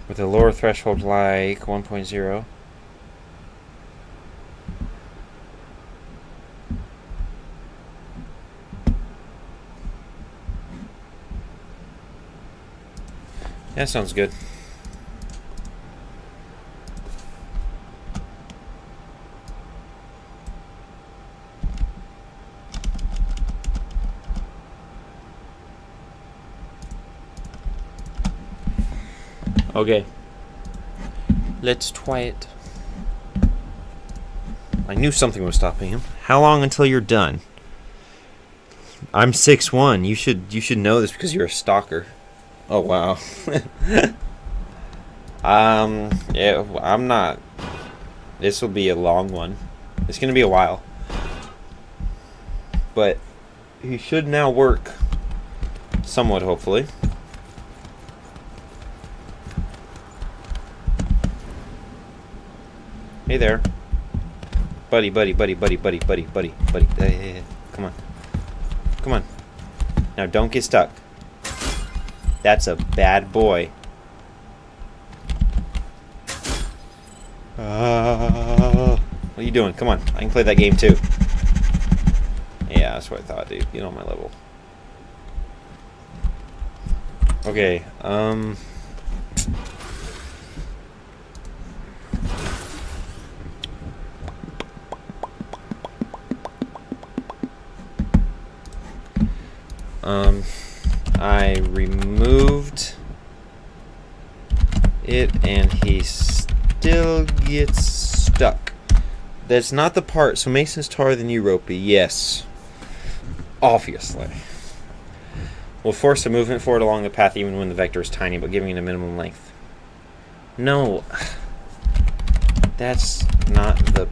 With a lower threshold like 1.0. That sounds good. Okay, let's try it. I knew something was stopping him. How long until you're done? I'm 6'1". You should know this because you're a stalker. Oh wow. Yeah, I'm not. This will be a long one. It's gonna be a while. But he should now work somewhat, hopefully. Hey there. Buddy. Hey. Come on. Come on. Now don't get stuck. That's a bad boy. What are you doing? Come on. I can play that game too. Yeah, that's what I thought, dude. Get on my level. Okay, I removed it and he still gets stuck. That's not the part. So Mason's taller than you, Ropey. Yes. Obviously. Will force the movement forward along the path even when the vector is tiny, but giving it a minimum length. No. That's not the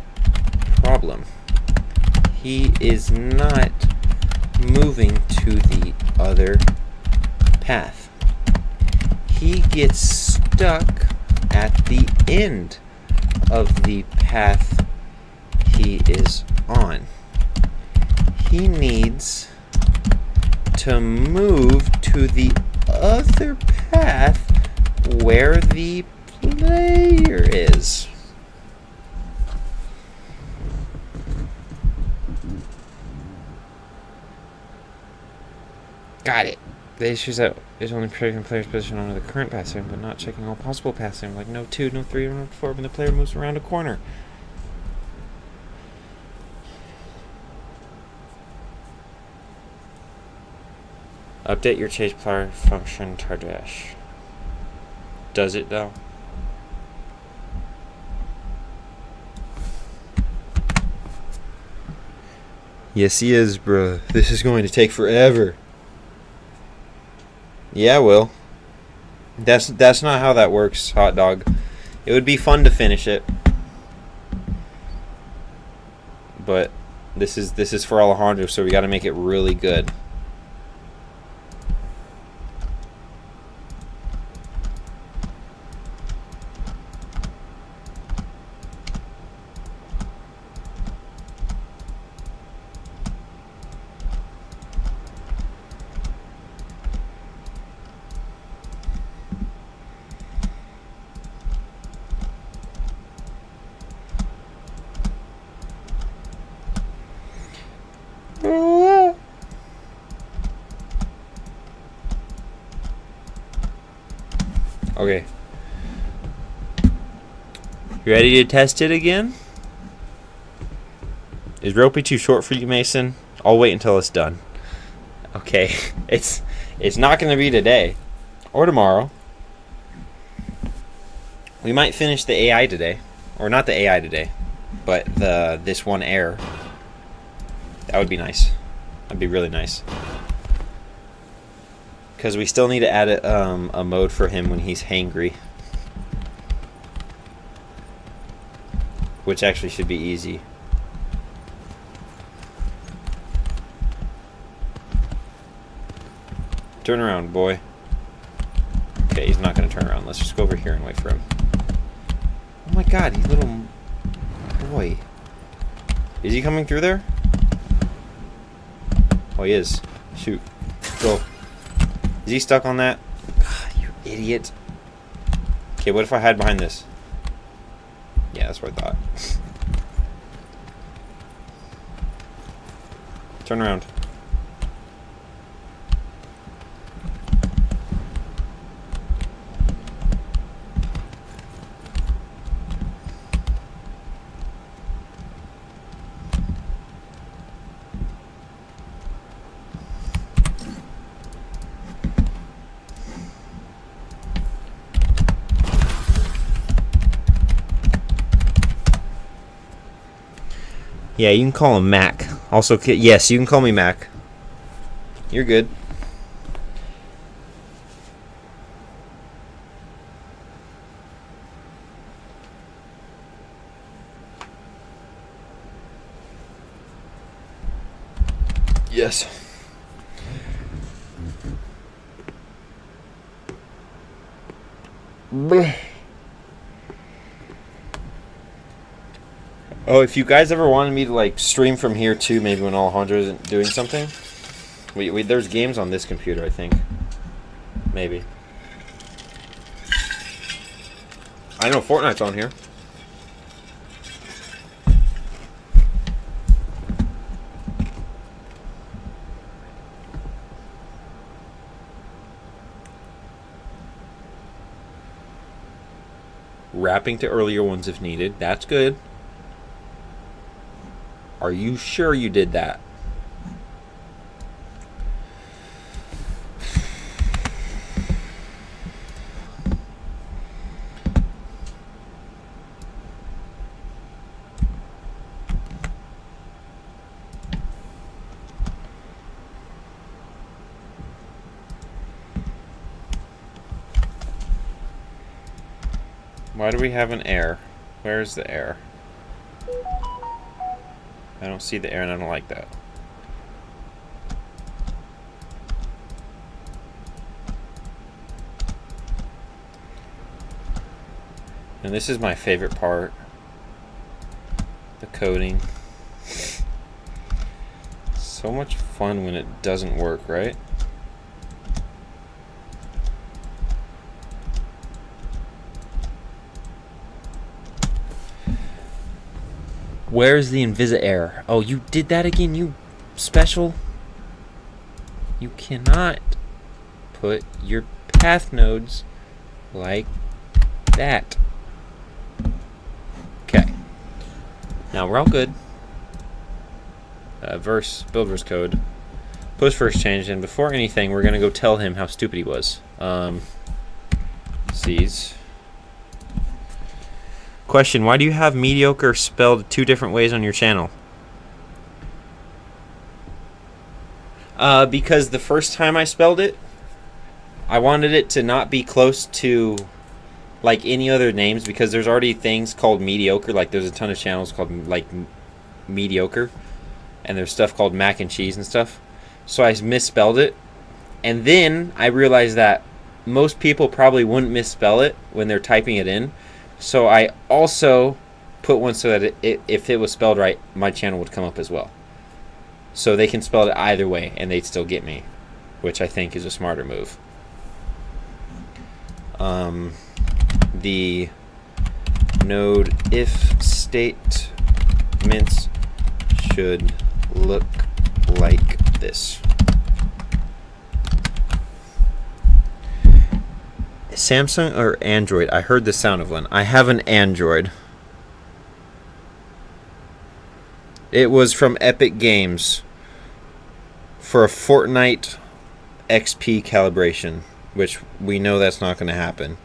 problem. He is not moving to the other path. He gets stuck at the end of the path he is on. He needs to move to the other path where the player is. Got it. The issue is only predicting the player's position under the current passing, but not checking all possible passing, like no 2, no 3, or no 4 when the player moves around a corner. Update your chase player function, Tardash. Does it though? Yes, he is, bruh. This is going to take forever. Yeah, Will. That's not how that works, hot dog. It would be fun to finish it, but this is for Alejandro, so we got to make it really good. Okay. You ready to test it again? Is ropey too short for you, Mason? I'll wait until it's done. Okay. It's not going to be today or tomorrow. We might finish the AI today, or not the AI today, but this one air. That would be nice. That'd be really nice. Because we still need to add a mode for him when he's hangry. Which actually should be easy. Turn around, boy. Okay, he's not going to turn around. Let's just go over here and wait for him. Oh my god, you little boy. Is he coming through there? Oh, he is. Shoot. Go. Is he stuck on that? God, you idiot. Okay, what if I hide behind this? Yeah, that's what I thought. Turn around. Yeah, you can call him Mac. Also, yes, you can call me Mac. You're good. Yes. Oh, if you guys ever wanted me to like stream from here too, maybe when Alejandro isn't doing something, there's games on this computer, I think. Maybe. I know Fortnite's on here. Wrapping to earlier ones if needed. That's good. Are you sure you did that? Why do we have an air? Where's the air? I don't see the air and I don't like that. And this is my favorite part. The coding. So much fun when it doesn't work, right? Where's the Invisa error? Oh, you did that again, you special. You cannot put your path nodes like that. Okay. Now we're all good. Build verse code. Post first change, and before anything, we're gonna go tell him how stupid he was. Sees. Question: why do you have mediocre spelled 2 different ways on your channel? Because the first time I spelled it, I wanted it to not be close to like any other names, because there's already things called mediocre. Like there's a ton of channels called like mediocre, and there's stuff called mac and cheese and stuff. So I misspelled it, and then I realized that most people probably wouldn't misspell it when they're typing it in. So I also put one so that if it was spelled right, my channel would come up as well. So they can spell it either way and they'd still get me, which I think is a smarter move. The node if statements should look like this. Samsung or Android? I heard the sound of one. I have an Android. It was from Epic Games for a Fortnite XP calibration, which we know that's not going to happen.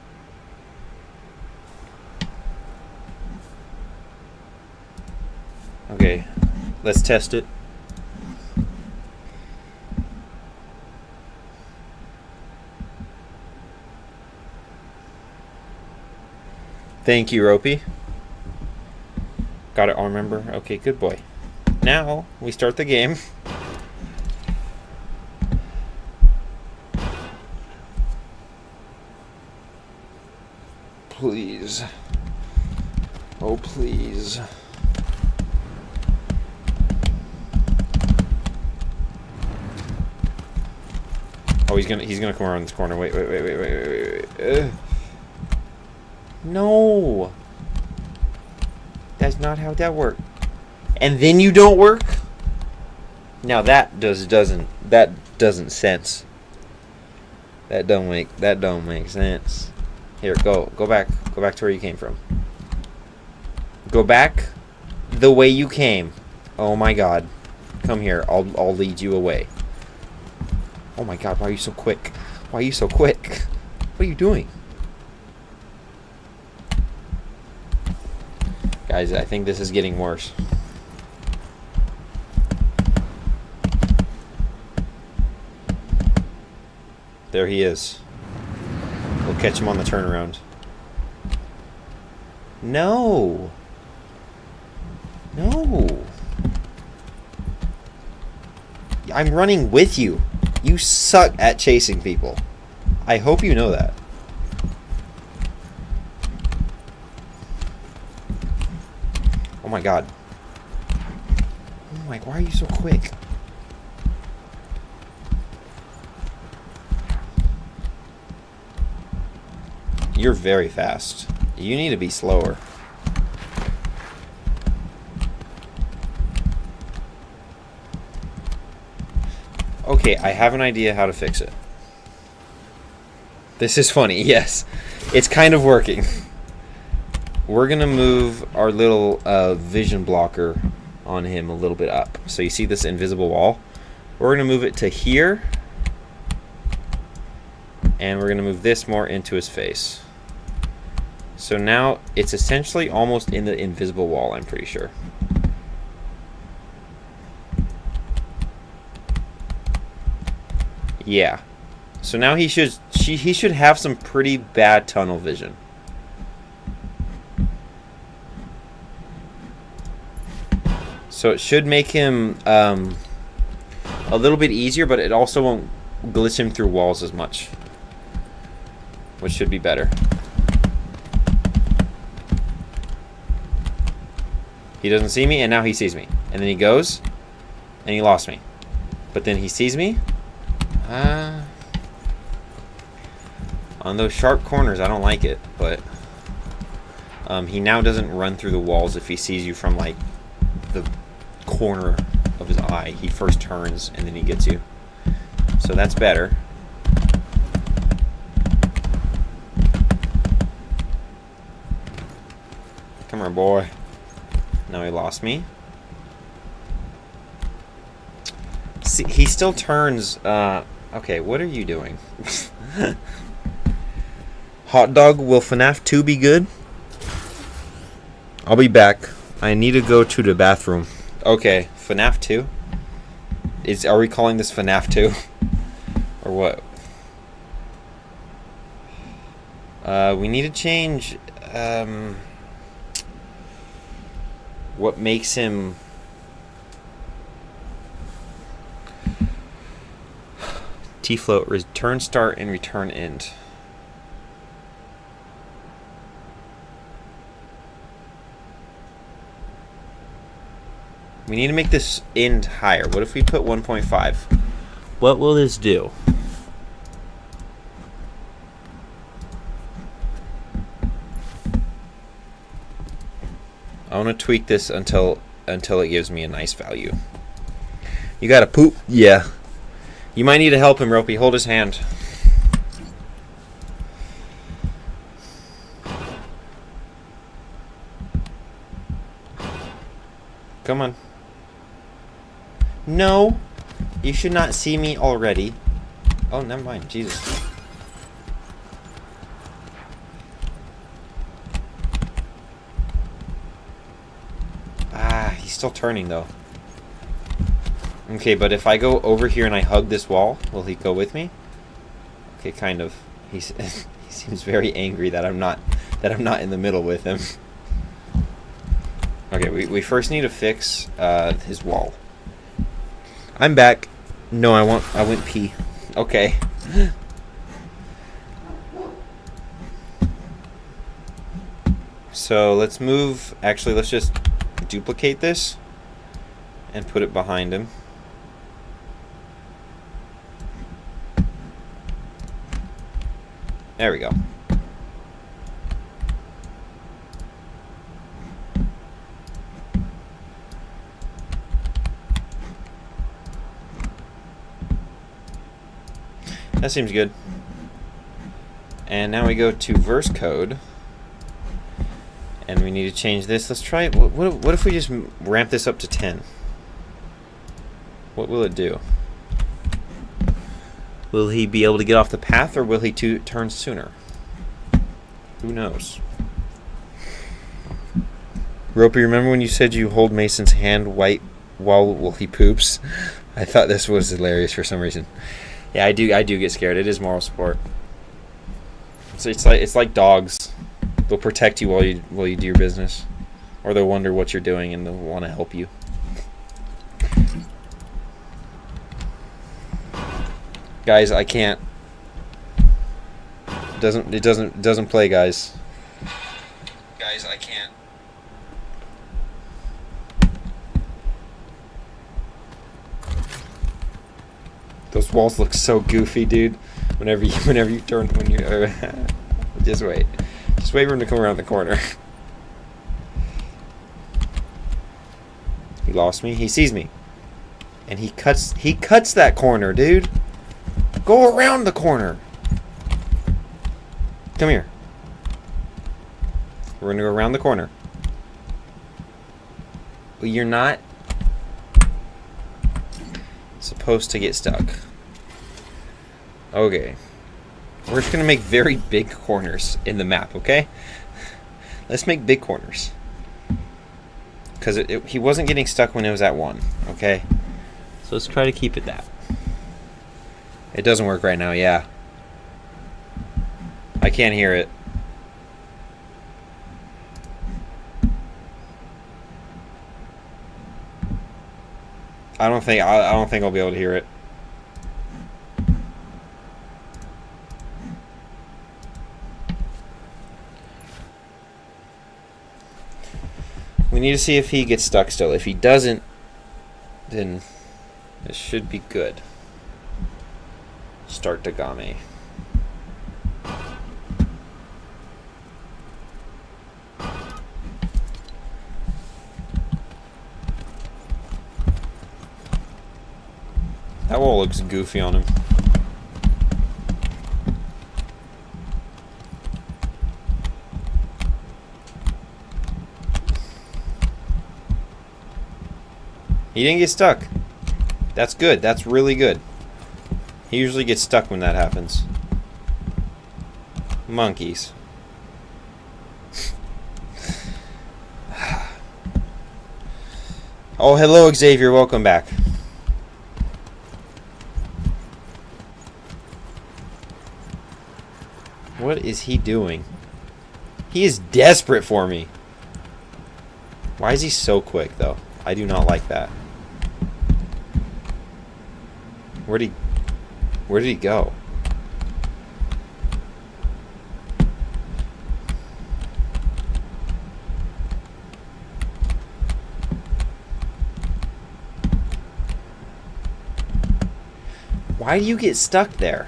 Okay, let's test it. Thank you, Ropey. Got it, arm member? Okay, good boy. Now, we start the game. Please. Oh, please. Oh, he's gonna come around this corner. Wait. No. That's not how that works. And then you don't work? Now that doesn't sense. That don't make sense. Here, go back to where you came from. Go back the way you came. Oh my God. Come here. I'll lead you away. Oh my God, why are you so quick? Why are you so quick? What are you doing? Guys, I think this is getting worse. There he is. We'll catch him on the turnaround. No. I'm running with you. You suck at chasing people. I hope you know that. Oh my God. Oh my, why are you so quick? You're very fast. You need to be slower. Okay, I have an idea how to fix it. This is funny, yes. It's kind of working. We're going to move our little vision blocker on him a little bit up. So you see this invisible wall? We're going to move it to here. And we're going to move this more into his face. So now it's essentially almost in the invisible wall, I'm pretty sure. Yeah. So now he should have some pretty bad tunnel vision. So it should make him a little bit easier, but it also won't glitch him through walls as much, which should be better. He doesn't see me, and now he sees me. And then he goes, and he lost me. But then he sees me. On those sharp corners, I don't like it, but he now doesn't run through the walls if he sees you from like the corner of his eye. He first turns and then he gets you. So that's better. Come here, boy. Now he lost me. See, he still turns. Okay, what are you doing? Hot dog, will FNAF 2 be good? I'll be back. I need to go to the bathroom. Okay, FNAF 2? Are we calling this FNAF 2? Or what? We need to change what makes him T-float, return start and return end. We need to make this end higher. What if we put 1.5? What will this do? I want to tweak this until it gives me a nice value. You gotta poop? Yeah. You might need to help him, Ropey. Hold his hand. Come on. No. You should not see me already. Oh, never mind. Jesus. He's still turning, though. Okay, but if I go over here and I hug this wall, will he go with me? Okay, kind of. He seems very angry that I'm not in the middle with him. Okay, we first need to fix his wall. I'm back. No, I went pee. Okay. So let's move. Actually, let's just duplicate this and put it behind him. There we go. That seems good. And now we go to verse code. And we need to change this. Let's try it. What if we just ramp this up to 10? What will it do? Will he be able to get off the path, or will he turn sooner? Who knows? Ropey, remember when you said you hold Mason's hand while he poops? I thought this was hilarious for some reason. Yeah, I do get scared. It is moral support. So it's like dogs. They'll protect you while you do your business, or they'll wonder what you're doing and they'll want to help you. Guys, I can't. It doesn't play, guys. Guys, I can't. Those walls look so goofy, dude. Whenever you turn, just wait. Just wait for him to come around the corner. He lost me. He sees me. And he cuts that corner, dude. Go around the corner. Come here. We're going to go around the corner. Well, you're not supposed to get stuck. Okay. We're just going to make very big corners in the map, okay? Let's make big corners. Because he wasn't getting stuck when it was at 1, okay? So let's try to keep it that. It doesn't work right now, yeah. I can't hear it. I don't think I'll be able to hear it. We need to see if he gets stuck still. If he doesn't, then it should be good. Start Dagame. looks goofy on him. He didn't get stuck. That's good. That's really good. He usually gets stuck when that happens. Monkeys. Oh, hello, Xavier. Welcome back. What is he doing? He is desperate for me. Why is he so quick, though? I do not like that. Where did he go? Why do you get stuck there?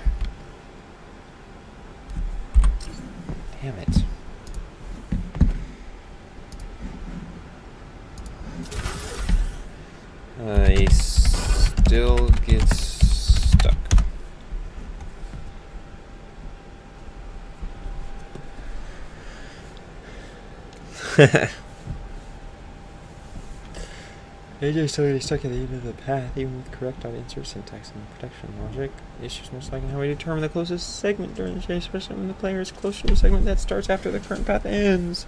Damn it. He still gets stuck. AJ still getting stuck at the end of the path, even with correct insert syntax and protection logic. Issues most likely how we determine the closest segment during the chase, especially when the player is closer to the segment that starts after the current path ends.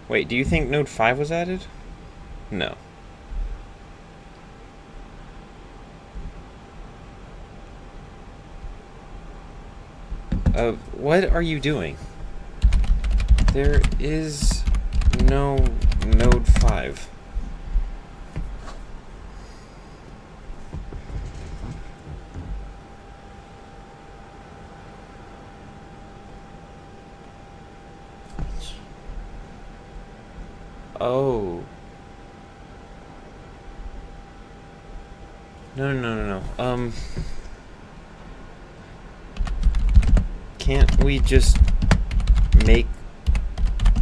Wait, do you think Node 5 was added? No. What are you doing? There is no Node 5. Oh. No. Can't we just make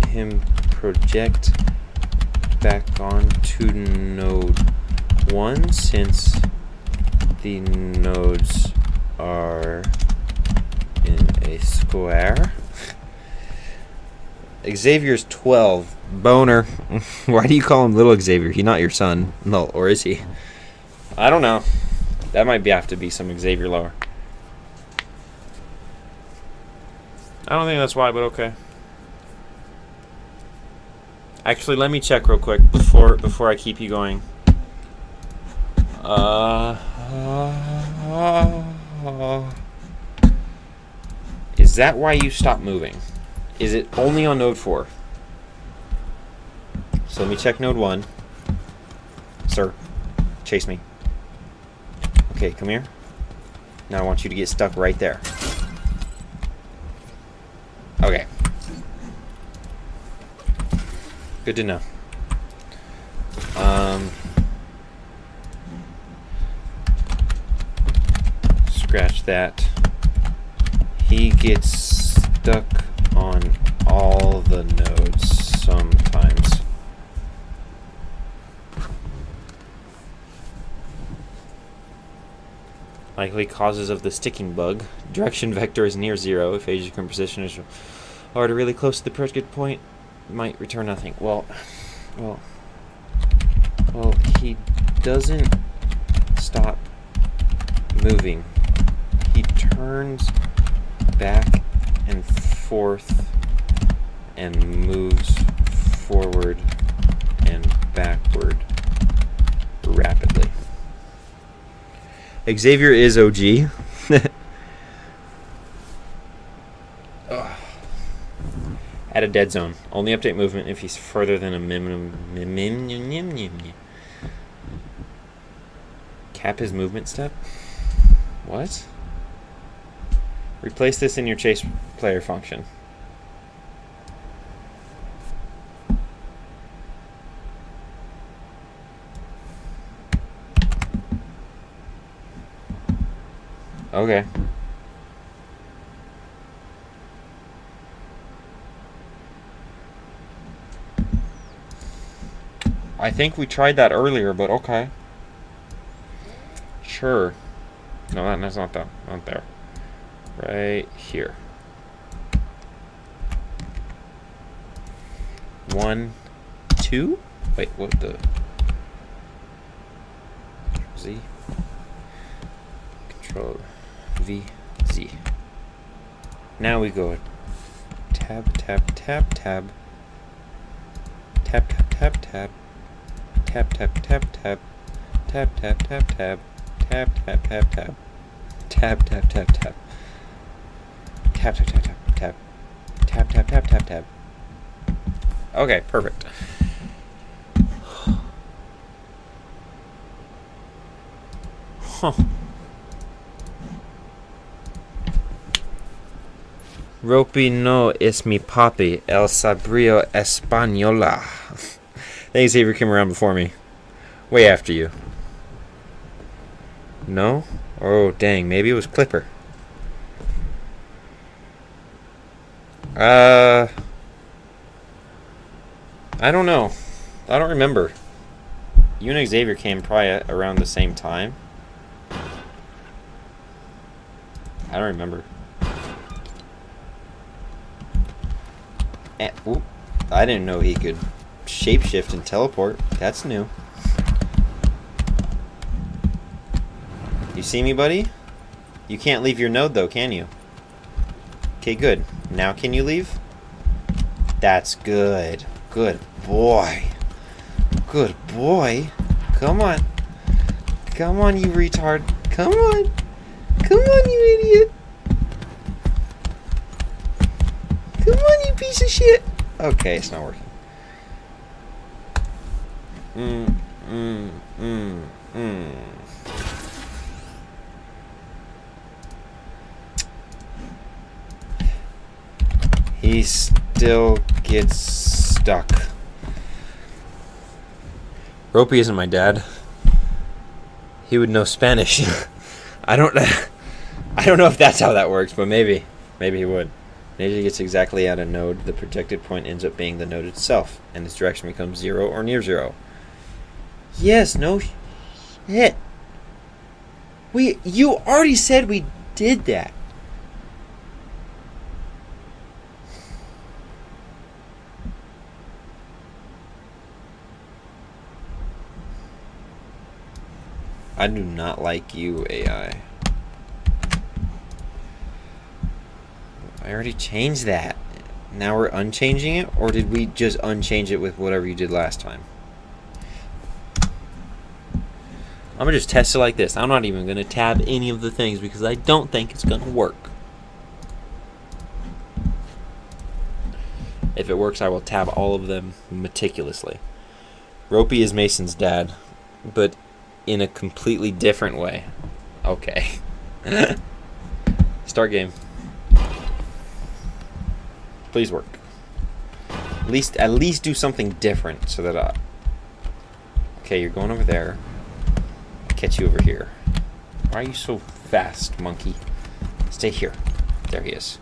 him project back onto node 1 since the nodes are in a square? Xavier's 12. Boner. Why do you call him little Xavier? He's not your son. No, or is he? I don't know. That might have to be some Xavier lore. I don't think that's why, but okay. Actually, let me check real quick before I keep you going. Is that why you stopped moving? Is it only on node 4? So let me check node 1. Sir, chase me. Okay, come here. Now I want you to get stuck right there. Okay. Good to know. Scratch that. He gets stuck on all the nodes sometimes. Likely causes of the sticking bug. Direction vector is near 0. If age and position is already really close to the predicate point, might return nothing. Well, he doesn't stop moving. He turns back and forth and moves forward and backward rapidly. Xavier is OG. At a dead zone. Only update movement if he's further than a minimum. Cap his movement step? What? Replace this in your chase player function. Okay. I think we tried that earlier, but okay. Sure. No, that's not that. Not there. Right here. 1, 2. Wait, what the? Z. Control V, Z. Now we go tab, tab, tab, tab. Tab, tab, tab, tab. Tab, tab, tab, tab. Tab, tab, tab, tab. Tab, tab, tab, tab. Tab, tab, tab, tab. Tab, tab, tab, tab, tab. Tab, tab, tab, tab, tab. Okay, perfect. Huh. Ropey no es mi papi, el sabrio española. Thanks, Xavier came around before me. Way after you. No? Oh, dang. Maybe it was Clipper. I don't know. I don't remember. You and Xavier came probably around the same time. I don't remember. Oop. I didn't know he could shapeshift and teleport. That's new. You see me, buddy? You can't leave your node, though, can you? Okay, good. Now can you leave? That's good. Good boy. Good boy. Come on. Come on, you retard. Come on. Come on, you idiot. Come on, you piece of shit. Okay, it's not working. He still gets stuck. Ropey isn't my dad. He would know Spanish. I don't know if that's how that works, but maybe he would. When he gets exactly at a node, the projected point ends up being the node itself, and its direction becomes 0 or near 0. Yes, no shit. You already said we did that. I do not like you, AI. I already changed that. Now we're unchanging it? Or did we just unchange it with whatever you did last time? I'm going to just test it like this. I'm not even going to tab any of the things because I don't think it's going to work. If it works, I will tab all of them meticulously. Ropey is Mason's dad, but in a completely different way. Okay. Start game. Please work. At least do something different so that okay, you're going over there. I'll catch you over here. Why are you so fast, monkey? Stay here. There he is.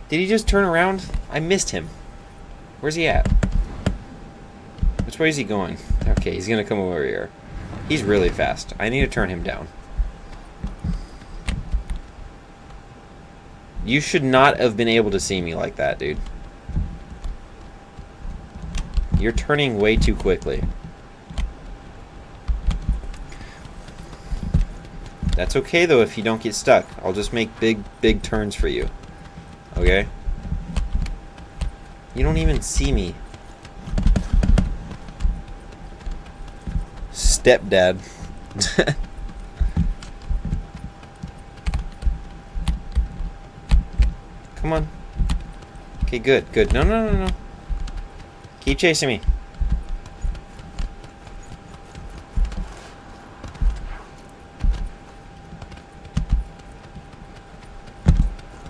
Did he just turn around? I missed him. Where's he at? Which way is he going? Okay, he's gonna come over here. He's really fast. I need to turn him down. You should not have been able to see me like that, dude. You're turning way too quickly. That's okay, though, if you don't get stuck. I'll just make big turns for you. Okay? You don't even see me. Stepdad. Come on. Okay, good. No. Keep chasing me.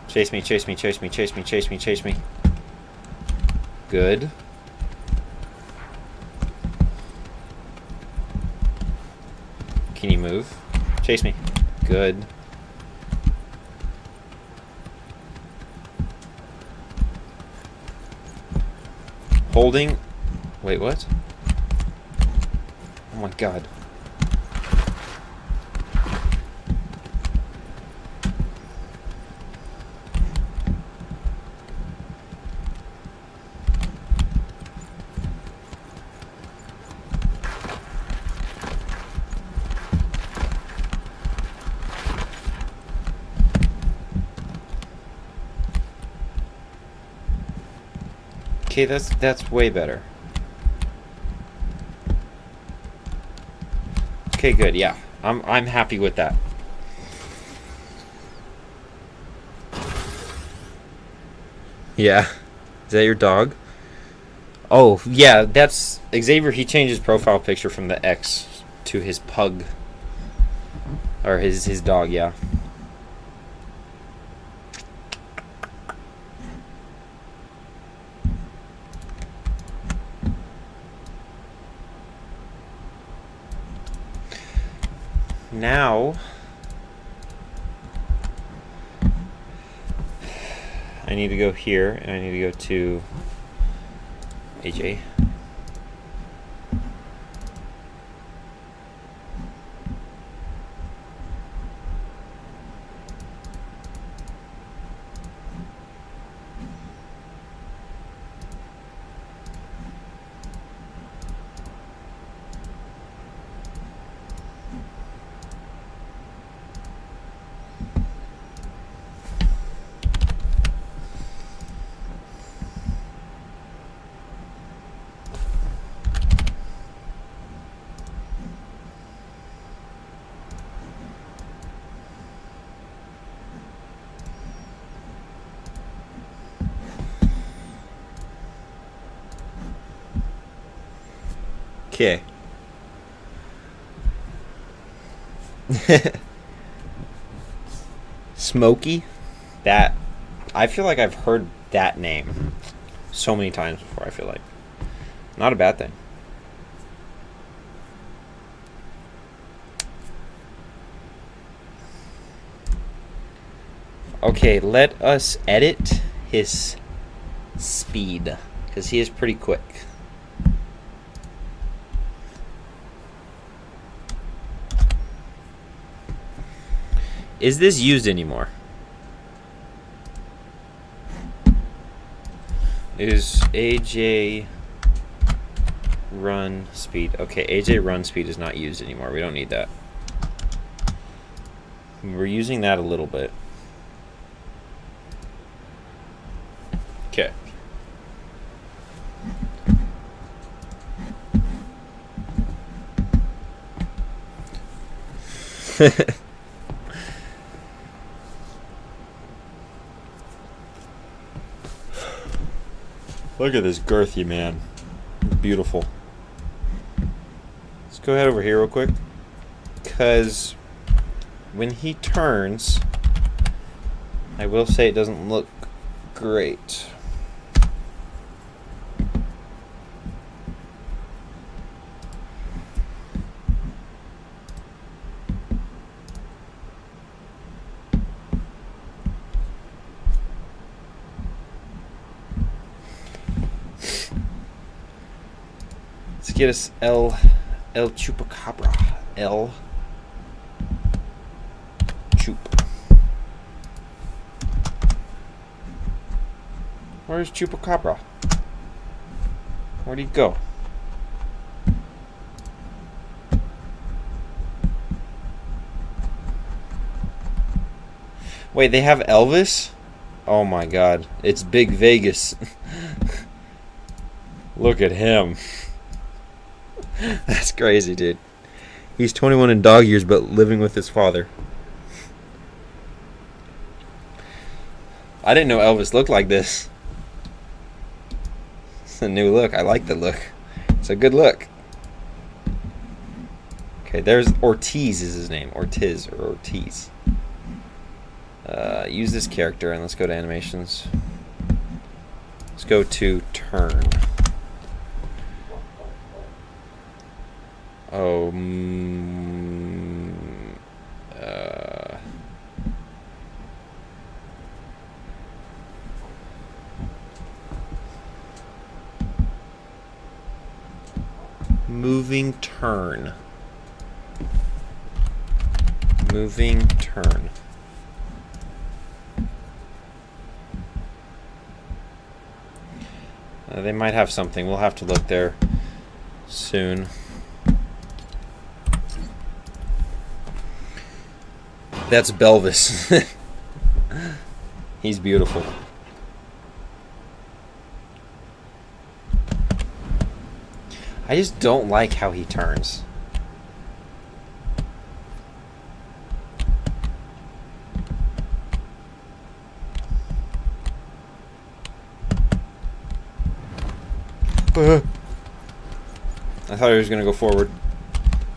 Chase me. Good. Can you move? Chase me. Good. holding... Wait, what? Oh my god. Okay, that's way better. Okay, good. Yeah, I'm happy with that. Yeah, is that your dog? Oh yeah, that's Xavier. He changed his profile picture from the X to his pug, or his dog. Yeah. Now, I need to go here, and I need to go to AJ. Okay. Smokey? That... I feel like I've heard that name so many times before, I feel like. Not a bad thing. Okay, let us edit his speed, because he is pretty quick. Is this used anymore? Is AJ run speed? Okay, AJ run speed is not used anymore. We don't need that. We're using that a little bit. Okay. Look at this girthy man. Beautiful. Let's go ahead over here real quick. Because when he turns, I will say it doesn't look great. Get us El Chupacabra. El Chup. Where's Chupacabra? Where'd he go? Wait, they have Elvis? Oh my god. It's Big Vegas. Look at him. That's crazy, dude. He's 21 in dog years, but living with his father. I didn't know Elvis looked like this. It's a new look. I like the look. It's a good look. Okay, there's Ortiz is his name. Ortiz or Ortiz. Use this character and let's go to animations. Let's go to turn. Oh, turn. Moving turn. They might have something. We'll have to look there soon. That's Belvis. He's beautiful. I just don't like how he turns. I thought he was going to go forward.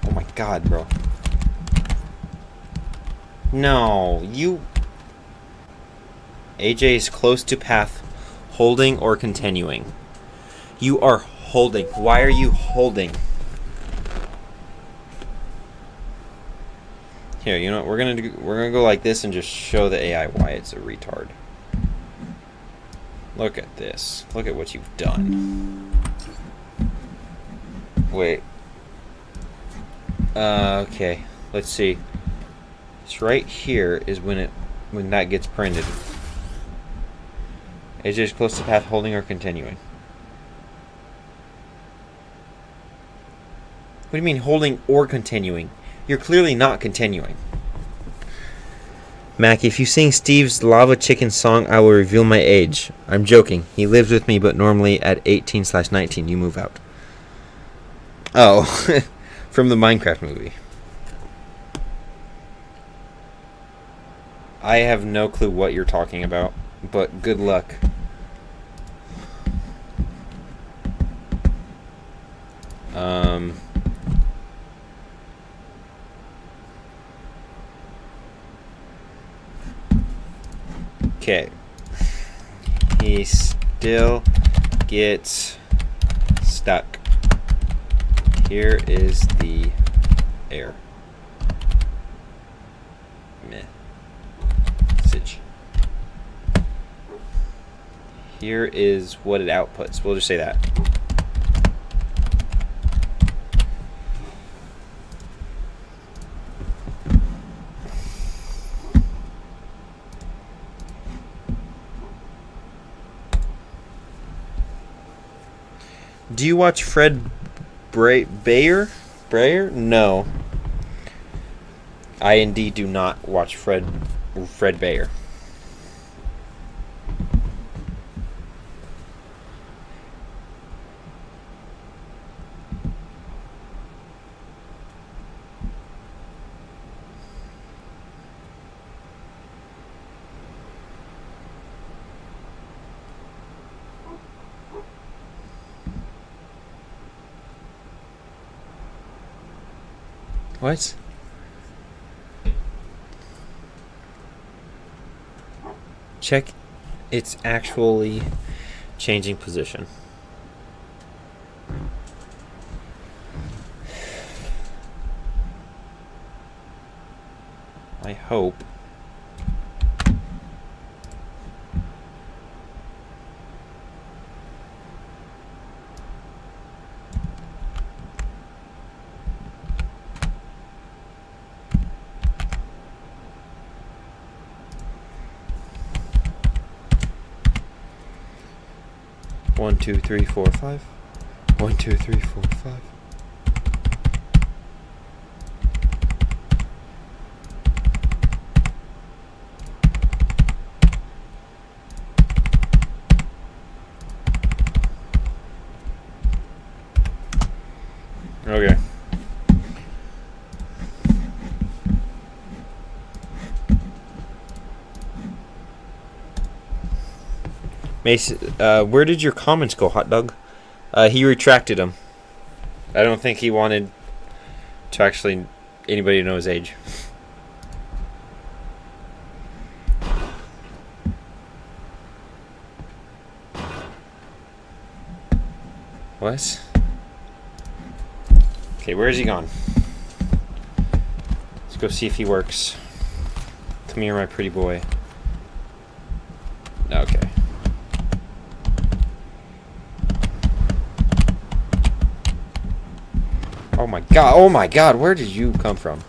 Oh my god, bro. No, you... AJ is close to path, holding or continuing. You are holding. Why are you holding? Here, you know what? We're gonna go like this and just show the AI why it's a retard. Look at this. Look at what you've done. Wait. Okay. Let's see. It's right here is when that gets printed. AJ is close to path, holding or continuing. What do you mean holding or continuing? You're clearly not continuing. Mac, if you sing Steve's Lava Chicken song, I will reveal my age. I'm joking. He lives with me, but normally at 18/19, you move out. Oh, from the Minecraft movie. I have no clue what you're talking about, but good luck. Okay. He still gets stuck. Here is the error. Message. Here is what it outputs. We'll just say that. Do you watch Fred Bayer? No. I indeed do not watch Fred Bayer. What? Check. It's actually changing position. I hope. One, two, three, four, five. 1, 2, 3, 4, 5. Okay. Mason, where did your comments go, hot dog? He retracted them. I don't think he wanted to actually anybody to know his age. What? Okay, where is he gone? Let's go see if he works. Come here, my pretty boy. Okay. Oh my god. Oh my god. Where did you come from?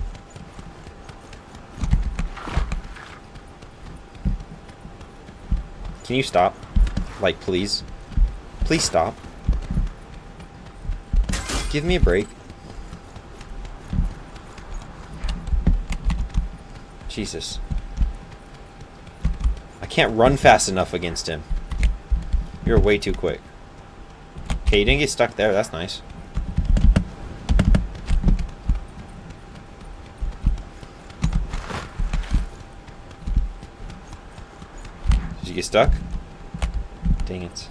Can you stop? Like, please? Please stop. Give me a break. Jesus. I can't run fast enough against him. You're way too quick. Okay, you didn't get stuck there. That's nice. Did you get stuck? Dang it.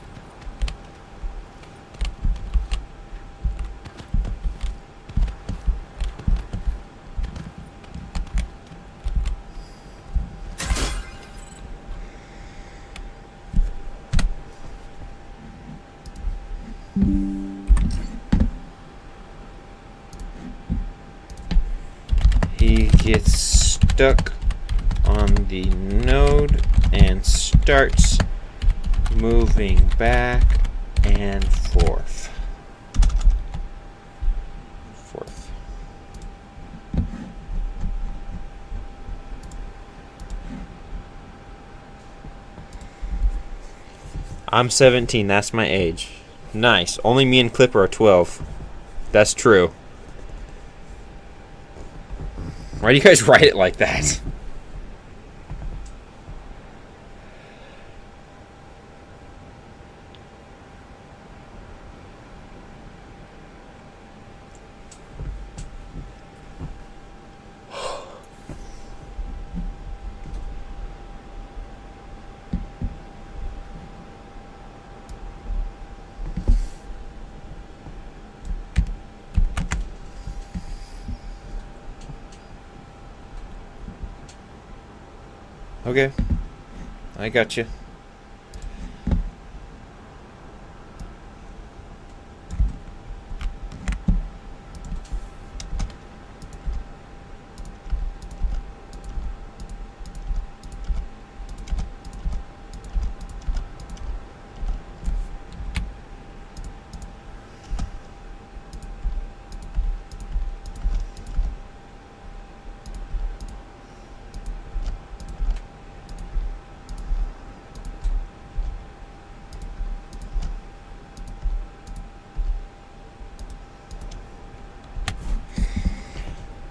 He gets stuck on the node and starts moving back and forth. I'm 17, that's my age. Nice. Only me and Clipper are 12. That's true. Why do you guys write it like that? Okay, I got you.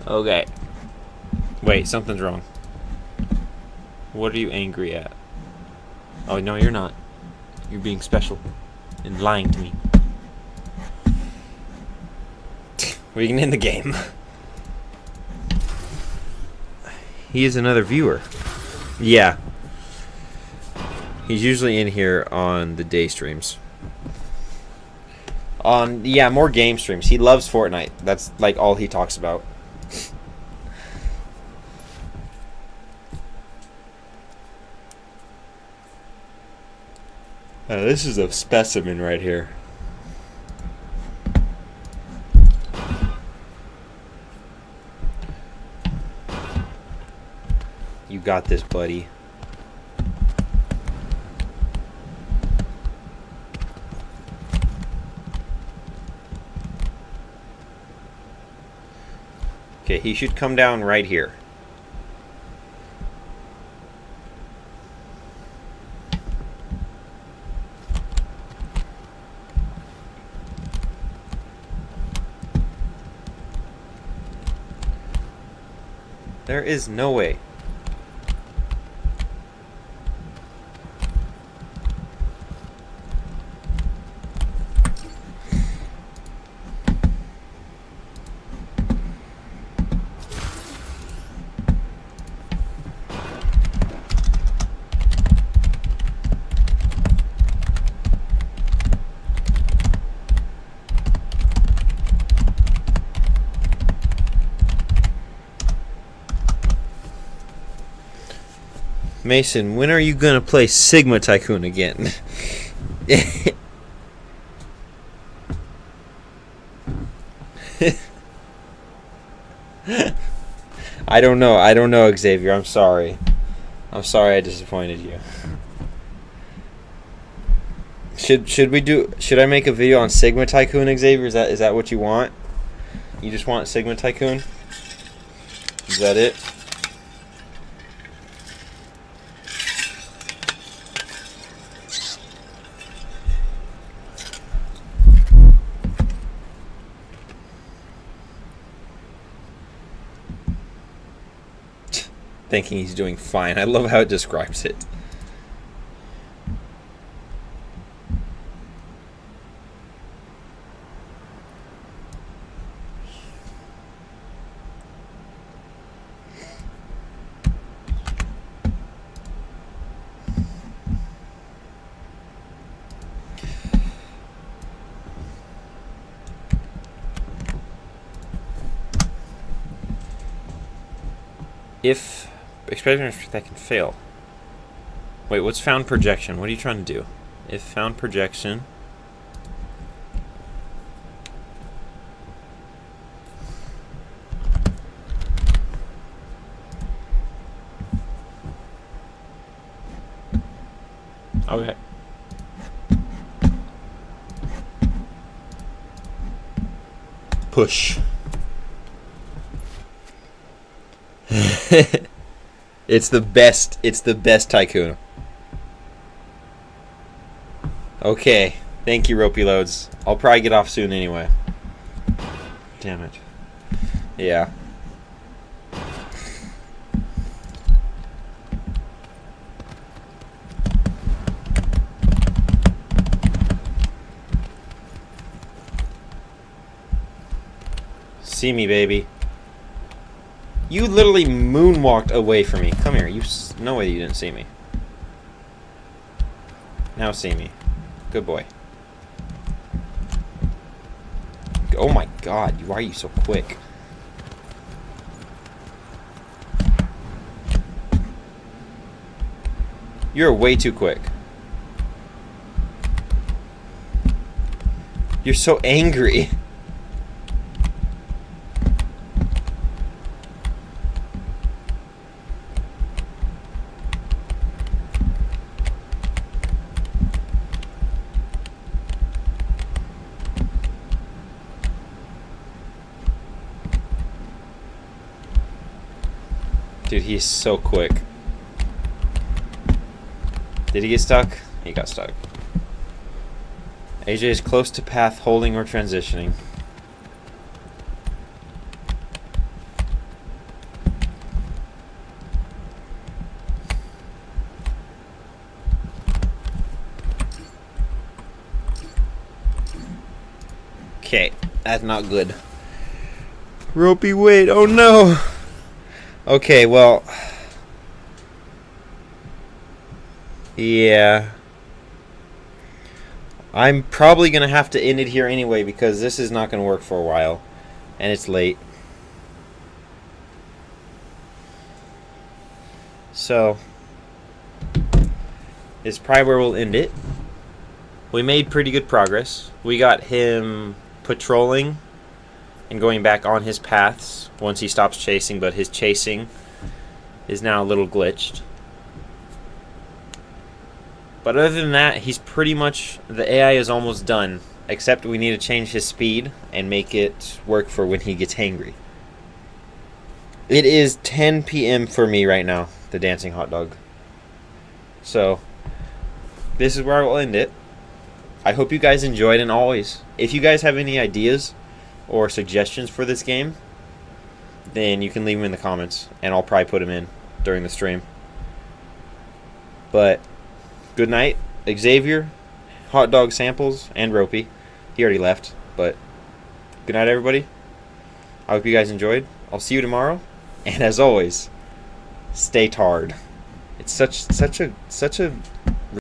Okay. Wait, something's wrong. What are you angry at? Oh, no, you're not. You're being special and lying to me. We can end the game. He is another viewer. Yeah. He's usually in here on the day streams. More game streams. He loves Fortnite. That's like all he talks about. This is a specimen right here. You got this, buddy. Okay, he should come down right here. There is no way. Mason, when are you gonna play Sigma Tycoon again? I don't know, Xavier. I'm sorry I disappointed you. Should I make a video on Sigma Tycoon, Xavier? Is that what you want? You just want Sigma Tycoon? Is that it? Thinking he's doing fine. I love how it describes it. If experiment that can fail. Wait, what's found projection? What are you trying to do? If found projection. Okay. Push. It's the best. It's the best Tycoon. Okay. Thank you, Ropey Loads. I'll probably get off soon anyway. Damn it. Yeah. See me, baby. You literally moonwalked away from me. Come here. No way you didn't see me. Now see me. Good boy. Oh my god. Why are you so quick? You're way too quick. You're so angry. Dude, he's so quick. Did he get stuck? He got stuck. AJ is close to path, holding or transitioning. Okay, that's not good. Ropey, wait, oh no! Okay, well... Yeah. I'm probably going to have to end it here anyway because this is not going to work for a while. And it's late. So, it's probably where we'll end it. We made pretty good progress. We got him patrolling and going back on his paths once he stops chasing, but his chasing is now a little glitched. But other than that, he's pretty much, the AI is almost done, except we need to change his speed and make it work for when he gets hangry. It is 10 p.m. for me right now, the dancing hot dog. So, this is where I will end it. I hope you guys enjoyed, and always, if you guys have any ideas or suggestions for this game, then you can leave them in the comments, and I'll probably put them in during the stream. But good night, Xavier, Hot Dog Samples, and Ropey. He already left, but good night, everybody. I hope you guys enjoyed. I'll see you tomorrow, and as always, stay tarred. It's such a